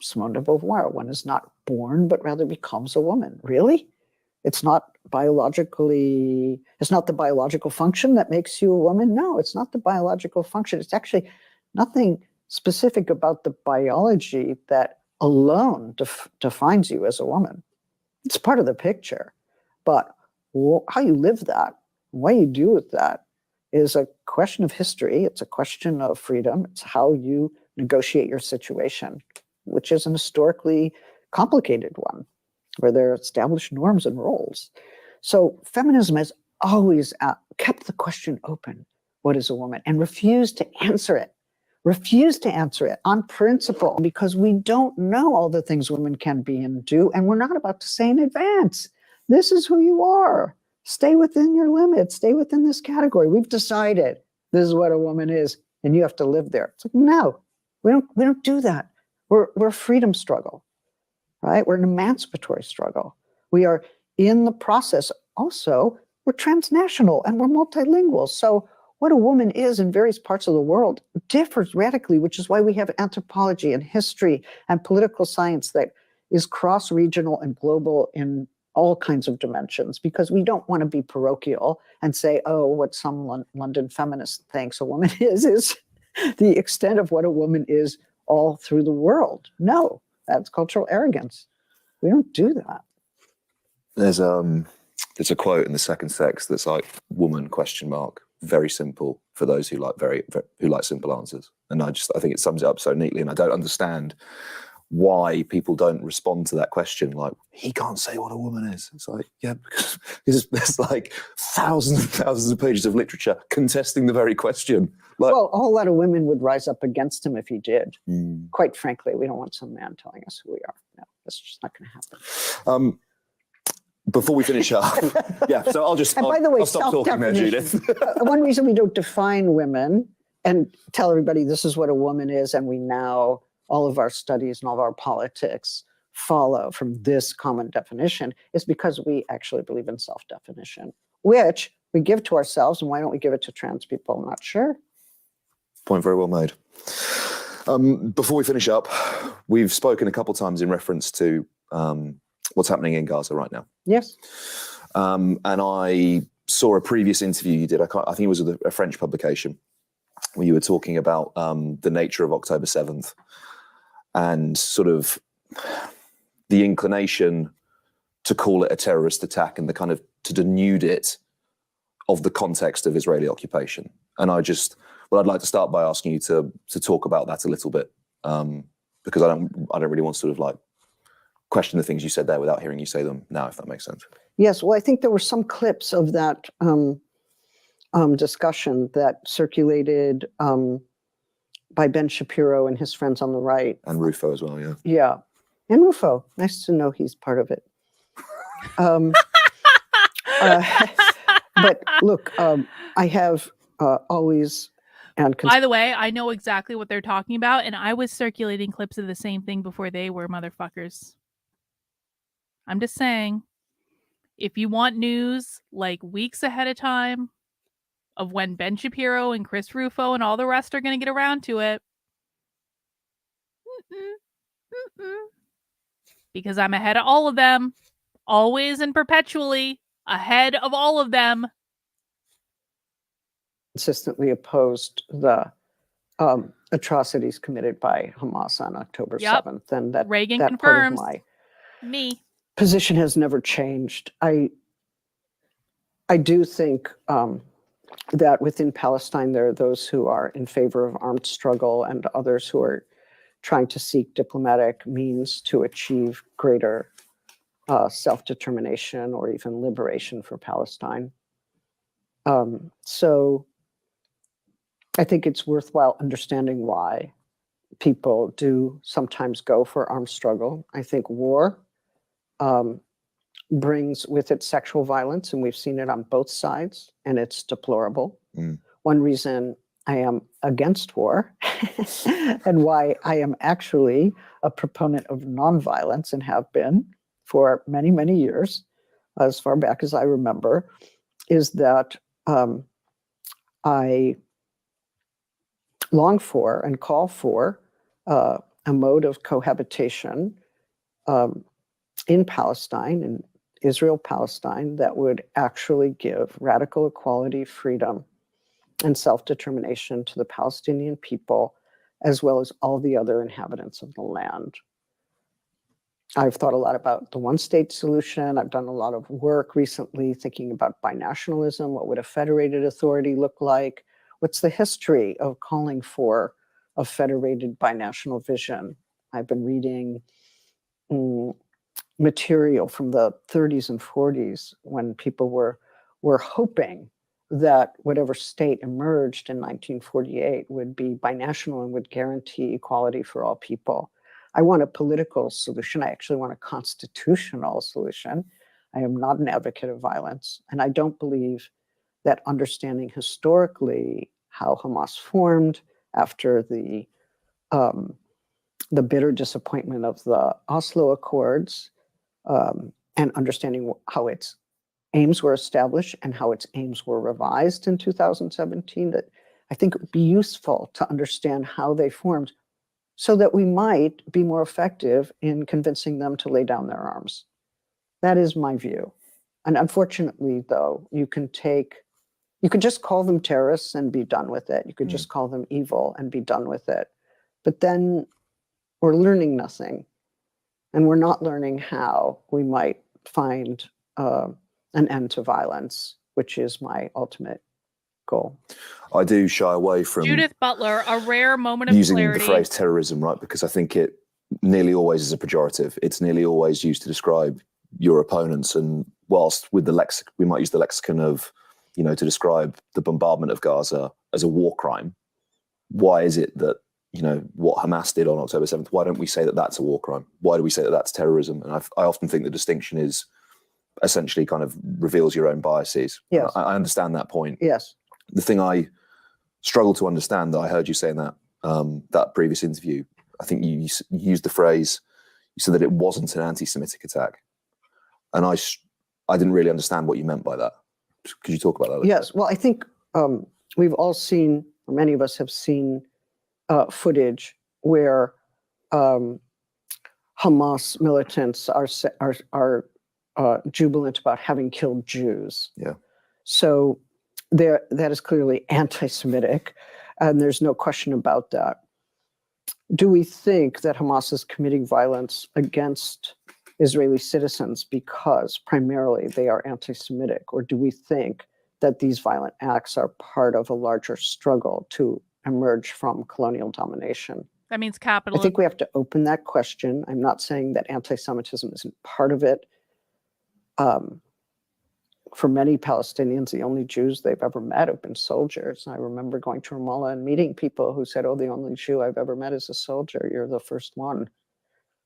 Simone de Beauvoir, one is not born, but rather becomes a woman. Really? It's not the biological function that makes you a woman? No, it's not the biological function. It's actually nothing specific about the biology that alone defines you as a woman. It's part of the picture. But how you live that, what you do with that, is a question of history. It's a question of freedom. It's how you negotiate your situation, which is an historically complicated one, where there are established norms and roles. So feminism has always kept the question open, what is a woman? And refused to answer it. Refused to answer it on principle, because we don't know all the things women can be and do, and we're not about to say in advance, this is who you are. Stay within your limits. Stay within this category. We've decided this is what a woman is, and you have to live there. It's like, no, we don't do that. We're a freedom struggle, right? We're an emancipatory struggle. We are in the process. Also, we're transnational and we're multilingual. So what a woman is in various parts of the world differs radically, which is why we have anthropology and history and political science that is cross-regional and global in all kinds of dimensions, because we don't want to be parochial and say, oh, what some London feminist thinks a woman is the extent of what a woman is all through the world. No, that's cultural arrogance. We don't do that. There's a quote in The Second Sex that's like, woman ? Very simple for those who like simple answers. And I think it sums it up so neatly. And I don't understand why people don't respond to that question like, he can't say what a woman is. It's like, yeah, because there's like thousands and thousands of pages of literature contesting the very question. Like, well, a whole lot of women would rise up against him if he did. Quite frankly, we don't want some man telling us who we are. No, that's just not going to happen. Before we finish up, yeah, so I'll stop talking there, Judith. One reason we don't define women and tell everybody this is what a woman is, and we now, all of our studies and all of our politics follow from this common definition, is because we actually believe in self-definition, which we give to ourselves. And why don't we give it to trans people? I'm not sure. Point very well made. Before we finish up, we've spoken a couple of times in reference to what's happening in Gaza right now. Yes. And I saw a previous interview you did. I think it was with a French publication, where you were talking about the nature of October 7th and sort of the inclination to call it a terrorist attack and the kind of to denude it of the context of Israeli occupation. And I'd like to start by asking you to talk about that a little bit, because I don't really want to sort of like question the things you said there without hearing you say them now, if that makes sense. Yes, well, I think there were some clips of that discussion that circulated by Ben Shapiro and his friends on the right. And Rufo as well, yeah. Yeah, and Rufo. Nice to know he's part of it. But look, I have always and by the way, I know exactly what they're talking about, and I was circulating clips of the same thing before they were, motherfuckers. I'm just saying, if you want news like weeks ahead of time of when Ben Shapiro and Chris Rufo and all the rest are going to get around to it, because I'm ahead of all of them, always and perpetually ahead of all of them. Consistently opposed the atrocities committed by Hamas on October 7th, and that Reagan that confirms part of my me position has never changed. I do think that within Palestine there are those who are in favor of armed struggle and others who are trying to seek diplomatic means to achieve greater self-determination or even liberation for Palestine. So I think it's worthwhile understanding why people do sometimes go for armed struggle. I think war brings with it sexual violence, and we've seen it on both sides, and it's deplorable. One reason I am against war and why I am actually a proponent of nonviolence and have been for many, many years, as far back as I remember, is that I long for and call for a mode of cohabitation in Palestine, in Israel-Palestine, that would actually give radical equality, freedom, and self-determination to the Palestinian people, as well as all the other inhabitants of the land. I've thought a lot about the one-state solution. I've done a lot of work recently thinking about binationalism. What would a federated authority look like? What's the history of calling for a federated binational vision? I've been reading material from the 30s and 40s when people were hoping that whatever state emerged in 1948 would be binational and would guarantee equality for all people. I want a political solution. I actually want a constitutional solution. I am not an advocate of violence, and I don't believe that understanding historically how Hamas formed after the bitter disappointment of the Oslo Accords, and understanding how its aims were established and how its aims were revised in 2017, that I think it would be useful to understand how they formed so that we might be more effective in convincing them to lay down their arms. That is my view. And unfortunately, though, you could just call them terrorists and be done with it. You could just call them evil and be done with it. But then we're learning nothing. And we're not learning how we might find an end to violence, which is my ultimate goal. I do shy away from Judith Butler, a rare moment of using clarity. the phrase terrorism, right? Because I think it nearly always is a pejorative. It's nearly always used to describe your opponents. And whilst with the we might use the lexicon of, to describe the bombardment of Gaza as a war crime, why is it that, what Hamas did on October 7th, why don't we say that that's a war crime? Why do we say that that's terrorism? And I often think the distinction is essentially kind of reveals your own biases. Yes. I understand that point. Yes. The thing I struggle to understand, that I heard you say in that previous interview, I think you used the phrase, you said that it wasn't an anti-Semitic attack. And I didn't really understand what you meant by that. Could you talk about that? Yes. Well, I think we've all seen, or many of us have seen, footage where Hamas militants are jubilant about having killed Jews. Yeah. So that is clearly anti-Semitic, and there's no question about that. Do we think that Hamas is committing violence against Israeli citizens because primarily they are anti-Semitic, or do we think that these violent acts are part of a larger struggle to emerge from colonial domination? That means I capitalism. think we have to open that question. I'm not saying that anti-Semitism isn't part of it. For many Palestinians, the only Jews they've ever met have been soldiers. I remember going to Ramallah and meeting people who said, "Oh, the only Jew I've ever met is a soldier. You're the first one."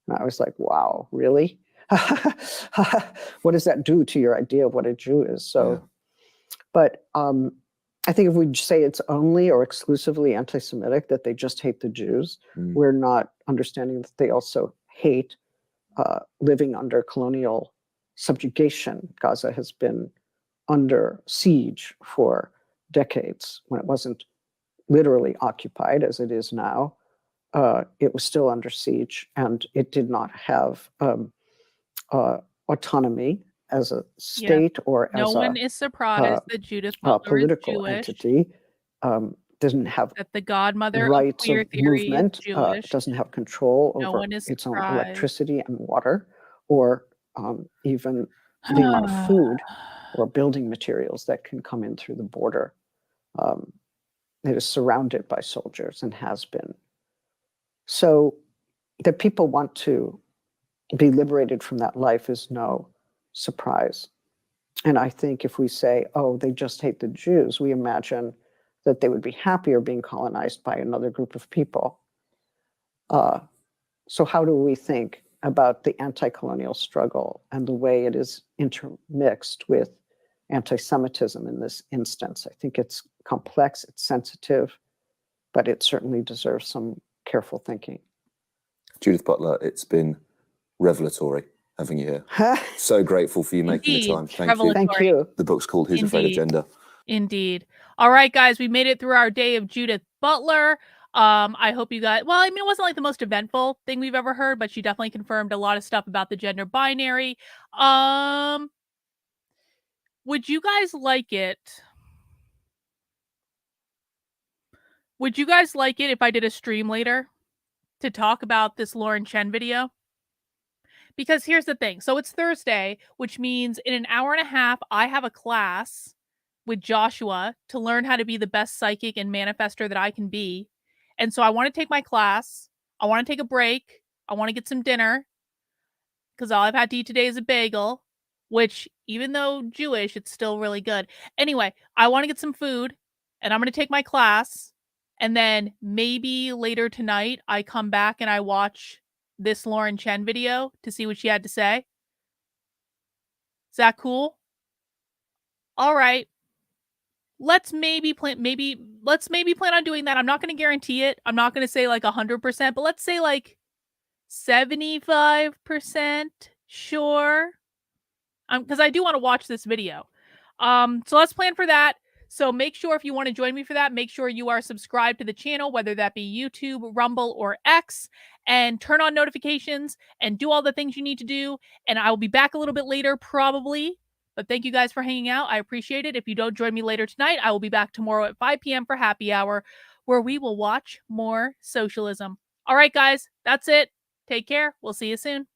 And I was like, wow, really? What does that do to your idea of what a Jew is? So, but I think if we say it's only or exclusively anti-Semitic, that they just hate the Jews, we're not understanding that they also hate living under colonial subjugation. Gaza has been under siege for decades. When it wasn't literally occupied as it is now, it was still under siege, and it did not have autonomy as a state or No as one is surprised that Judith Butler is political Jewish. entity. Doesn't have That the godmother rights of queer of theory movement, is Jewish. doesn't have control No over one is its own surprised. electricity and water, or even the amount of food or building materials that can come in through the border. It is surrounded by soldiers and has been. So that people want to be liberated from that life is no surprise. And I think if we say, oh, they just hate the Jews, we imagine that they would be happier being colonized by another group of people. So how do we think about the anti-colonial struggle and the way it is intermixed with anti-Semitism in this instance? I think it's complex, it's sensitive, but it certainly deserves some careful thinking. Judith Butler, it's been revelatory having you here. So grateful for you making the time. Thank you. Thank you. The book's called Who's Afraid of Gender? Indeed. All right, guys, we made it through our day of Judith Butler. I hope you guys, well, I mean, it wasn't like the most eventful thing we've ever heard, but she definitely confirmed a lot of stuff about the gender binary. Would you guys like it? Would you guys like it if I did a stream later to talk about this Lauren Chen video? Because here's the thing. So it's Thursday, which means in an hour and a half, I have a class with Joshua to learn how to be the best psychic and manifester that I can be. And so I want to take my class. I want to take a break. I want to get some dinner because all I've had to eat today is a bagel, which even though Jewish, it's still really good. Anyway, I want to get some food and I'm going to take my class. And then maybe later tonight, I come back and I watch this Lauren Chen video to see what she had to say. Is that cool? All right. Let's maybe plan on doing that. I'm not going to guarantee it. I'm not going to say like 100%, but let's say like 75% sure. Because I do want to watch this video. So let's plan for that. So make sure if you want to join me for that, make sure you are subscribed to the channel, whether that be YouTube, Rumble, or X, and turn on notifications and do all the things you need to do. And I will be back a little bit later, probably. But thank you guys for hanging out. I appreciate it. If you don't join me later tonight, I will be back tomorrow at 5 p.m. for happy hour, where we will watch more socialism. All right, guys, that's it. Take care. We'll see you soon.